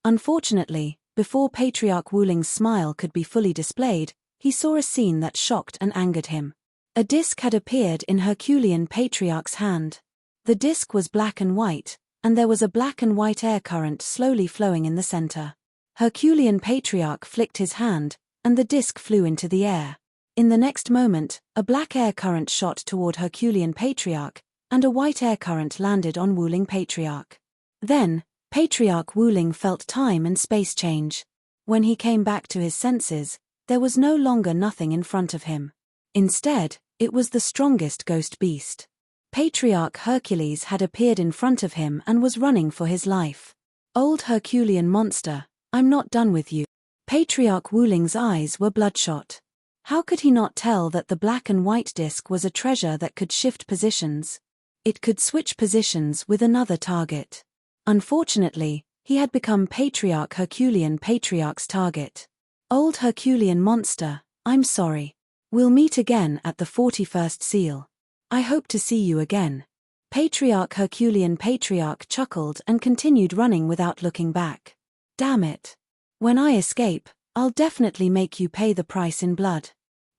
Unfortunately, before Patriarch Wuling's smile could be fully displayed, he saw a scene that shocked and angered him. A disc had appeared in Herculean Patriarch's hand. The disc was black and white, and there was a black and white air current slowly flowing in the center. Herculean Patriarch flicked his hand, and the disc flew into the air. In the next moment, a black air current shot toward Herculean Patriarch, and a white air current landed on Wuling Patriarch. Then, Patriarch Wuling felt time and space change. When he came back to his senses, there was no longer nothing in front of him. Instead, it was the strongest ghost beast. Patriarch Hercules had appeared in front of him and was running for his life. Old Herculean monster, I'm not done with you. Patriarch Wuling's eyes were bloodshot. How could he not tell that the black and white disc was a treasure that could shift positions? It could switch positions with another target. Unfortunately, he had become Patriarch Herculean Patriarch's target. Old Herculean monster, I'm sorry. We'll meet again at the 41st seal. I hope to see you again. Patriarch Herculean Patriarch chuckled and continued running without looking back. Damn it. When I escape, I'll definitely make you pay the price in blood.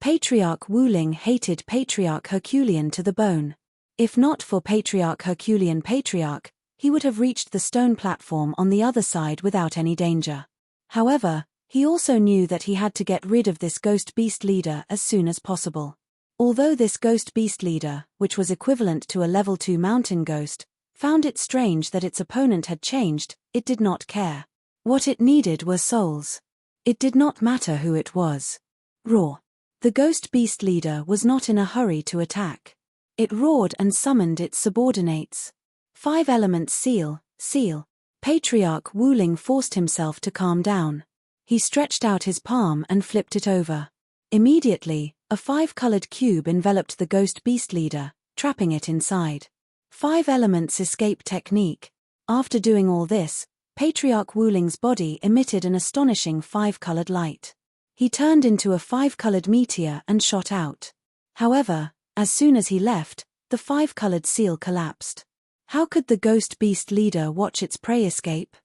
Patriarch Wuling hated Patriarch Herculean to the bone. If not for Patriarch Herculean Patriarch, he would have reached the stone platform on the other side without any danger. However, he also knew that he had to get rid of this ghost beast leader as soon as possible. Although this ghost beast leader, which was equivalent to a level 2 mountain ghost, found it strange that its opponent had changed, it did not care. What it needed were souls. It did not matter who it was. Roar. The ghost beast leader was not in a hurry to attack. It roared and summoned its subordinates. 5 elements seal. Patriarch Wuling forced himself to calm down. He stretched out his palm and flipped it over. Immediately, a 5-colored cube enveloped the ghost beast leader, trapping it inside. 5 elements escape technique. After doing all this, Patriarch Wuling's body emitted an astonishing 5-colored light. He turned into a 5-colored meteor and shot out. However, as soon as he left, the 5-colored seal collapsed. How could the ghost beast leader watch its prey escape?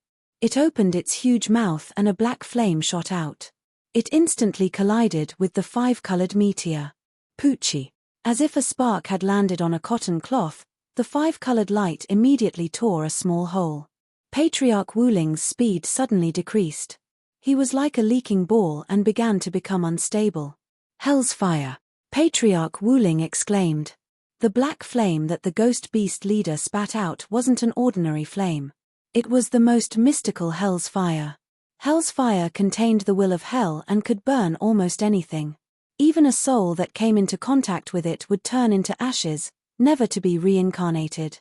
It opened its huge mouth and a black flame shot out. It instantly collided with the 5-colored meteor. Poochie. As if a spark had landed on a cotton cloth, the 5-colored light immediately tore a small hole. Patriarch Wuling's speed suddenly decreased. He was like a leaking ball and began to become unstable. Hell's fire! Patriarch Wuling exclaimed. The black flame that the ghost beast leader spat out wasn't an ordinary flame. It was the most mystical Hell's fire. Hell's fire contained the will of hell and could burn almost anything. Even a soul that came into contact with it would turn into ashes, never to be reincarnated.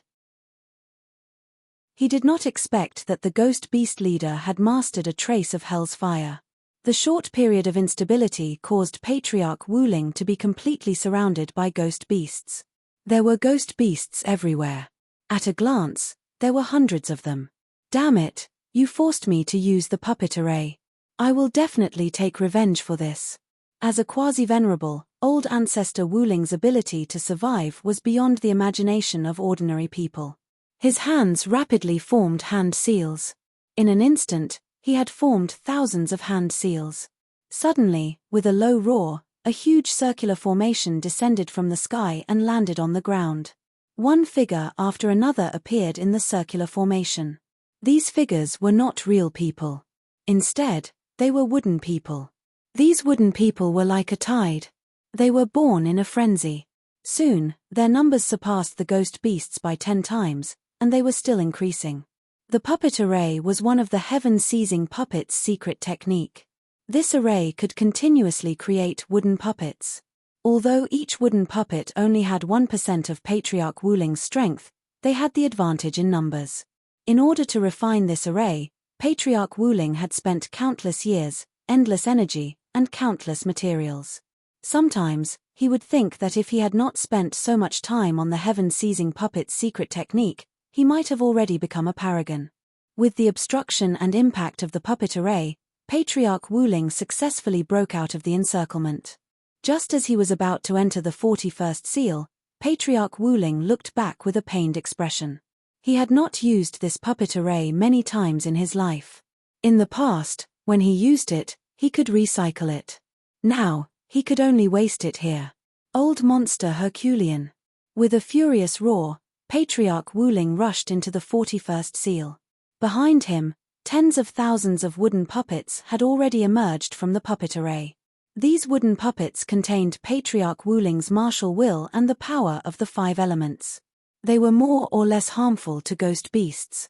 He did not expect that the ghost beast leader had mastered a trace of Hell's fire. The short period of instability caused Patriarch Wuling to be completely surrounded by ghost beasts. There were ghost beasts everywhere. At a glance, there were hundreds of them. Damn it, you forced me to use the puppet array. I will definitely take revenge for this. As a quasi-venerable, old ancestor Wuling's ability to survive was beyond the imagination of ordinary people. His hands rapidly formed hand seals. In an instant, he had formed thousands of hand seals. Suddenly, with a low roar, a huge circular formation descended from the sky and landed on the ground. One figure after another appeared in the circular formation. These figures were not real people. Instead, they were wooden people. These wooden people were like a tide. They were born in a frenzy. Soon, their numbers surpassed the ghost beasts by 10 times, and they were still increasing. The puppet array was one of the heaven-seizing puppet's secret technique. This array could continuously create wooden puppets. Although each wooden puppet only had 1% of Patriarch Wuling's strength, they had the advantage in numbers. In order to refine this array, Patriarch Wuling had spent countless years, endless energy, and countless materials. Sometimes, he would think that if he had not spent so much time on the heaven-seizing puppet's secret technique, he might have already become a paragon. With the obstruction and impact of the puppet array, Patriarch Wuling successfully broke out of the encirclement. Just as he was about to enter the 41st seal, Patriarch Wuling looked back with a pained expression. He had not used this puppet array many times in his life. In the past, when he used it, he could recycle it. Now, he could only waste it here. Old monster Herculean. With a furious roar, Patriarch Wuling rushed into the 41st seal. Behind him, tens of thousands of wooden puppets had already emerged from the puppet array. These wooden puppets contained Patriarch Wuling's martial will and the power of the 5 elements. They were more or less harmful to ghost beasts.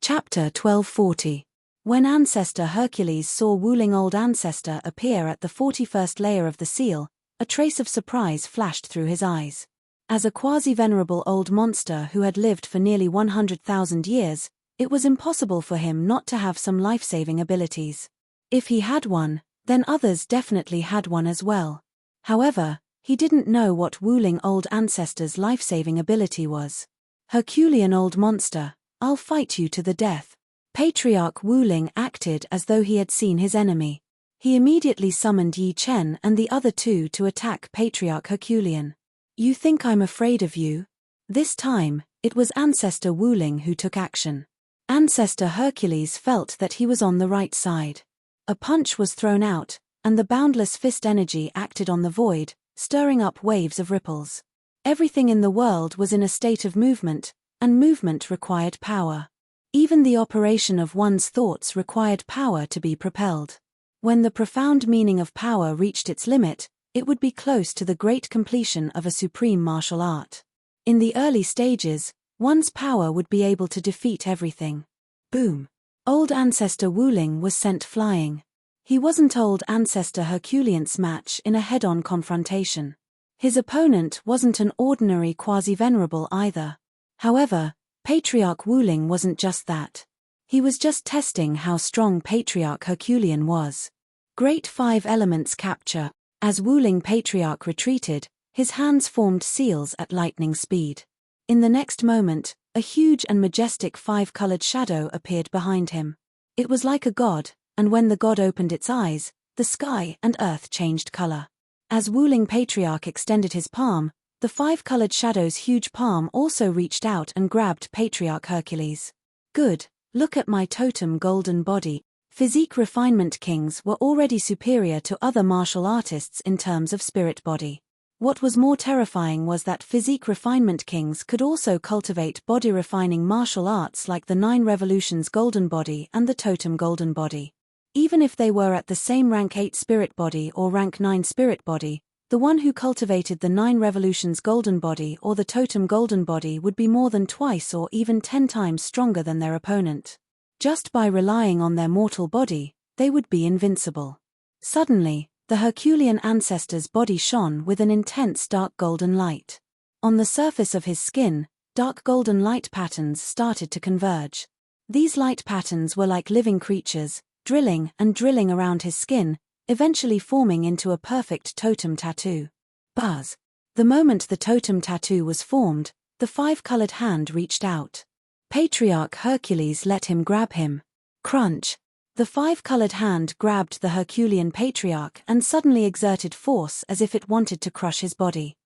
Chapter 1240. When Ancestor Hercules saw Wuling Old Ancestor appear at the 41st layer of the seal, a trace of surprise flashed through his eyes. As a quasi-venerable old monster who had lived for nearly 100,000 years, it was impossible for him not to have some life-saving abilities. If he had one, then others definitely had one as well. However, he didn't know what Wuling Old Ancestor's life-saving ability was. Herculean old monster, I'll fight you to the death. Patriarch Wuling acted as though he had seen his enemy. He immediately summoned Yi Chen and the other two to attack Patriarch Herculean. You think I'm afraid of you? This time, it was Ancestor Wuling who took action. Ancestor Hercules felt that he was on the right side. A punch was thrown out, and the boundless fist energy acted on the void, stirring up waves of ripples. Everything in the world was in a state of movement, and movement required power. Even the operation of one's thoughts required power to be propelled. When the profound meaning of power reached its limit, it would be close to the great completion of a supreme martial art. In the early stages, one's power would be able to defeat everything. Boom! Old Ancestor Wuling was sent flying. He wasn't Old Ancestor Herculean's match in a head-on confrontation. His opponent wasn't an ordinary quasi-venerable either. However, Patriarch Wuling wasn't just that. He was just testing how strong Patriarch Herculean was. Great 5 elements capture. As Wuling Patriarch retreated, his hands formed seals at lightning speed. In the next moment, a huge and majestic 5-colored shadow appeared behind him. It was like a god, and when the god opened its eyes, the sky and earth changed color. As Wuling Patriarch extended his palm, the 5-colored shadow's huge palm also reached out and grabbed Patriarch Hercules. Good, look at my totem golden body. Physique refinement kings were already superior to other martial artists in terms of spirit body. What was more terrifying was that physique refinement kings could also cultivate body-refining martial arts like the 9 Revolutions Golden Body and the Totem Golden Body. Even if they were at the same rank 8 spirit body or rank 9 spirit body, the one who cultivated the 9 Revolutions Golden Body or the Totem Golden Body would be more than twice or even 10 times stronger than their opponent. Just by relying on their mortal body, they would be invincible. Suddenly, the Herculean ancestor's body shone with an intense dark golden light. On the surface of his skin, dark golden light patterns started to converge. These light patterns were like living creatures, drilling and drilling around his skin, eventually forming into a perfect totem tattoo. Buzz! The moment the totem tattoo was formed, the 5-colored hand reached out. Patriarch Hercules let him grab him. Crunch! The 5-colored hand grabbed the Herculean Patriarch and suddenly exerted force as if it wanted to crush his body.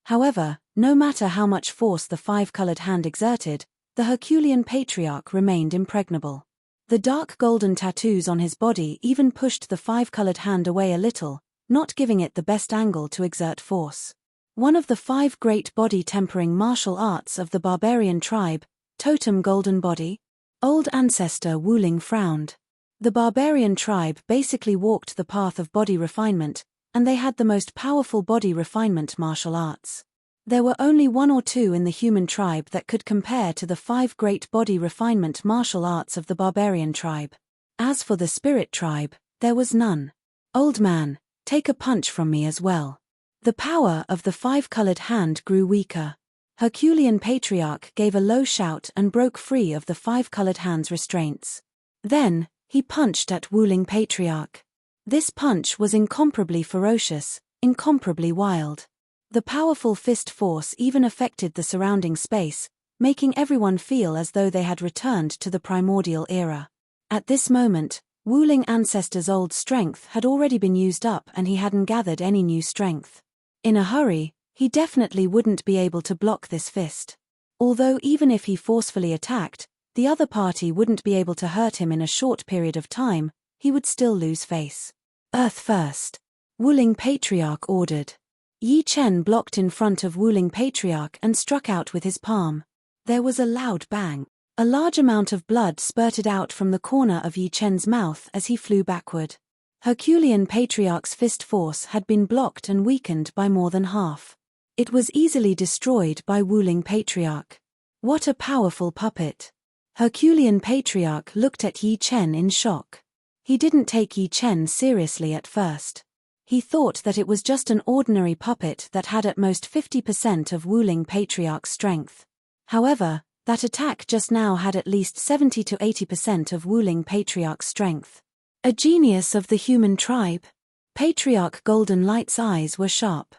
However, no matter how much force the 5-colored hand exerted, the Herculean Patriarch remained impregnable. The dark golden tattoos on his body even pushed the 5-colored hand away a little, not giving it the best angle to exert force. One of the 5 great body-tempering martial arts of the barbarian tribe, Totem Golden Body. Old Ancestor Wuling frowned. The barbarian tribe basically walked the path of body refinement, and they had the most powerful body refinement martial arts. There were only one or two in the human tribe that could compare to the 5 great body refinement martial arts of the barbarian tribe. As for the spirit tribe, there was none. Old man, take a punch from me as well. The power of the 5-colored hand grew weaker. Herculean Patriarch gave a low shout and broke free of the 5-colored hand's restraints. Then, he punched at Wuling Patriarch. This punch was incomparably ferocious, incomparably wild. The powerful fist force even affected the surrounding space, making everyone feel as though they had returned to the primordial era. At this moment, Wuling Ancestor's old strength had already been used up and he hadn't gathered any new strength. In a hurry, he definitely wouldn't be able to block this fist. Although even if he forcefully attacked, the other party wouldn't be able to hurt him in a short period of time, he would still lose face. Earth first. Wuling Patriarch ordered. Yi Chen blocked in front of Wuling Patriarch and struck out with his palm. There was a loud bang. A large amount of blood spurted out from the corner of Yi Chen's mouth as he flew backward. Herculean Patriarch's fist force had been blocked and weakened by more than half. It was easily destroyed by Wuling Patriarch. What a powerful puppet. Herculean Patriarch looked at Yi Chen in shock. He didn't take Yi Chen seriously at first. He thought that it was just an ordinary puppet that had at most 50% of Wuling Patriarch's strength. However, that attack just now had at least 70 to 80% of Wuling Patriarch's strength. A genius of the human tribe. Patriarch Golden Light's eyes were sharp.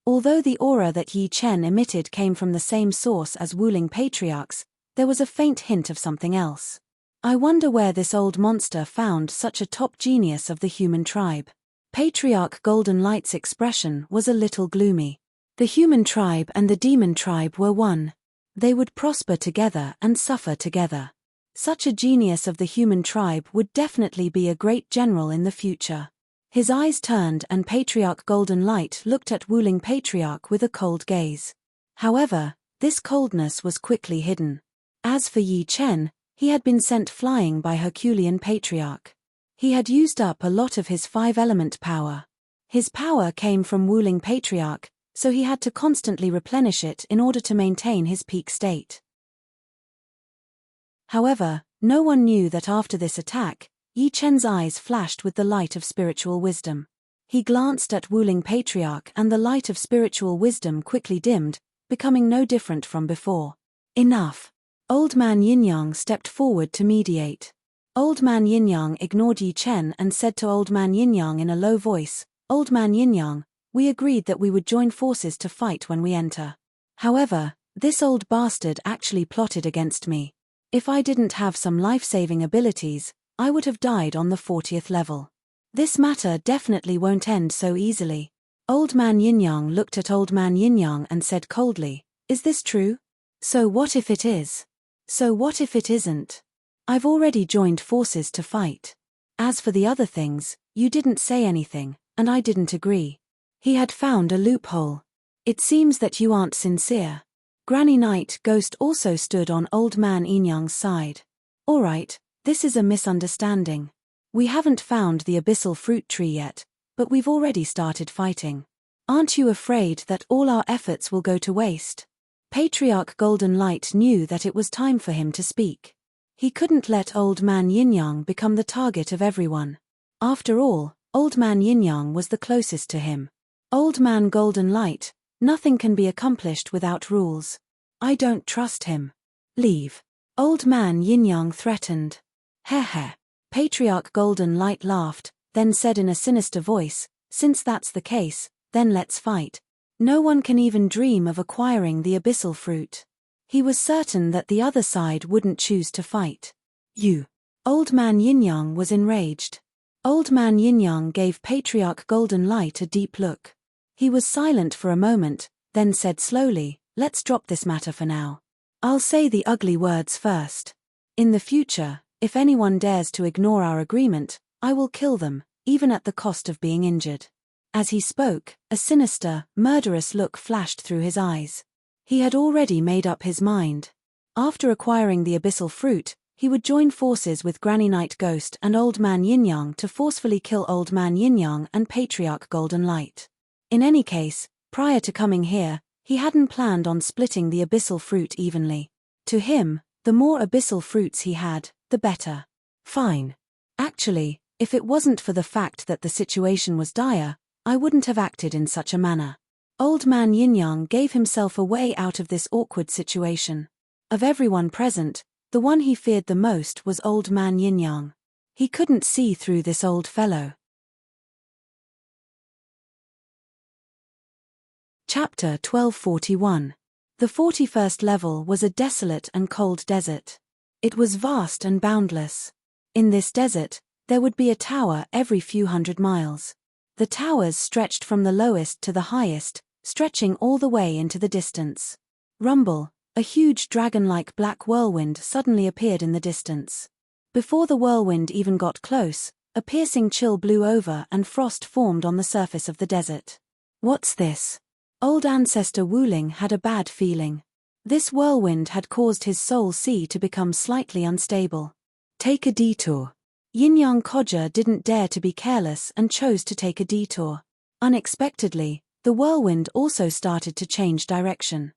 Although the aura that Yi Chen emitted came from the same source as Wuling Patriarch's, there was a faint hint of something else. I wonder where this old monster found such a top genius of the human tribe. Patriarch Golden Light's expression was a little gloomy. The human tribe and the demon tribe were one. They would prosper together and suffer together. Such a genius of the human tribe would definitely be a great general in the future. His eyes turned and Patriarch Golden Light looked at Wuling Patriarch with a cold gaze. However, this coldness was quickly hidden. As for Yi Chen, he had been sent flying by Herculean Patriarch. He had used up a lot of his 5-element power. His power came from Wuling Patriarch, so he had to constantly replenish it in order to maintain his peak state. However, no one knew that after this attack, Yi Chen's eyes flashed with the light of spiritual wisdom. He glanced at Wuling Patriarch and the light of spiritual wisdom quickly dimmed, becoming no different from before. Enough. Old Man Yin-Yang stepped forward to mediate. Old Man Yin-Yang ignored Yi Chen and said to Old Man Yin-Yang in a low voice, "Old Man Yin-Yang, we agreed that we would join forces to fight when we enter. However, this old bastard actually plotted against me. If I didn't have some life-saving abilities, I would have died on the 40th level. This matter definitely won't end so easily." Old Man Yin-Yang looked at Old Man Yin-Yang and said coldly, "Is this true? So what if it is? So what if it isn't? I've already joined forces to fight. As for the other things, you didn't say anything, and I didn't agree." He had found a loophole. "It seems that you aren't sincere." Granny Night Ghost also stood on Old Man Yin-Yang's side. "Alright, this is a misunderstanding. We haven't found the abyssal fruit tree yet, but we've already started fighting. Aren't you afraid that all our efforts will go to waste?" Patriarch Golden Light knew that it was time for him to speak. He couldn't let Old Man Yin-Yang become the target of everyone. After all, Old Man Yin-Yang was the closest to him. "Old Man Golden Light, nothing can be accomplished without rules. I don't trust him. Leave." Old Man Yin-Yang threatened. Heh. Patriarch Golden Light laughed, then said in a sinister voice, "Since that's the case, then let's fight." No one can even dream of acquiring the abyssal fruit. He was certain that the other side wouldn't choose to fight. "You." Old Man Yin-Yang was enraged. Old Man Yin-Yang gave Patriarch Golden Light a deep look. He was silent for a moment, then said slowly, "Let's drop this matter for now. I'll say the ugly words first. In the future, if anyone dares to ignore our agreement, I will kill them, even at the cost of being injured." As he spoke, a sinister, murderous look flashed through his eyes. He had already made up his mind. After acquiring the abyssal fruit, he would join forces with Granny Night Ghost and Old Man Yin-Yang to forcefully kill Old Man Yin-Yang and Patriarch Golden Light. In any case, prior to coming here, He hadn't planned on splitting the abyssal fruit evenly. To him, the more abyssal fruits he had, the better. Fine. Actually, if it wasn't for the fact that the situation was dire, I wouldn't have acted in such a manner. Old Man Yin-Yang gave himself a way out of this awkward situation. Of everyone present, the one he feared the most was Old Man Yin-Yang. He couldn't see through this old fellow. Chapter 1241. The 41st level was a desolate and cold desert. It was vast and boundless. In this desert, there would be a tower every few hundred miles. The towers stretched from the lowest to the highest, stretching all the way into the distance. Rumble, a huge dragon-like black whirlwind suddenly appeared in the distance. Before the whirlwind even got close, a piercing chill blew over and frost formed on the surface of the desert. What's this? Old Ancestor Wuling had a bad feeling. This whirlwind had caused his soul sea to become slightly unstable. Take a detour. Yin-Yang Kodja didn't dare to be careless and chose to take a detour. Unexpectedly, the whirlwind also started to change direction.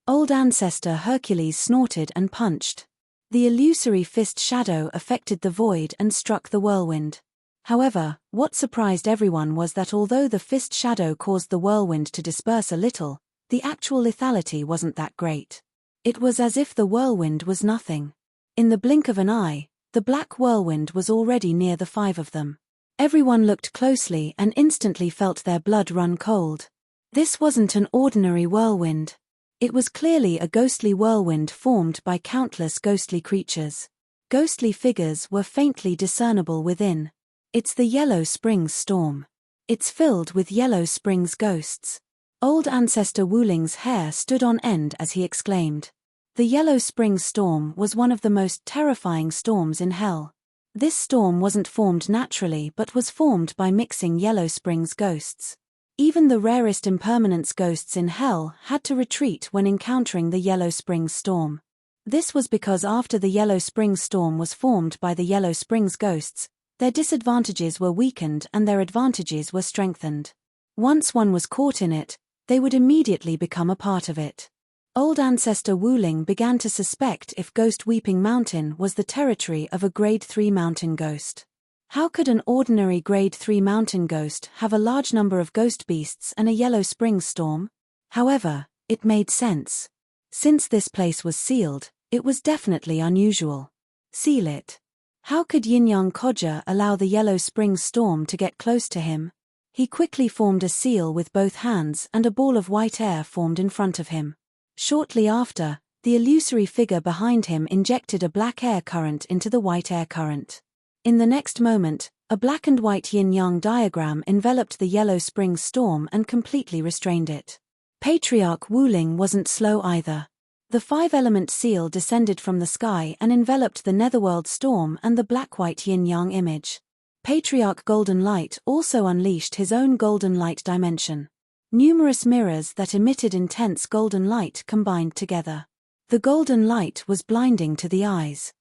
Old Ancestor Hercules snorted and punched. The illusory fist shadow affected the void and struck the whirlwind. However, what surprised everyone was that although the fist shadow caused the whirlwind to disperse a little, the actual lethality wasn't that great. It was as if the whirlwind was nothing. In the blink of an eye, the black whirlwind was already near the 5 of them. Everyone looked closely and instantly felt their blood run cold. This wasn't an ordinary whirlwind. It was clearly a ghostly whirlwind formed by countless ghostly creatures. Ghostly figures were faintly discernible within. It's the Yellow Springs storm. It's filled with Yellow Springs ghosts. Old Ancestor Wuling's hair stood on end as he exclaimed. The Yellow Springs storm was one of the most terrifying storms in hell. This storm wasn't formed naturally but was formed by mixing Yellow Springs ghosts. Even the rarest impermanence ghosts in hell had to retreat when encountering the Yellow Springs storm. This was because after the Yellow Springs storm was formed by the Yellow Springs ghosts, their disadvantages were weakened and their advantages were strengthened. Once one was caught in it, they would immediately become a part of it. Old Ancestor Wuling began to suspect if Ghost Weeping Mountain was the territory of a Grade 3 mountain ghost. How could an ordinary Grade 3 mountain ghost have a large number of ghost beasts and a Yellow Springs storm? However, it made sense. Since this place was sealed, it was definitely unusual. Seal it. How could Yin-Yang Kodja allow the Yellow Springs storm to get close to him? He quickly formed a seal with both hands and a ball of white air formed in front of him. Shortly after, the illusory figure behind him injected a black air current into the white air current. In the next moment, a black and white yin-yang diagram enveloped the Yellow Springs storm and completely restrained it. Patriarch Wuling wasn't slow either. The 5-element seal descended from the sky and enveloped the netherworld storm and the black-white yin-yang image. Patriarch Golden Light also unleashed his own golden light dimension. Numerous mirrors that emitted intense golden light combined together. The golden light was blinding to the eyes.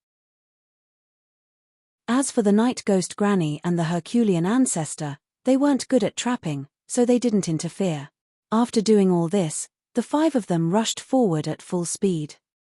As for the Night Ghost Granny and the Herculean Ancestor, they weren't good at trapping, so they didn't interfere. After doing all this, the 5 of them rushed forward at full speed.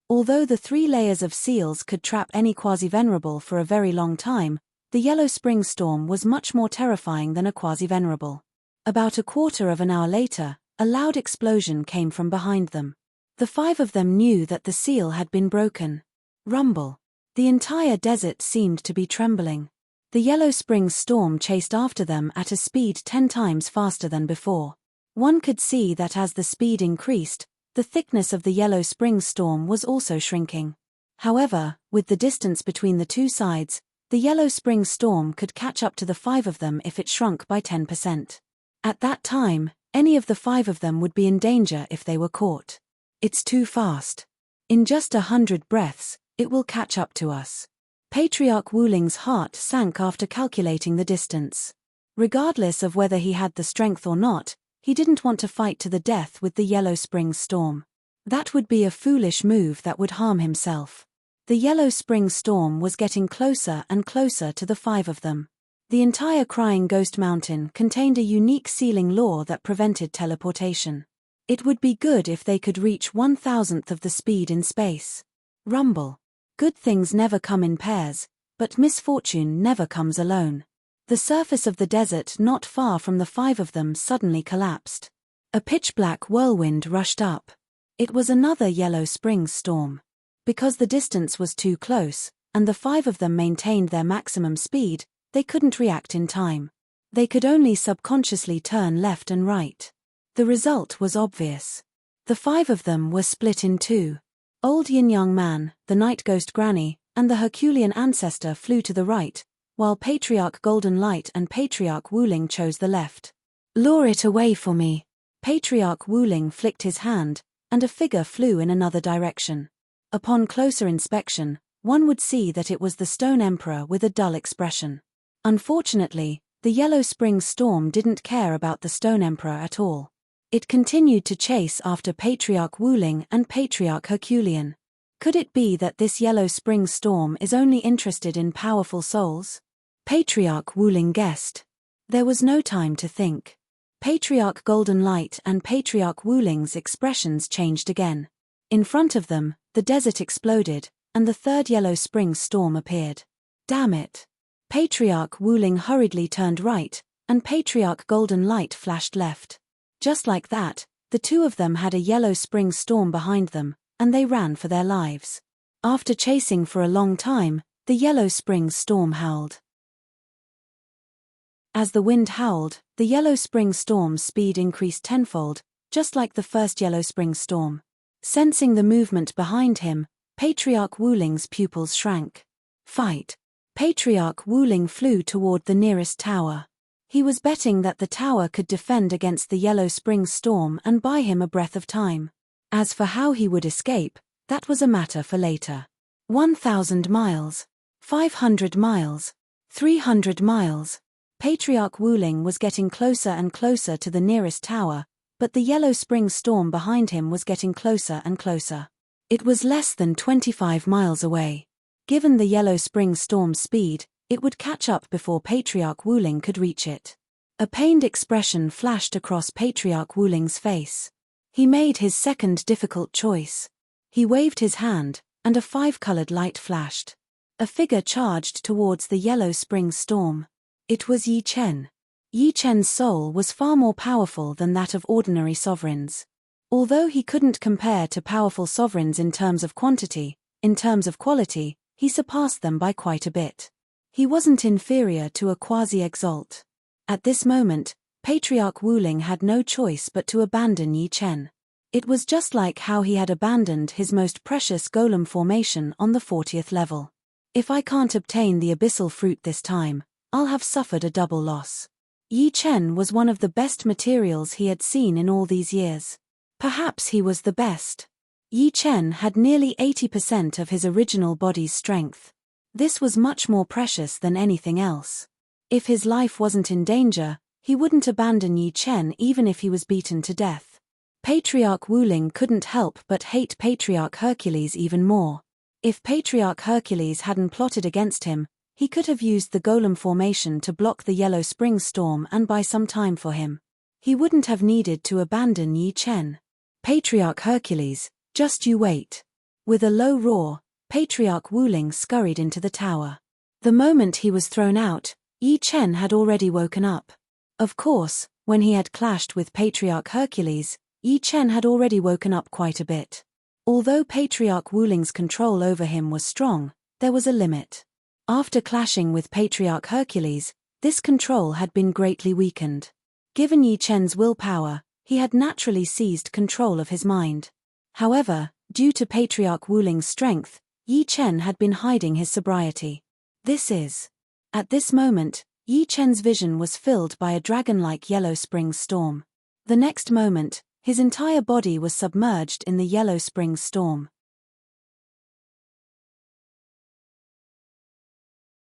Although the 3 layers of seals could trap any quasi-venerable for a very long time, the Yellow Springs storm was much more terrifying than a quasi-venerable. About a quarter of an hour later, a loud explosion came from behind them. The 5 of them knew that the seal had been broken. Rumble. The entire desert seemed to be trembling. The Yellow Springs storm chased after them at a speed 10 times faster than before. One could see that as the speed increased, the thickness of the Yellow Springs storm was also shrinking. However, with the distance between the two sides, the Yellow Springs storm could catch up to the 5 of them if it shrunk by 10%. At that time, any of the 5 of them would be in danger if they were caught. It's too fast. In just 100 breaths, it will catch up to us. Patriarch Wuling's heart sank after calculating the distance. Regardless of whether he had the strength or not, he didn't want to fight to the death with the Yellow Springs storm. That would be a foolish move that would harm himself. The Yellow Springs storm was getting closer and closer to the 5 of them. The entire Crying Ghost Mountain contained a unique sealing law that prevented teleportation. It would be good if they could reach 1,000th of the speed in space. Rumble. Good things never come in pairs, but misfortune never comes alone. The surface of the desert not far from the 5 of them suddenly collapsed. A pitch-black whirlwind rushed up. It was another Yellow Springs storm. Because the distance was too close, and the 5 of them maintained their maximum speed, they couldn't react in time. They could only subconsciously turn left and right. The result was obvious. The 5 of them were split in two. Old Yin-Yang Man, the Night Ghost Granny, and the Herculean Ancestor flew to the right, while Patriarch Golden Light and Patriarch Wuling chose the left. "Lure it away for me." Patriarch Wuling flicked his hand, and a figure flew in another direction. Upon closer inspection, one would see that it was the Stone Emperor with a dull expression. Unfortunately, the Yellow Springs storm didn't care about the Stone Emperor at all. It continued to chase after Patriarch Wuling and Patriarch Herculean. Could it be that this Yellow Springs storm is only interested in powerful souls? Patriarch Wuling guessed. There was no time to think. Patriarch Golden Light and Patriarch Wuling's expressions changed again. In front of them, the desert exploded, and the third Yellow Springs storm appeared. Damn it. Patriarch Wuling hurriedly turned right, and Patriarch Golden Light flashed left. Just like that, the two of them had a Yellow Springs storm behind them, and they ran for their lives. After chasing for a long time, the Yellow Springs storm howled. As the wind howled, the Yellow Springs storm's speed increased tenfold, just like the first Yellow Springs storm. Sensing the movement behind him, Patriarch Wuling's pupils shrank. Fight. Patriarch Wuling flew toward the nearest tower. He was betting that the tower could defend against the Yellow Springs storm and buy him a breath of time. As for how he would escape, that was a matter for later. 1,000 miles. 500 miles. 300 miles. Patriarch Wuling was getting closer and closer to the nearest tower, but the Yellow Springs storm behind him was getting closer and closer. It was less than 25 miles away. Given the Yellow Springs storm's speed, it would catch up before Patriarch Wuling could reach it. A pained expression flashed across Patriarch Wuling's face. He made his second difficult choice. He waved his hand, and a 5-colored light flashed. A figure charged towards the Yellow Springs storm. It was Yi Chen. Yi Chen's soul was far more powerful than that of ordinary sovereigns. Although he couldn't compare to powerful sovereigns in terms of quantity, in terms of quality, he surpassed them by quite a bit. He wasn't inferior to a quasi-exalt. At this moment, Patriarch Wuling had no choice but to abandon Yi Chen. It was just like how he had abandoned his most precious golem formation on the 40th level. If I can't obtain the abyssal fruit this time, I'll have suffered a double loss. Yi Chen was one of the best materials he had seen in all these years. Perhaps he was the best. Yi Chen had nearly 80% of his original body's strength. This was much more precious than anything else. If his life wasn't in danger, he wouldn't abandon Yi Chen even if he was beaten to death. Patriarch Wuling couldn't help but hate Patriarch Hercules even more. If Patriarch Hercules hadn't plotted against him, he could have used the golem formation to block the Yellow Springs storm and buy some time for him. He wouldn't have needed to abandon Yi Chen. Patriarch Hercules, just you wait. With a low roar, Patriarch Wuling scurried into the tower. The moment he was thrown out, Yi Chen had already woken up. Of course, when he had clashed with Patriarch Hercules, Yi Chen had already woken up quite a bit. Although Patriarch Wuling's control over him was strong, there was a limit. After clashing with Patriarch Hercules, this control had been greatly weakened. Given Yi Chen's willpower, he had naturally seized control of his mind. However, due to Patriarch Wuling's strength, Yi Chen had been hiding his sobriety. At this moment, Yi Chen's vision was filled by a dragon-like Yellow Springs storm. The next moment, his entire body was submerged in the Yellow Springs storm.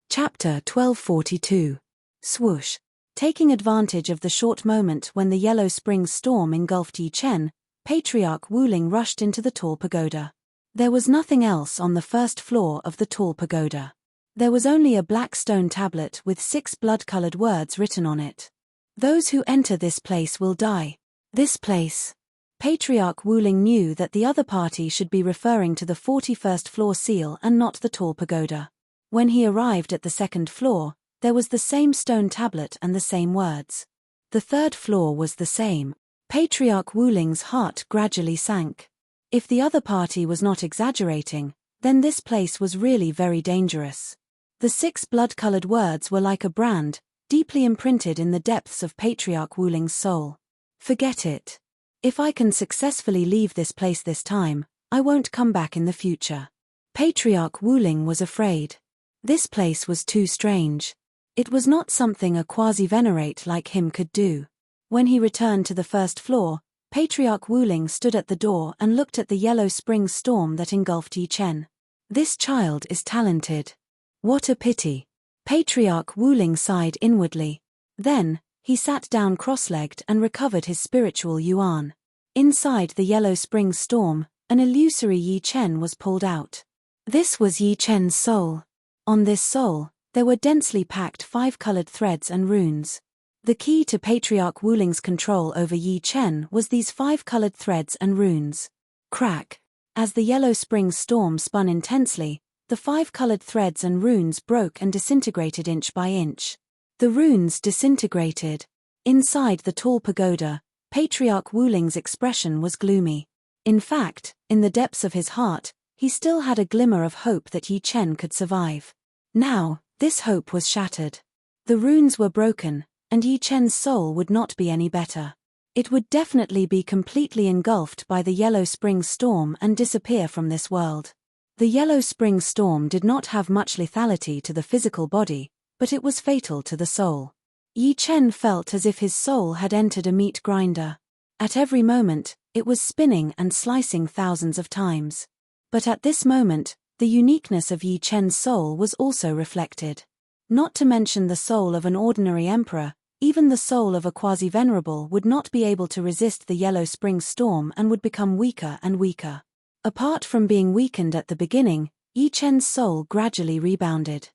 Chapter 1242. Swoosh. Taking advantage of the short moment when the Yellow Springs storm engulfed Yi Chen, Patriarch Wuling rushed into the tall pagoda. There was nothing else on the first floor of the tall pagoda. There was only a black stone tablet with 6 blood-colored words written on it. Those who enter this place will die. This place. Patriarch Wuling knew that the other party should be referring to the 41st floor seal and not the tall pagoda. When he arrived at the second floor, there was the same stone tablet and the same words. The third floor was the same. Patriarch Wuling's heart gradually sank. If the other party was not exaggerating, then this place was really very dangerous. The 6 blood-colored words were like a brand, deeply imprinted in the depths of Patriarch Wuling's soul. Forget it. If I can successfully leave this place this time, I won't come back in the future. Patriarch Wuling was afraid. This place was too strange. It was not something a quasi-venerate like him could do. When he returned to the first floor, Patriarch Wuling stood at the door and looked at the yellow spring storm that engulfed Yi Chen. This child is talented. What a pity. Patriarch Wuling sighed inwardly. Then, he sat down cross-legged and recovered his spiritual yuan. Inside the yellow spring storm, an illusory Yi Chen was pulled out. This was Yi Chen's soul. On this soul, there were densely packed 5-colored threads and runes. The key to Patriarch Wuling's control over Yi Chen was these 5-colored threads and runes. Crack. As the yellow spring storm spun intensely, the 5-colored threads and runes broke and disintegrated inch by inch. The runes disintegrated. Inside the tall pagoda, Patriarch Wuling's expression was gloomy. In fact, in the depths of his heart, he still had a glimmer of hope that Yi Chen could survive. Now, this hope was shattered. The runes were broken, and Yi Chen's soul would not be any better. It would definitely be completely engulfed by the yellow spring storm and disappear from this world. The yellow spring storm did not have much lethality to the physical body, but it was fatal to the soul. Yi Chen felt as if his soul had entered a meat grinder. At every moment, it was spinning and slicing thousands of times. But at this moment, the uniqueness of Yi Chen's soul was also reflected. Not to mention the soul of an ordinary emperor, even the soul of a quasi-venerable would not be able to resist the yellow spring storm and would become weaker and weaker. Apart from being weakened at the beginning, Yi Chen's soul gradually rebounded.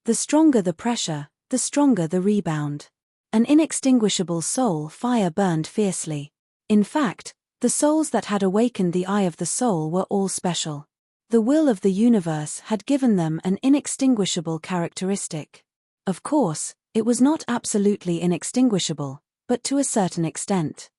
The stronger the pressure, the stronger the rebound. An inextinguishable soul fire burned fiercely. In fact, the souls that had awakened the eye of the soul were all special. The will of the universe had given them an inextinguishable characteristic. Of course, it was not absolutely inextinguishable, but to a certain extent.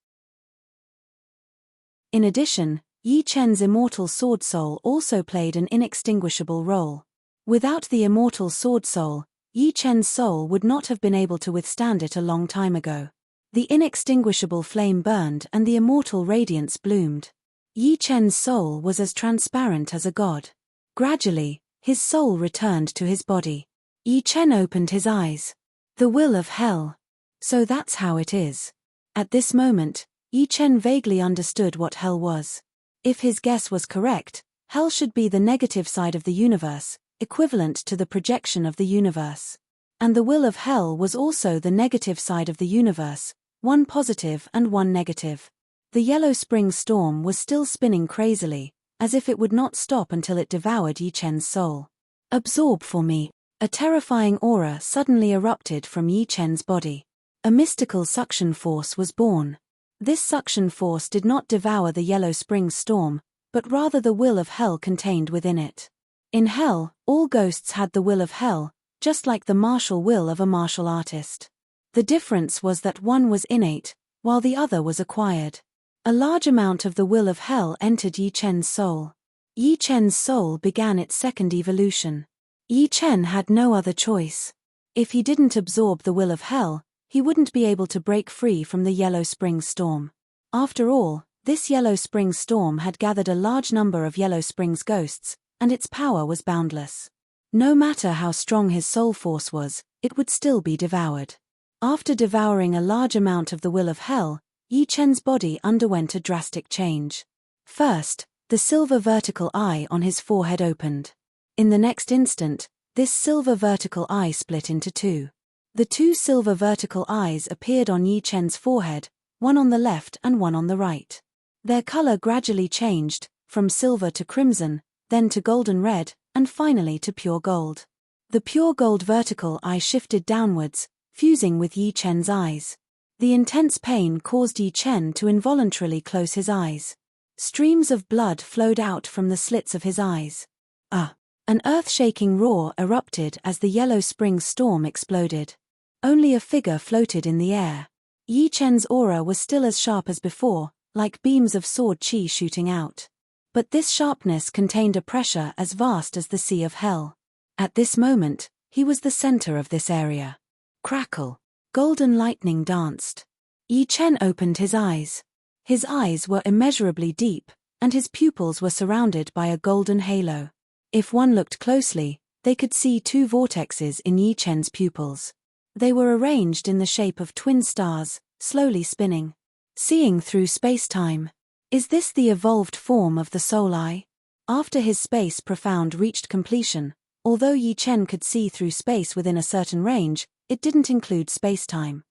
In addition, Yi Chen's immortal sword soul also played an inextinguishable role. Without the immortal sword soul, Yi Chen's soul would not have been able to withstand it a long time ago. The inextinguishable flame burned and the immortal radiance bloomed. Yi Chen's soul was as transparent as a god. Gradually, his soul returned to his body. Yi Chen opened his eyes. The will of hell. So that's how it is. At this moment, Yi Chen vaguely understood what hell was. If his guess was correct, hell should be the negative side of the universe, equivalent to the projection of the universe. And the will of hell was also the negative side of the universe, one positive and one negative. The yellow spring storm was still spinning crazily, as if it would not stop until it devoured Yi Chen's soul. Absorb for me. A terrifying aura suddenly erupted from Yi Chen's body. A mystical suction force was born. This suction force did not devour the yellow spring storm, but rather the will of hell contained within it. In hell, all ghosts had the will of hell, just like the martial will of a martial artist. The difference was that one was innate, while the other was acquired. A large amount of the will of hell entered Yi Chen's soul. Yi Chen's soul began its second evolution. Yi Chen had no other choice. If he didn't absorb the will of hell, he wouldn't be able to break free from the yellow spring storm. After all, this yellow spring storm had gathered a large number of yellow spring's ghosts, and its power was boundless. No matter how strong his soul force was, it would still be devoured. After devouring a large amount of the will of hell, Yi Chen's body underwent a drastic change. First, the silver vertical eye on his forehead opened. In the next instant, this silver vertical eye split into two. The two silver vertical eyes appeared on Yi Chen's forehead, one on the left and one on the right. Their color gradually changed, from silver to crimson, then to golden red, and finally to pure gold. The pure gold vertical eye shifted downwards, fusing with Yi Chen's eyes. The intense pain caused Yi Chen to involuntarily close his eyes. Streams of blood flowed out from the slits of his eyes. An earth-shaking roar erupted as the yellow spring storm exploded. Only a figure floated in the air. Yi Chen's aura was still as sharp as before, like beams of sword chi shooting out. But this sharpness contained a pressure as vast as the sea of hell. At this moment, he was the center of this area. Crackle. Golden lightning danced. Yi Chen opened his eyes. His eyes were immeasurably deep, and his pupils were surrounded by a golden halo. If one looked closely, they could see two vortexes in Yi Chen's pupils. They were arranged in the shape of twin stars, slowly spinning. Seeing through space-time. Is this the evolved form of the soul eye? After his space profound reached completion, although Yi Chen could see through space within a certain range, it didn't include space-time.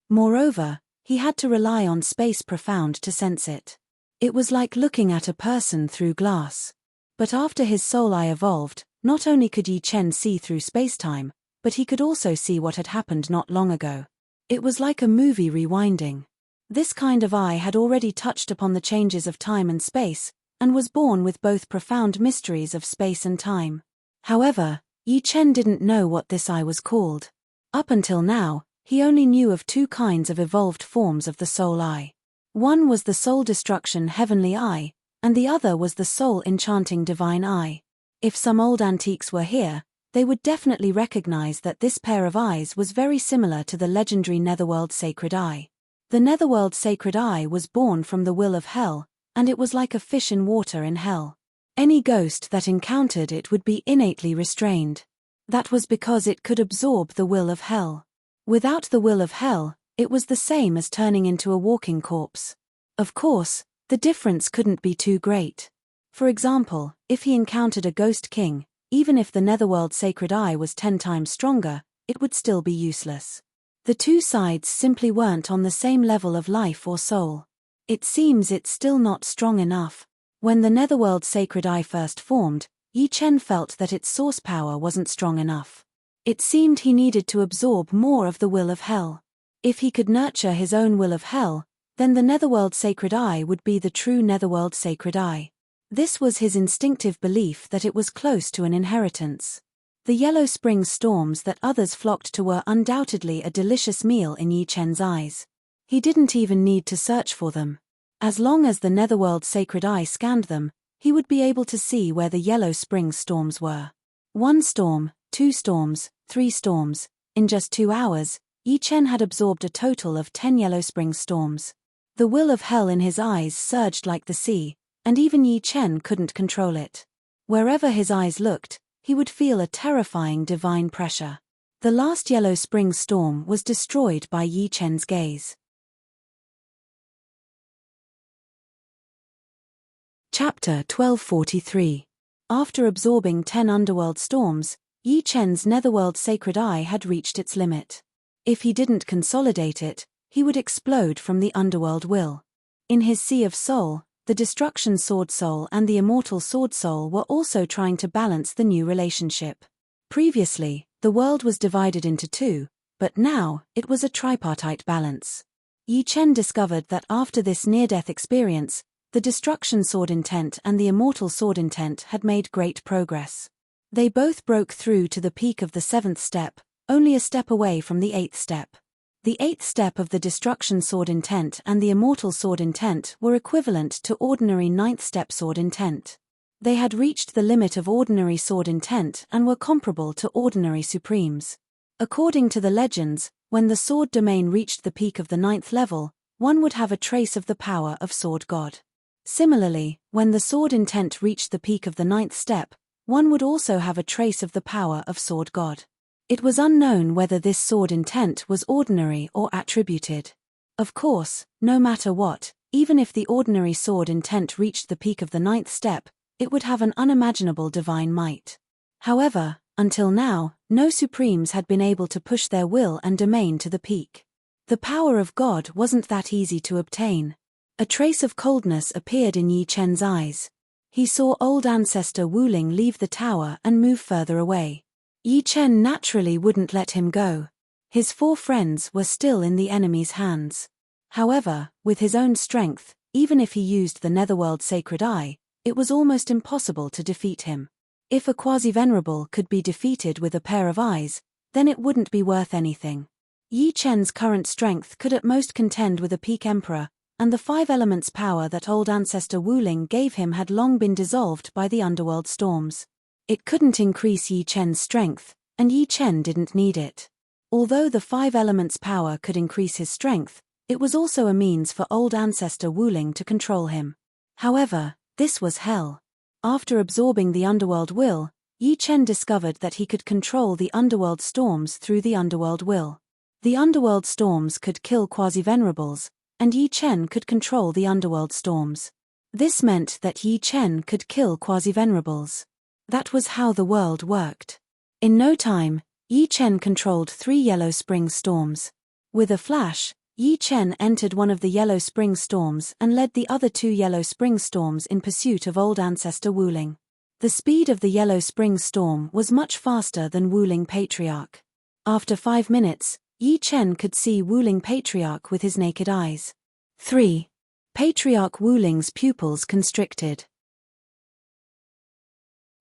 Moreover, he had to rely on space profound to sense it. It was like looking at a person through glass. But after his soul eye evolved, not only could Yi Chen see through space-time, but he could also see what had happened not long ago. It was like a movie rewinding. This kind of eye had already touched upon the changes of time and space, and was born with both profound mysteries of space and time. However, Yi Chen didn't know what this eye was called. Up until now, he only knew of two kinds of evolved forms of the soul eye. One was the soul destruction heavenly eye, and the other was the soul enchanting divine eye. If some old antiques were here, they would definitely recognize that this pair of eyes was very similar to the legendary Netherworld Sacred Eye. The Netherworld Sacred Eye was born from the will of hell, and it was like a fish in water in hell. Any ghost that encountered it would be innately restrained. That was because it could absorb the will of hell. Without the will of hell, it was the same as turning into a walking corpse. Of course, the difference couldn't be too great. For example, if he encountered a ghost king, even if the Netherworld Sacred Eye was 10 times stronger, it would still be useless. The two sides simply weren't on the same level of life or soul. It seems it's still not strong enough. When the Netherworld Sacred Eye first formed, Yi Chen felt that its source power wasn't strong enough. It seemed he needed to absorb more of the will of hell. If he could nurture his own will of hell, then the Netherworld Sacred Eye would be the true Netherworld Sacred Eye. This was his instinctive belief that it was close to an inheritance. The yellow spring storms that others flocked to were undoubtedly a delicious meal in Yi Chen's eyes. He didn't even need to search for them. As long as the Netherworld Sacred Eye scanned them, he would be able to see where the yellow spring storms were. 1 storm, 2 storms, 3 storms. In just 2 hours, Yi Chen had absorbed a total of 10 yellow spring storms. The will of hell in his eyes surged like the sea, and even Yi Chen couldn't control it. Wherever his eyes looked, he would feel a terrifying divine pressure. The last yellow spring storm was destroyed by Yi Chen's gaze. Chapter 1243. After absorbing 10 underworld storms, Yi Chen's Netherworld Sacred Eye had reached its limit. If he didn't consolidate it, he would explode from the underworld will. In his Sea of Soul, the Destruction Sword Soul and the Immortal Sword Soul were also trying to balance the new relationship. Previously, the world was divided into 2, but now, it was a tripartite balance. Yi Chen discovered that after this near-death experience, the Destruction Sword Intent and the Immortal Sword Intent had made great progress. They both broke through to the peak of the 7th step, only a step away from the 8th step. The 8th step of the Destruction Sword Intent and the Immortal Sword Intent were equivalent to ordinary 9th step Sword Intent. They had reached the limit of ordinary Sword Intent and were comparable to ordinary Supremes. According to the legends, when the Sword Domain reached the peak of the 9th level, one would have a trace of the power of Sword God. Similarly, when the Sword Intent reached the peak of the 9th step, one would also have a trace of the power of Sword God. It was unknown whether this sword intent was ordinary or attributed. Of course, no matter what, even if the ordinary sword intent reached the peak of the 9th step, it would have an unimaginable divine might. However, until now, no Supremes had been able to push their will and domain to the peak. The power of God wasn't that easy to obtain. A trace of coldness appeared in Yi Chen's eyes. He saw old ancestor Wu Ling leave the tower and move further away. Yi Chen naturally wouldn't let him go. His 4 friends were still in the enemy's hands. However, with his own strength, even if he used the Netherworld's sacred eye, it was almost impossible to defeat him. If a quasi-venerable could be defeated with a pair of eyes, then it wouldn't be worth anything. Yi Chen's current strength could at most contend with a peak emperor, and the 5 elements power that old ancestor Wu Ling gave him had long been dissolved by the underworld storms. It couldn't increase Yi Chen's strength, and Yi Chen didn't need it. Although the 5 elements power could increase his strength, it was also a means for old ancestor Wu Ling to control him. However, this was hell. After absorbing the underworld will, Yi Chen discovered that he could control the underworld storms through the underworld will. The underworld storms could kill quasi-venerables, and Yi Chen could control the underworld storms. This meant that Yi Chen could kill quasi-venerables. That was how the world worked. In no time, Yi Chen controlled 3 yellow spring storms. With a flash, Yi Chen entered one of the yellow spring storms and led the other 2 yellow spring storms in pursuit of old ancestor Wu Ling. The speed of the yellow spring storm was much faster than Wu Ling Patriarch. After 5 minutes, Yi Chen could see Wu Ling Patriarch with his naked eyes. 3. Patriarch Wu Ling's pupils constricted.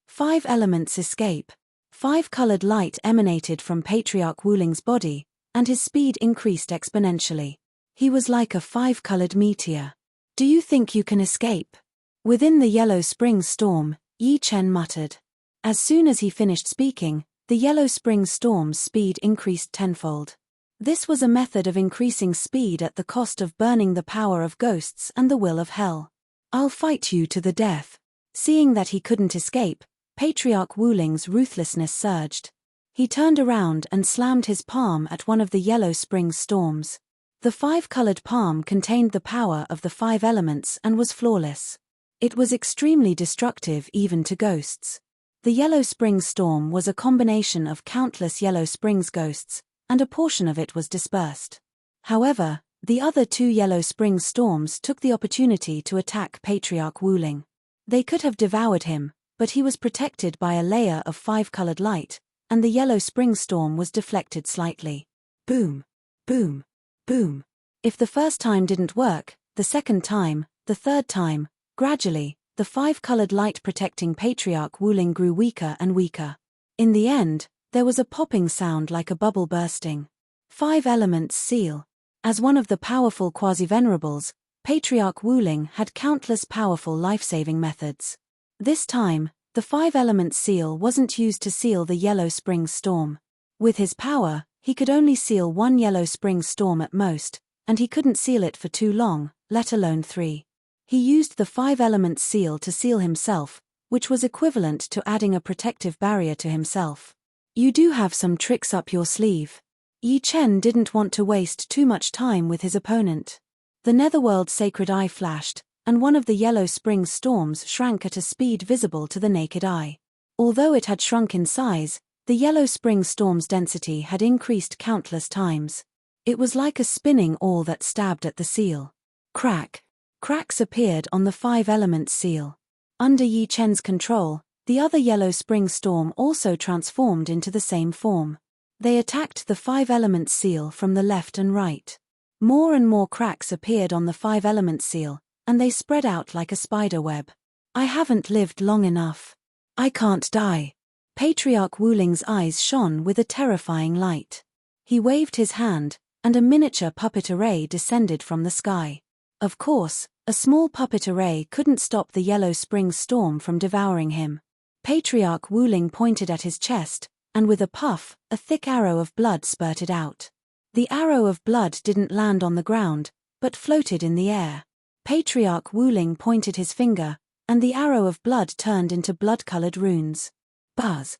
5 elements escape. 5-colored light emanated from Patriarch Wu Ling's body, and his speed increased exponentially. He was like a 5-colored meteor. Do you think you can escape? Within the yellow spring storm, Yi Chen muttered. As soon as he finished speaking, the yellow spring storm's speed increased tenfold. This was a method of increasing speed at the cost of burning the power of ghosts and the will of hell. I'll fight you to the death. Seeing that he couldn't escape, Patriarch Wu Ling's ruthlessness surged. He turned around and slammed his palm at one of the yellow spring storms. The 5-colored palm contained the power of the 5 elements and was flawless. It was extremely destructive even to ghosts. The yellow spring storm was a combination of countless yellow springs ghosts, and a portion of it was dispersed. However, the other 2 yellow spring storms took the opportunity to attack Patriarch Wu Ling. They could have devoured him, but he was protected by a layer of 5-colored light, and the yellow spring storm was deflected slightly. Boom, boom, boom. If the first time didn't work, the second time, the third time, gradually, the 5-colored light protecting Patriarch Wu Ling grew weaker and weaker. In the end, there was a popping sound like a bubble bursting. 5 elements seal. As one of the powerful quasi-venerables, Patriarch Wu Ling had countless powerful life-saving methods. This time, the 5-element seal wasn't used to seal the yellow spring storm. With his power, he could only seal 1 yellow spring storm at most, and he couldn't seal it for too long, let alone 3. He used the 5-element seal to seal himself, which was equivalent to adding a protective barrier to himself. You do have some tricks up your sleeve. Yi Chen didn't want to waste too much time with his opponent. The Netherworld's sacred eye flashed, and one of the yellow spring storms shrank at a speed visible to the naked eye. Although it had shrunk in size, the yellow spring storm's density had increased countless times. It was like a spinning awl that stabbed at the seal. Crack. Cracks appeared on the 5-element seal. Under Yi Chen's control, the other yellow spring storm also transformed into the same form. They attacked the 5-element seal from the left and right. More and more cracks appeared on the 5-element seal, and they spread out like a spider web. I haven't lived long enough. I can't die. Patriarch Wu Ling's eyes shone with a terrifying light. He waved his hand, and a miniature puppet array descended from the sky. Of course, a small puppet array couldn't stop the yellow spring storm from devouring him. Patriarch Wu Ling pointed at his chest, and with a puff, a thick arrow of blood spurted out. The arrow of blood didn't land on the ground, but floated in the air. Patriarch Wu Ling pointed his finger, and the arrow of blood turned into blood-colored runes. Buzz.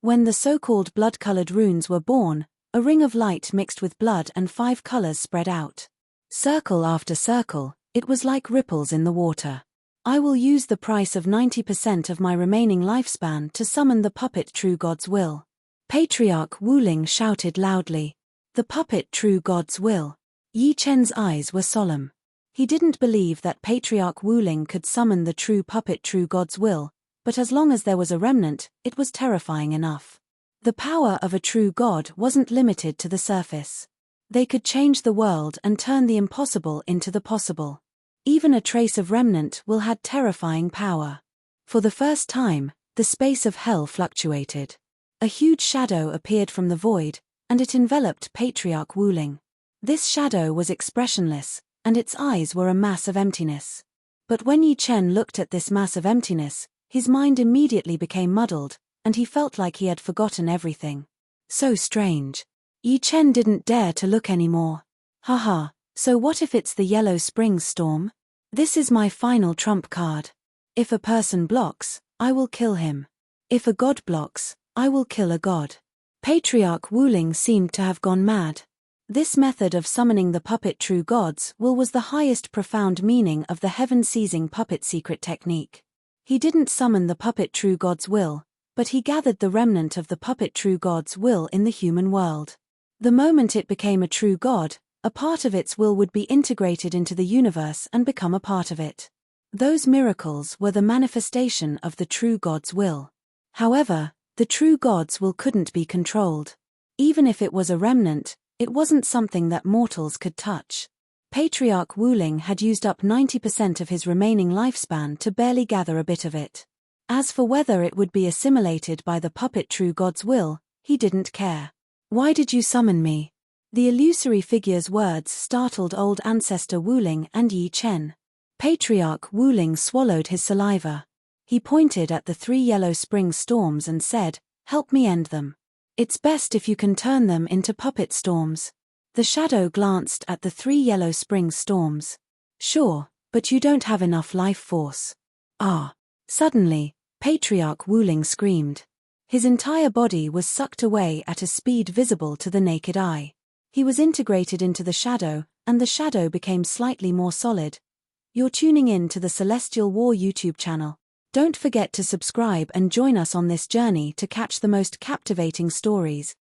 When the so-called blood-colored runes were born, a ring of light mixed with blood and 5 colors spread out. Circle after circle, it was like ripples in the water. I will use the price of 90% of my remaining lifespan to summon the puppet True God's Will. Patriarch Wu Ling shouted loudly. The puppet True God's Will. Yi Chen's eyes were solemn. He didn't believe that Patriarch Wu Ling could summon the true puppet True God's Will, but as long as there was a remnant, it was terrifying enough. The power of a true god wasn't limited to the surface. They could change the world and turn the impossible into the possible. Even a trace of remnant will had terrifying power. For the first time, the space of hell fluctuated. A huge shadow appeared from the void, and it enveloped Patriarch Wuling. This shadow was expressionless, and its eyes were a mass of emptiness. But when Yi Chen looked at this mass of emptiness, his mind immediately became muddled, and he felt like he had forgotten everything. So strange. Yi Chen didn't dare to look anymore. Haha, so what if it's the Yellow Springs storm? This is my final trump card. If a person blocks, I will kill him. If a god blocks, I will kill a god. Patriarch Wuling seemed to have gone mad. This method of summoning the puppet true god's will was the highest profound meaning of the heaven-seizing puppet secret technique. He didn't summon the puppet true god's will, but he gathered the remnant of the puppet true god's will in the human world. The moment it became a true god, a part of its will would be integrated into the universe and become a part of it. Those miracles were the manifestation of the true god's will. However, the true god's will couldn't be controlled. Even if it was a remnant, it wasn't something that mortals could touch. Patriarch Wuling had used up 90% of his remaining lifespan to barely gather a bit of it. As for whether it would be assimilated by the puppet true god's will, he didn't care. Why did you summon me? The illusory figure's words startled old ancestor Wuling and Yi Chen. Patriarch Wuling swallowed his saliva. He pointed at the 3 Yellow Springs storms and said, "Help me end them. It's best if you can turn them into puppet storms." The shadow glanced at the 3 Yellow Springs storms. "Sure, but you don't have enough life force." Ah! Suddenly, Patriarch Wuling screamed. His entire body was sucked away at a speed visible to the naked eye. He was integrated into the shadow, and the shadow became slightly more solid. You're tuning in to the Celestial War YouTube channel. Don't forget to subscribe and join us on this journey to catch the most captivating stories.